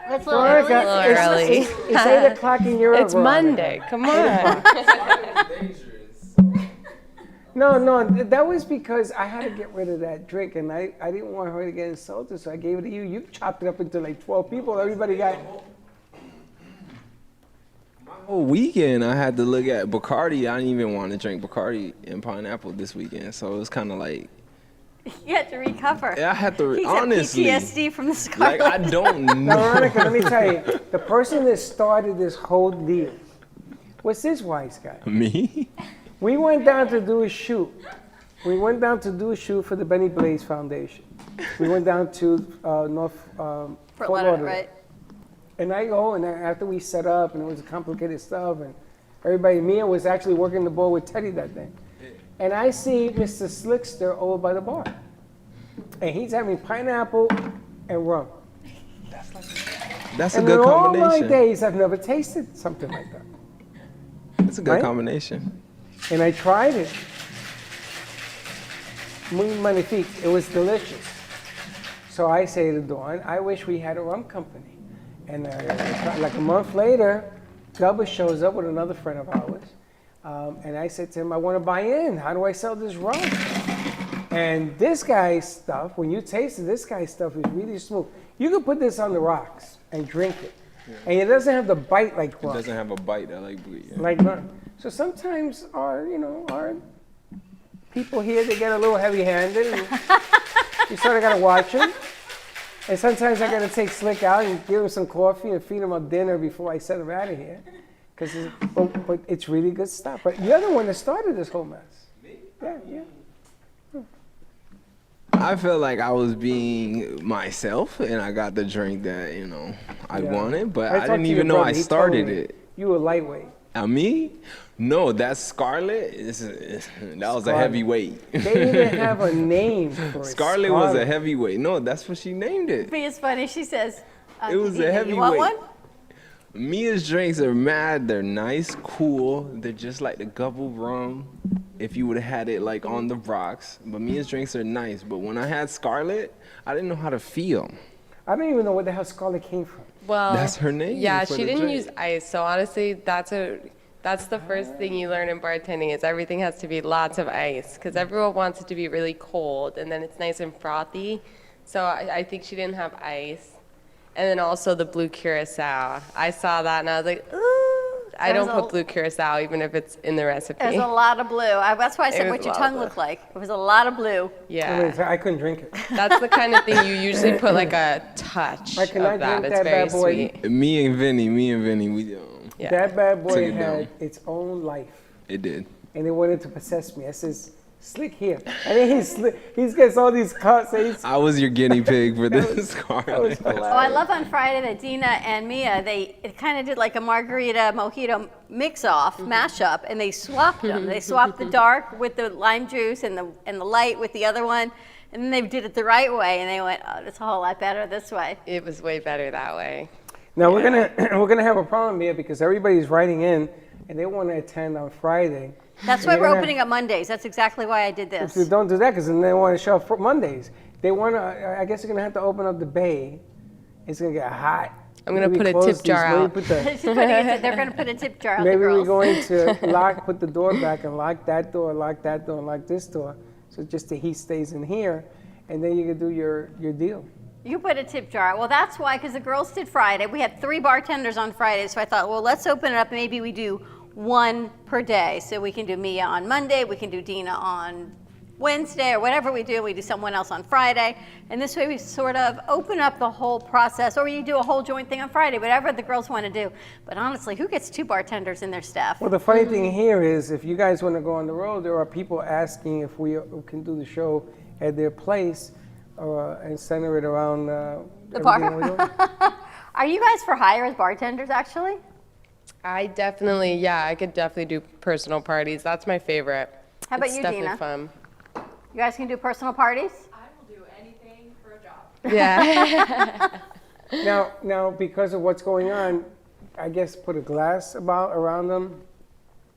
[SPEAKER 3] It's a little
[SPEAKER 2] Veronica,
[SPEAKER 3] early.
[SPEAKER 2] it's 8 o'clock in Europe.
[SPEAKER 15] It's Monday. Come on.
[SPEAKER 2] No, that was because I had to get rid of that drink, and I didn't want her to get insulted, so I gave it to you. You chopped it up into like 12 people. Everybody got.
[SPEAKER 16] Whole weekend I had to look at Bacardi. I didn't even want to drink Bacardi and pineapple this weekend, so it was kind of like
[SPEAKER 3] You had to recover.
[SPEAKER 16] I had to
[SPEAKER 3] He's
[SPEAKER 16] honestly.
[SPEAKER 3] had PTSD from the Scarlet.
[SPEAKER 16] Like I don't
[SPEAKER 2] Now,
[SPEAKER 16] know.
[SPEAKER 2] Veronica, let me tell you, the person that started this whole deal was this wise guy.
[SPEAKER 16] Me?
[SPEAKER 2] We went down to do a shoot. We went down to do a shoot for the Benny Blaze Foundation. We went down to Fort Lauderdale.
[SPEAKER 3] Right?
[SPEAKER 2] And I go, and after we set up, and it was complicated stuff, and everybody, Mia was actually working the board with Teddy that day. And I see Mr. Slickster over by the bar. And he's having pineapple and rum.
[SPEAKER 16] That's a
[SPEAKER 2] And
[SPEAKER 16] good
[SPEAKER 2] in all my
[SPEAKER 16] combination.
[SPEAKER 2] days, I've never tasted something like that.
[SPEAKER 16] It's a good
[SPEAKER 2] Right?
[SPEAKER 16] combination.
[SPEAKER 2] And I tried it. Muy magnifique. It was delicious. So I say to Dawn, I wish we had a rum company. And like a month later, Gubba shows up with another friend of ours. And I said to him, I want to buy in. How do I sell this rum? And this guy's stuff, when you taste it, this guy's stuff is really smooth. You can put this on the rocks and drink it. Yeah. And it doesn't have the bite like rum.
[SPEAKER 16] It doesn't have a bite that like bleed. Yeah.
[SPEAKER 2] Like rum. So sometimes our people here, they get a little heavy-handed. And you sort of got to watch them. And sometimes I got to take Slick out and give him some coffee and feed him a dinner before I send him out of here. But it's really good stuff. But you're the one that started this whole mess. Me? Yeah.
[SPEAKER 16] I felt like I was being myself, and I got the drink that I wanted, but I didn't even know I started it.
[SPEAKER 2] You were lightweight.
[SPEAKER 16] Me? No, that's Scarlett. That was a heavyweight.
[SPEAKER 2] They didn't have a name for it.
[SPEAKER 16] Scarlett was a heavyweight. No, that's what she named it.
[SPEAKER 3] It's funny. She says,
[SPEAKER 16] it was a heavyweight.
[SPEAKER 3] You want one?
[SPEAKER 16] Mia's drinks are mad. They're nice, cool. They're just like the Gubble rum if you would have had it like on the rocks. But Mia's drinks are nice. But when I had Scarlett, I didn't know how to feel.
[SPEAKER 2] I don't even know where the hell Scarlett came from.
[SPEAKER 15] Well,
[SPEAKER 16] that's her name.
[SPEAKER 15] Yeah, she didn't use ice. So honestly, that's the first thing you learn in bartending is everything has to be lots of ice because everyone wants it to be really cold and then it's nice and frothy. So I think she didn't have ice. And then also the blue curacao. I saw that and I was like, ooh. I don't put blue curacao even if it's in the recipe.
[SPEAKER 3] There's a lot of blue. That's why I said what your tongue looked like. It was a lot of blue.
[SPEAKER 15] Yeah.
[SPEAKER 2] I couldn't drink it.
[SPEAKER 15] That's the kind of thing you usually put like a touch of that. It's very sweet.
[SPEAKER 16] Me and Vinny, we
[SPEAKER 15] Yeah.
[SPEAKER 2] That bad boy had its own life.
[SPEAKER 16] It did.
[SPEAKER 2] And it wanted to possess me. I says, Slick here. And then he gets all these cuts.
[SPEAKER 16] I was your guinea pig for this Scarlett.
[SPEAKER 3] I love on Friday that Dina and Mia, they kind of did like a margarita mojito mix-off, mashup, and they swapped them. They swapped the dark with the lime juice and the light with the other one. And then they did it the right way, and they went, oh, it's a whole lot better this way.
[SPEAKER 15] It was way better that way.
[SPEAKER 2] Now we're gonna have a problem here because everybody's writing in and they want to attend on Friday.
[SPEAKER 3] That's why we're opening up Mondays. That's exactly why I did this.
[SPEAKER 2] Don't do that because then they want to show up for Mondays. They want to. I guess you're gonna have to open up the bay. It's gonna get hot.
[SPEAKER 15] I'm gonna put a tip jar out.
[SPEAKER 3] They're gonna put a tip jar out.
[SPEAKER 2] Maybe we're going to put the door back and lock that door, and lock this door, so just the heat stays in here, and then you can do your deal.
[SPEAKER 3] You put a tip jar. Well, that's why, because the girls did Friday. We had 3 bartenders on Friday, so I thought, well, let's open it up. Maybe we do 1 per day. So we can do Mia on Monday, we can do Dina on Wednesday, or whatever we do someone else on Friday. And this way we sort of open up the whole process, or you do a whole joint thing on Friday, whatever the girls want to do. But honestly, who gets 2 bartenders in their staff?
[SPEAKER 2] Well, the funny thing here is if you guys want to go on the road, there are people asking if we can do the show at their place. And center it around
[SPEAKER 3] the bar. Are you guys for hire as bartenders, actually?
[SPEAKER 15] I could definitely do personal parties. That's my favorite.
[SPEAKER 3] How about
[SPEAKER 15] it's
[SPEAKER 3] you,
[SPEAKER 15] definitely
[SPEAKER 3] Dina?
[SPEAKER 15] Fun.
[SPEAKER 3] You guys can do personal parties?
[SPEAKER 17] I will do anything for a job.
[SPEAKER 15] Yeah.
[SPEAKER 2] Now, because of what's going on, I guess put a glass around them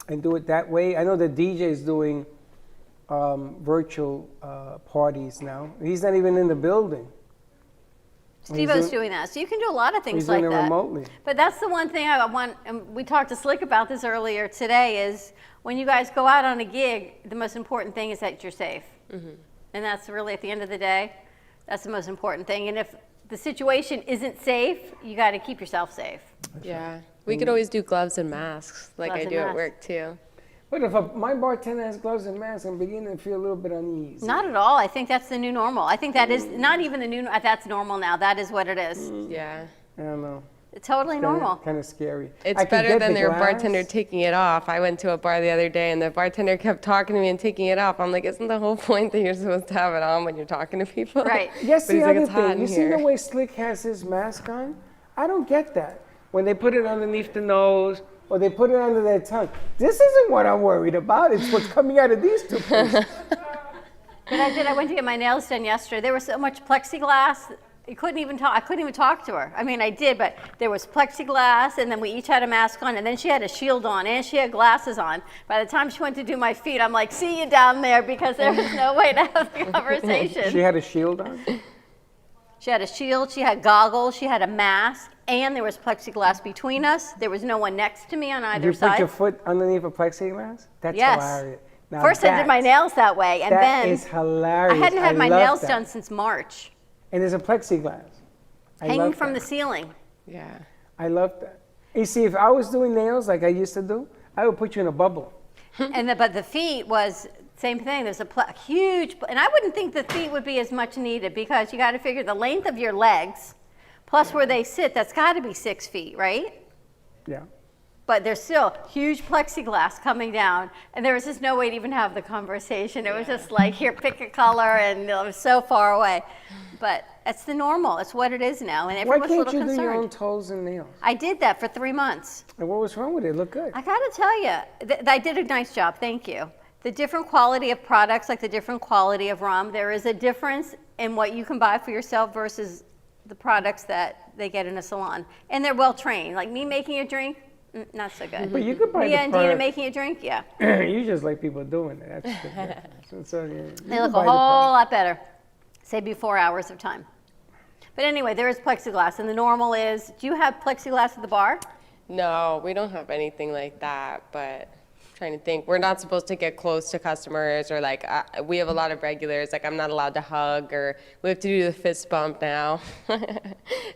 [SPEAKER 2] and do it that way. I know the DJ is doing virtual parties now. He's not even in the building.
[SPEAKER 3] Steve-O's doing that. So you can do a lot of things like that.
[SPEAKER 2] He's doing it remotely.
[SPEAKER 3] But that's the one thing I want, and we talked to Slick about this earlier today, is when you guys go out on a gig, the most important thing is that you're safe. Mm-hmm. And that's really, at the end of the day, that's the most important thing. And if the situation isn't safe, you got to keep yourself safe.
[SPEAKER 15] Yeah. We could always do gloves and masks like I do at work too.
[SPEAKER 2] But if my bartender has gloves and masks, I'm beginning to feel a little bit uneasy.
[SPEAKER 3] Not at all. I think that's the new normal. I think that is not even the new, that's normal now. That is what it is.
[SPEAKER 15] Yeah.
[SPEAKER 2] I don't know.
[SPEAKER 3] It's totally normal.
[SPEAKER 2] Kind of scary.
[SPEAKER 15] It's better than their bartender taking it off. I went to a bar the other day and the bartender kept talking to me and taking it off. I'm like, isn't the whole point that you're supposed to have it on when you're talking to people?
[SPEAKER 3] Right.
[SPEAKER 2] Yes, the other thing. You see the way Slick has his mask on? I don't get that. When they put it underneath the nose, or they put it under their tongue. This isn't what I'm worried about. It's what's coming out of these 2 places.
[SPEAKER 3] I went to get my nails done yesterday. There was so much plexiglass. You couldn't even talk. I couldn't even talk to her. I mean, I did, but there was plexiglass, and then we each had a mask on, and then she had a shield on, and she had glasses on. By the time she went to do my feet, I'm like, see you down there, because there was no way to have the conversation.
[SPEAKER 2] She had a shield on?
[SPEAKER 3] She had a shield, she had goggles, she had a mask, and there was plexiglass between us. There was no one next to me on either
[SPEAKER 2] You
[SPEAKER 3] side.
[SPEAKER 2] put your foot underneath a plexiglass? That's
[SPEAKER 3] Yes.
[SPEAKER 2] hilarious. Now
[SPEAKER 3] First I did my nails that way, and
[SPEAKER 2] that
[SPEAKER 3] then
[SPEAKER 2] is hilarious.
[SPEAKER 3] I hadn't had my
[SPEAKER 2] love
[SPEAKER 3] nails
[SPEAKER 2] that.
[SPEAKER 3] done since March,
[SPEAKER 2] And there's a plexiglass. I
[SPEAKER 3] hanging
[SPEAKER 2] love
[SPEAKER 3] from
[SPEAKER 2] that.
[SPEAKER 3] the ceiling.
[SPEAKER 15] Yeah.
[SPEAKER 2] I love that. You see, if I was doing nails like I used to do, I would put you in a bubble.
[SPEAKER 3] But the feet was same thing. There's a huge, and I wouldn't think the feet would be as much needed because you got to figure the length of your legs, plus where they sit. That's got to be 6 feet, right?
[SPEAKER 2] Yeah.
[SPEAKER 3] But there's still huge plexiglass coming down, and there was just no way to even have the conversation. It was just like, here, pick a color, and it was so far away. But it's the normal. It's what it is now, and
[SPEAKER 2] Why
[SPEAKER 3] everyone's a
[SPEAKER 2] can't
[SPEAKER 3] little
[SPEAKER 2] you do your own
[SPEAKER 3] concerned.
[SPEAKER 2] toes and nails?
[SPEAKER 3] I did that for 3 months.
[SPEAKER 2] And what was wrong with it? It looked good.
[SPEAKER 3] I gotta tell you, I did a nice job, thank you. The different quality of products, like the different quality of rum, there is a difference in what you can buy for yourself versus the products that they get in a salon. And they're well trained. Like me making a drink, not so good.
[SPEAKER 2] But you could buy
[SPEAKER 3] Mia
[SPEAKER 2] the
[SPEAKER 3] and Dina
[SPEAKER 2] product.
[SPEAKER 3] making a drink, yeah.
[SPEAKER 2] You just like people doing it. That's the difference. So, yeah, you
[SPEAKER 3] They
[SPEAKER 2] can
[SPEAKER 3] look a
[SPEAKER 2] buy the
[SPEAKER 3] whole
[SPEAKER 2] product.
[SPEAKER 3] lot better. Save you 4 hours of time. But anyway, there is plexiglass, and the normal is, do you have plexiglass at the bar?
[SPEAKER 15] No, we don't have anything like that, but I'm trying to think. We're not supposed to get close to customers or like, we have a lot of regulars, like I'm not allowed to hug or we have to do the fist bump now.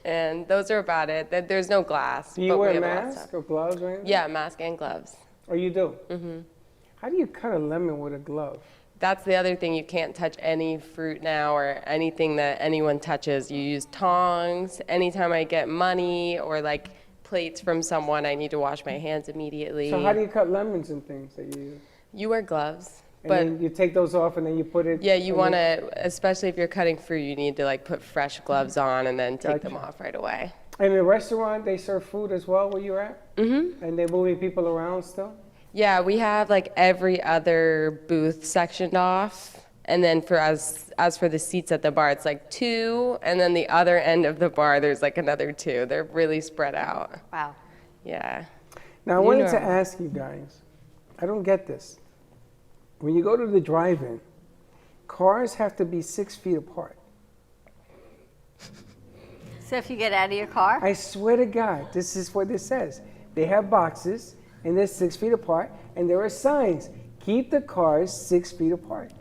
[SPEAKER 15] And those are about it. There's no glass.
[SPEAKER 2] Do you
[SPEAKER 15] but we
[SPEAKER 2] wear a
[SPEAKER 15] have a lot of
[SPEAKER 2] mask
[SPEAKER 15] stuff.
[SPEAKER 2] or gloves or anything?
[SPEAKER 15] Yeah, mask and gloves.
[SPEAKER 2] Oh, you do?
[SPEAKER 15] Mm-hmm.
[SPEAKER 2] How do you cut a lemon with a glove?
[SPEAKER 15] That's the other thing. You can't touch any fruit now or anything that anyone touches. You use tongs. Anytime I get money or like plates from someone, I need to wash my hands immediately.
[SPEAKER 2] So how do you cut lemons and things that you use?
[SPEAKER 15] You wear gloves.
[SPEAKER 2] And
[SPEAKER 15] But
[SPEAKER 2] then you take those off and then you put it.
[SPEAKER 15] yeah, you
[SPEAKER 2] in
[SPEAKER 15] want
[SPEAKER 2] the-
[SPEAKER 15] to, especially if you're cutting fruit, you need to like put fresh gloves on and then take them
[SPEAKER 2] Gotcha.
[SPEAKER 15] off right away.
[SPEAKER 2] In the restaurant, they serve food as well where you're at?
[SPEAKER 15] Mm-hmm.
[SPEAKER 2] And they're moving people around still?
[SPEAKER 15] Yeah, we have like every other booth sectioned off. And then for as for the seats at the bar, it's like 2, and then the other end of the bar, there's like another 2. They're really spread out.
[SPEAKER 3] Wow.
[SPEAKER 15] Yeah.
[SPEAKER 2] Now, I
[SPEAKER 15] You
[SPEAKER 2] wanted to
[SPEAKER 15] know.
[SPEAKER 2] ask you guys, I don't get this. When you go to the drive-in, cars have to be 6 feet apart.
[SPEAKER 3] So if you get out of your car,
[SPEAKER 2] I swear to God, this is what it says. They have boxes, and they're 6 feet apart, and there are signs. Keep the cars 6 feet apart.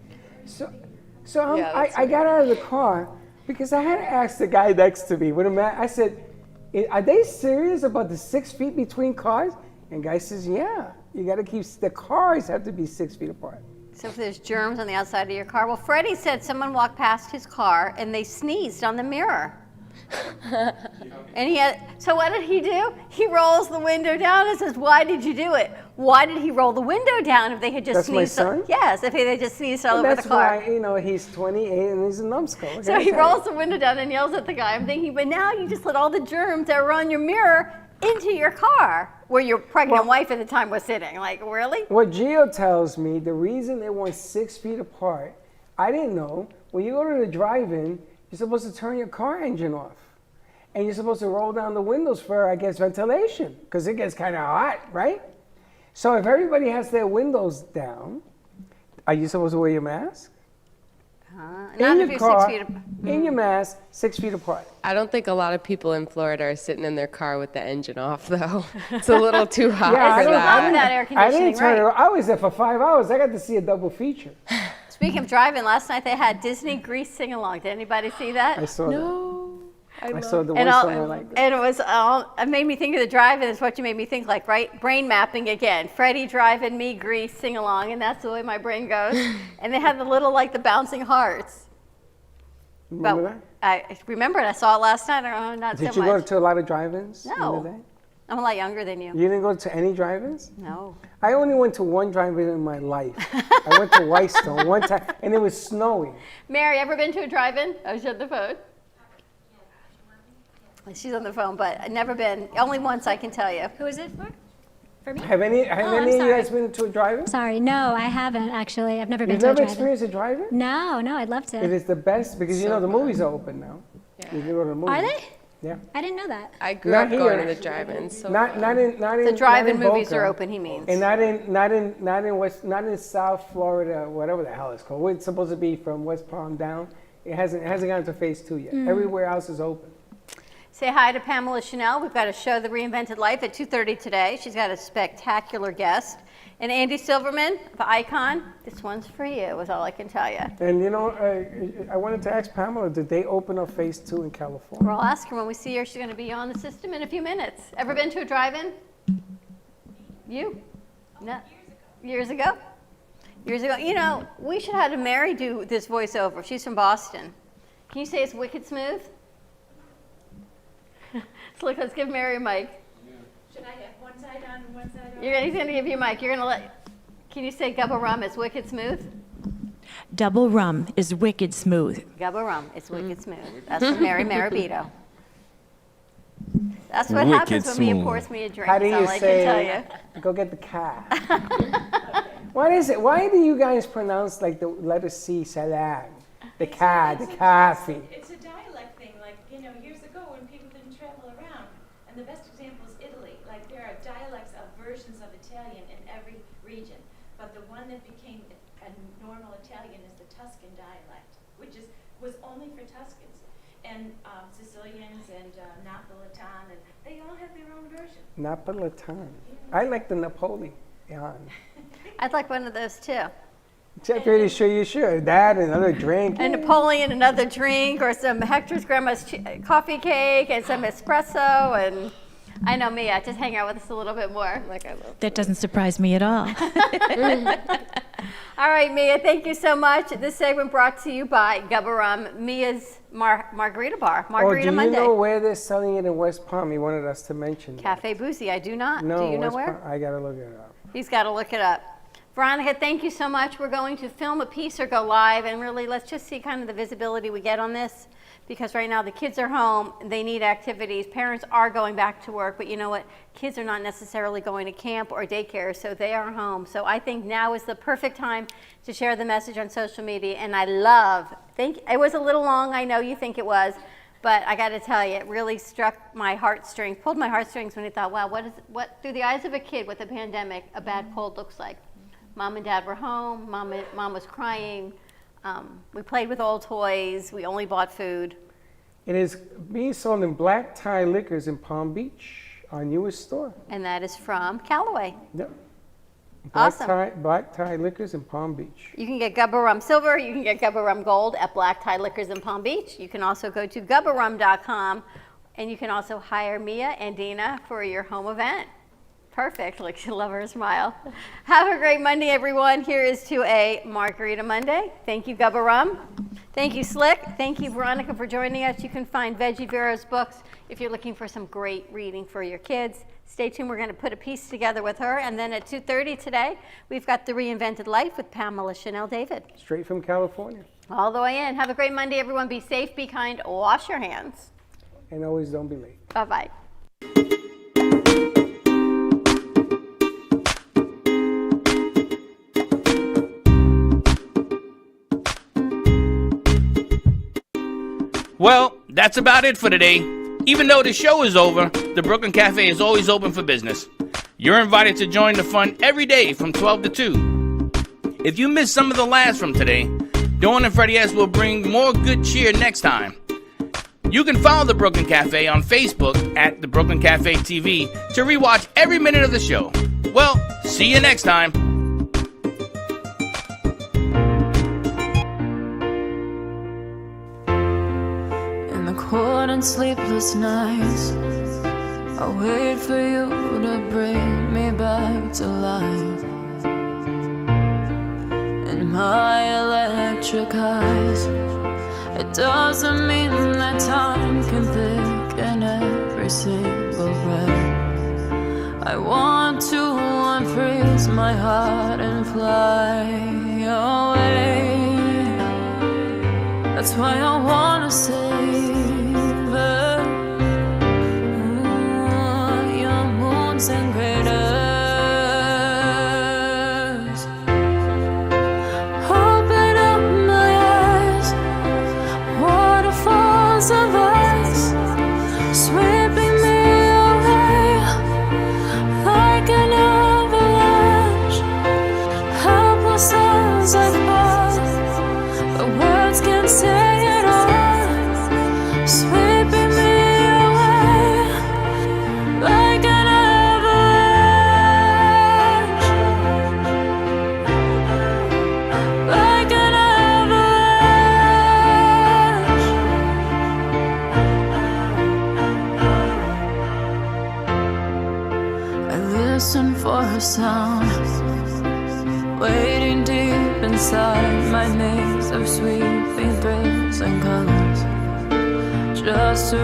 [SPEAKER 2] So I got out of the car because I had to ask the guy next to me with a man. I said, "Are they serious about the 6 feet between cars?" And guy says, "Yeah, you got to keep the cars have to be 6 feet apart."
[SPEAKER 3] so if there's germs on the outside of your car, well, Freddie said someone walked past his car and they sneezed on the mirror. And so what did he do? He rolls the window down and says, "Why did you do it?" Why did he roll the window down if they had just
[SPEAKER 2] That's my
[SPEAKER 3] sneezed?
[SPEAKER 2] son?
[SPEAKER 3] Yes, if they had just sneezed all
[SPEAKER 2] Well,
[SPEAKER 3] over
[SPEAKER 2] that's
[SPEAKER 3] the car.
[SPEAKER 2] why, he's 28 and he's a numbskull. What
[SPEAKER 3] So
[SPEAKER 2] can I
[SPEAKER 3] he
[SPEAKER 2] tell
[SPEAKER 3] rolls the window down and yells at the guy. I'm thinking, but now you just let all the germs that were on your mirror into your car where your pregnant wife at the time was sitting. Like, really?
[SPEAKER 2] What Gio tells me, the reason they want 6 feet apart, I didn't know. When you go to the drive-in, you're supposed to turn your car engine off. And you're supposed to roll down the windows for, I guess, ventilation, because it gets kind of hot, right? So if everybody has their windows down, are you supposed to wear your mask?
[SPEAKER 3] Not
[SPEAKER 2] in
[SPEAKER 3] if
[SPEAKER 2] your
[SPEAKER 3] you're
[SPEAKER 2] car,
[SPEAKER 3] 6 feet apart.
[SPEAKER 2] in your mask, 6 feet apart.
[SPEAKER 15] I don't think a lot of people in Florida are sitting in their car with the engine off, though. It's a little too hot
[SPEAKER 2] Yeah,
[SPEAKER 15] for
[SPEAKER 2] I don't-
[SPEAKER 15] that.
[SPEAKER 3] that air
[SPEAKER 2] I
[SPEAKER 3] conditioning,
[SPEAKER 2] didn't turn
[SPEAKER 3] right?
[SPEAKER 2] it on. I was there for 5 hours. I got to see a double feature.
[SPEAKER 3] Speaking of driving, last night they had Disney Grease sing along. Did anybody see that?
[SPEAKER 2] I saw that. I saw the
[SPEAKER 3] And,
[SPEAKER 2] one song I liked.
[SPEAKER 3] and it was it made me think of the drive-in. It's what you made me think like, right? Brain mapping again. Freddie driving, me Grease sing along, and that's the way my brain goes. And they had the little like the bouncing hearts.
[SPEAKER 2] Remember that?
[SPEAKER 3] I remember it. I saw it last night. Not
[SPEAKER 2] Did
[SPEAKER 3] so
[SPEAKER 2] you go
[SPEAKER 3] much.
[SPEAKER 2] to a lot of drive-ins? in the
[SPEAKER 3] No.
[SPEAKER 2] day?
[SPEAKER 3] I'm a lot younger than you.
[SPEAKER 2] You didn't go to any drive-ins?
[SPEAKER 3] No.
[SPEAKER 2] I only went to one drive-in in my life. I went to Whitestone one time, and it was snowing.
[SPEAKER 3] Mary, ever been to a drive-in? Oh, she's on the phone. She's on the phone, but I've never been. Only once, I can tell you.
[SPEAKER 10] Who is it for? For me?
[SPEAKER 2] Have any
[SPEAKER 10] I'm
[SPEAKER 2] of you
[SPEAKER 10] sorry.
[SPEAKER 2] guys been to a drive-in?
[SPEAKER 10] Sorry, no, I haven't actually. I've never been
[SPEAKER 2] You've
[SPEAKER 10] to a
[SPEAKER 2] never
[SPEAKER 10] drive-in.
[SPEAKER 2] experienced a drive-in?
[SPEAKER 10] No, I'd love to.
[SPEAKER 2] It is the best because you know the movies are open now. You can go to the movies.
[SPEAKER 10] Are they?
[SPEAKER 2] Yeah.
[SPEAKER 10] I didn't know that.
[SPEAKER 15] I grew
[SPEAKER 2] Not
[SPEAKER 15] up going
[SPEAKER 2] here.
[SPEAKER 15] to the drive-in. So
[SPEAKER 2] Not in
[SPEAKER 3] The drive-in
[SPEAKER 2] not in
[SPEAKER 3] movies
[SPEAKER 2] Boca,
[SPEAKER 3] are open, he means.
[SPEAKER 2] And not in South Florida, whatever the hell it's called. It's supposed to be from West Palm down. It hasn't gone to phase 2 yet. Everywhere else is open.
[SPEAKER 3] Say hi to Pamela Chanel. We've got a show, The Reinvented Life, at 2:30 today. She's got a spectacular guest. And Andy Silverman of Icon, this one's for you, is all I can tell you.
[SPEAKER 2] And you know, I wanted to ask Pamela, did they open up phase 2 in California?
[SPEAKER 3] We'll ask her when we see her. She's going to be on the system in a few minutes. Ever been to a drive-in? You? No. Years ago? Years ago. You know, we should have had Mary do this voiceover. She's from Boston. Can you say it's wicked smooth? So look, let's give Mary a mic.
[SPEAKER 17] Should I have one side on and one side on?
[SPEAKER 3] He's going to give you a mic. You're going to let. Can you say Gubba Rum is wicked smooth?
[SPEAKER 18] Double rum is wicked smooth.
[SPEAKER 3] Gubba Rum is wicked smooth. That's from Mary Marabito. That's what happens when Mia pours me a drink.
[SPEAKER 2] How do
[SPEAKER 3] That's
[SPEAKER 2] you
[SPEAKER 3] all I
[SPEAKER 2] say,
[SPEAKER 3] can tell you.
[SPEAKER 2] go get the cat? What is it? Why do you guys pronounce like the letter C, salam? The cat, the coffee.
[SPEAKER 17] It's a dialect thing. Like, you know, years ago when people didn't travel around, and the best example is Italy. Like, there are dialects of versions of Italian in every region, but the one that became a normal Italian is the Tuscan dialect, which was only for Tuscans. And Sicilians and Napolitan, and they all have their own version.
[SPEAKER 2] Napolitan. I like the Napoleon.
[SPEAKER 3] I'd like one of those too.
[SPEAKER 2] I'm pretty sure you should. That, another drink.
[SPEAKER 3] And Napoleon, another drink, or some Hector's grandma's coffee cake, and some espresso, and I know Mia, just hang out with us a little bit more. Like I love.
[SPEAKER 18] That doesn't surprise me at all.
[SPEAKER 3] All right, Mia, thank you so much. This segment brought to you by Gubba Rum, Mia's Margarita Bar, Margarita Monday.
[SPEAKER 2] Do you know where they're selling it in West Palm? He wanted us to mention that.
[SPEAKER 3] Cafe Boozy, I do not.
[SPEAKER 2] No,
[SPEAKER 3] do you know
[SPEAKER 2] West
[SPEAKER 3] where?
[SPEAKER 2] Palm. I gotta look it up.
[SPEAKER 3] He's got to look it up. Veronica, thank you so much. We're going to film a piece or go live, and really let's just see kind of the visibility we get on this, because right now the kids are home, they need activities. Parents are going back to work, but you know what? Kids are not necessarily going to camp or daycare, so they are home. So I think now is the perfect time to share the message on social media, and it was a little long, I know you think it was, but I got to tell you, it really struck my heartstrings, pulled my heartstrings when I thought, wow, what through the eyes of a kid with a pandemic, a bad cold looks like. Mom and Dad were home. Mom was crying. We played with old toys. We only bought food.
[SPEAKER 2] It is being sold in Black Tie Liquors in Palm Beach, our newest store.
[SPEAKER 3] And that is from Callaway.
[SPEAKER 2] Yep.
[SPEAKER 3] Awesome.
[SPEAKER 2] Black Tie Liquors in Palm Beach.
[SPEAKER 3] You can get Gubba Rum Silver. You can get Gubba Rum Gold at Black Tie Liquors in Palm Beach. You can also go to gubbarum.com, and you can also hire Mia and Dina for your home event. Perfect. Like, she love her smile. Have a great Monday, everyone. Here is to a Margarita Monday. Thank you, Gubba Rum. Thank you, Slick. Thank you, Veronica, for joining us. You can find Veggie Vero's books if you're looking for some great reading for your kids. Stay tuned. We're going to put a piece together with her. And then at 2:30 today, we've got The Reinvented Life with Pamela Chanel David.
[SPEAKER 2] Straight from California.
[SPEAKER 3] All the way in. Have a great Monday, everyone. Be safe, be kind, wash your hands.
[SPEAKER 2] And always don't be late.
[SPEAKER 3] Bye-bye.
[SPEAKER 1] Well, that's about it for today. Even though the show is over, the Brooklyn Cafe is always open for business. You're invited to join the fun every day from 12 to 2. If you missed some of the laughs from today, Dawn and Freddie S. will bring more good cheer next time. You can follow the Brooklyn Cafe on Facebook at the Brooklyn Cafe TV to rewatch every minute of the show. Well, see you next time.
[SPEAKER 19] Cold and sleepless nights, I wait for you to bring me back to life. In my electric eyes, it doesn't mean that time can thicken every single breath. I want to unfreeze my heart and fly away. That's why I wanna save her. Your moons and craters, open up my eyes, waterfalls of ice, sweeping me away like an avalanche. Helpless as I fall, the words can't say it all. listen for a sound, waiting deep inside my maze of sweeping thrills and colors, just to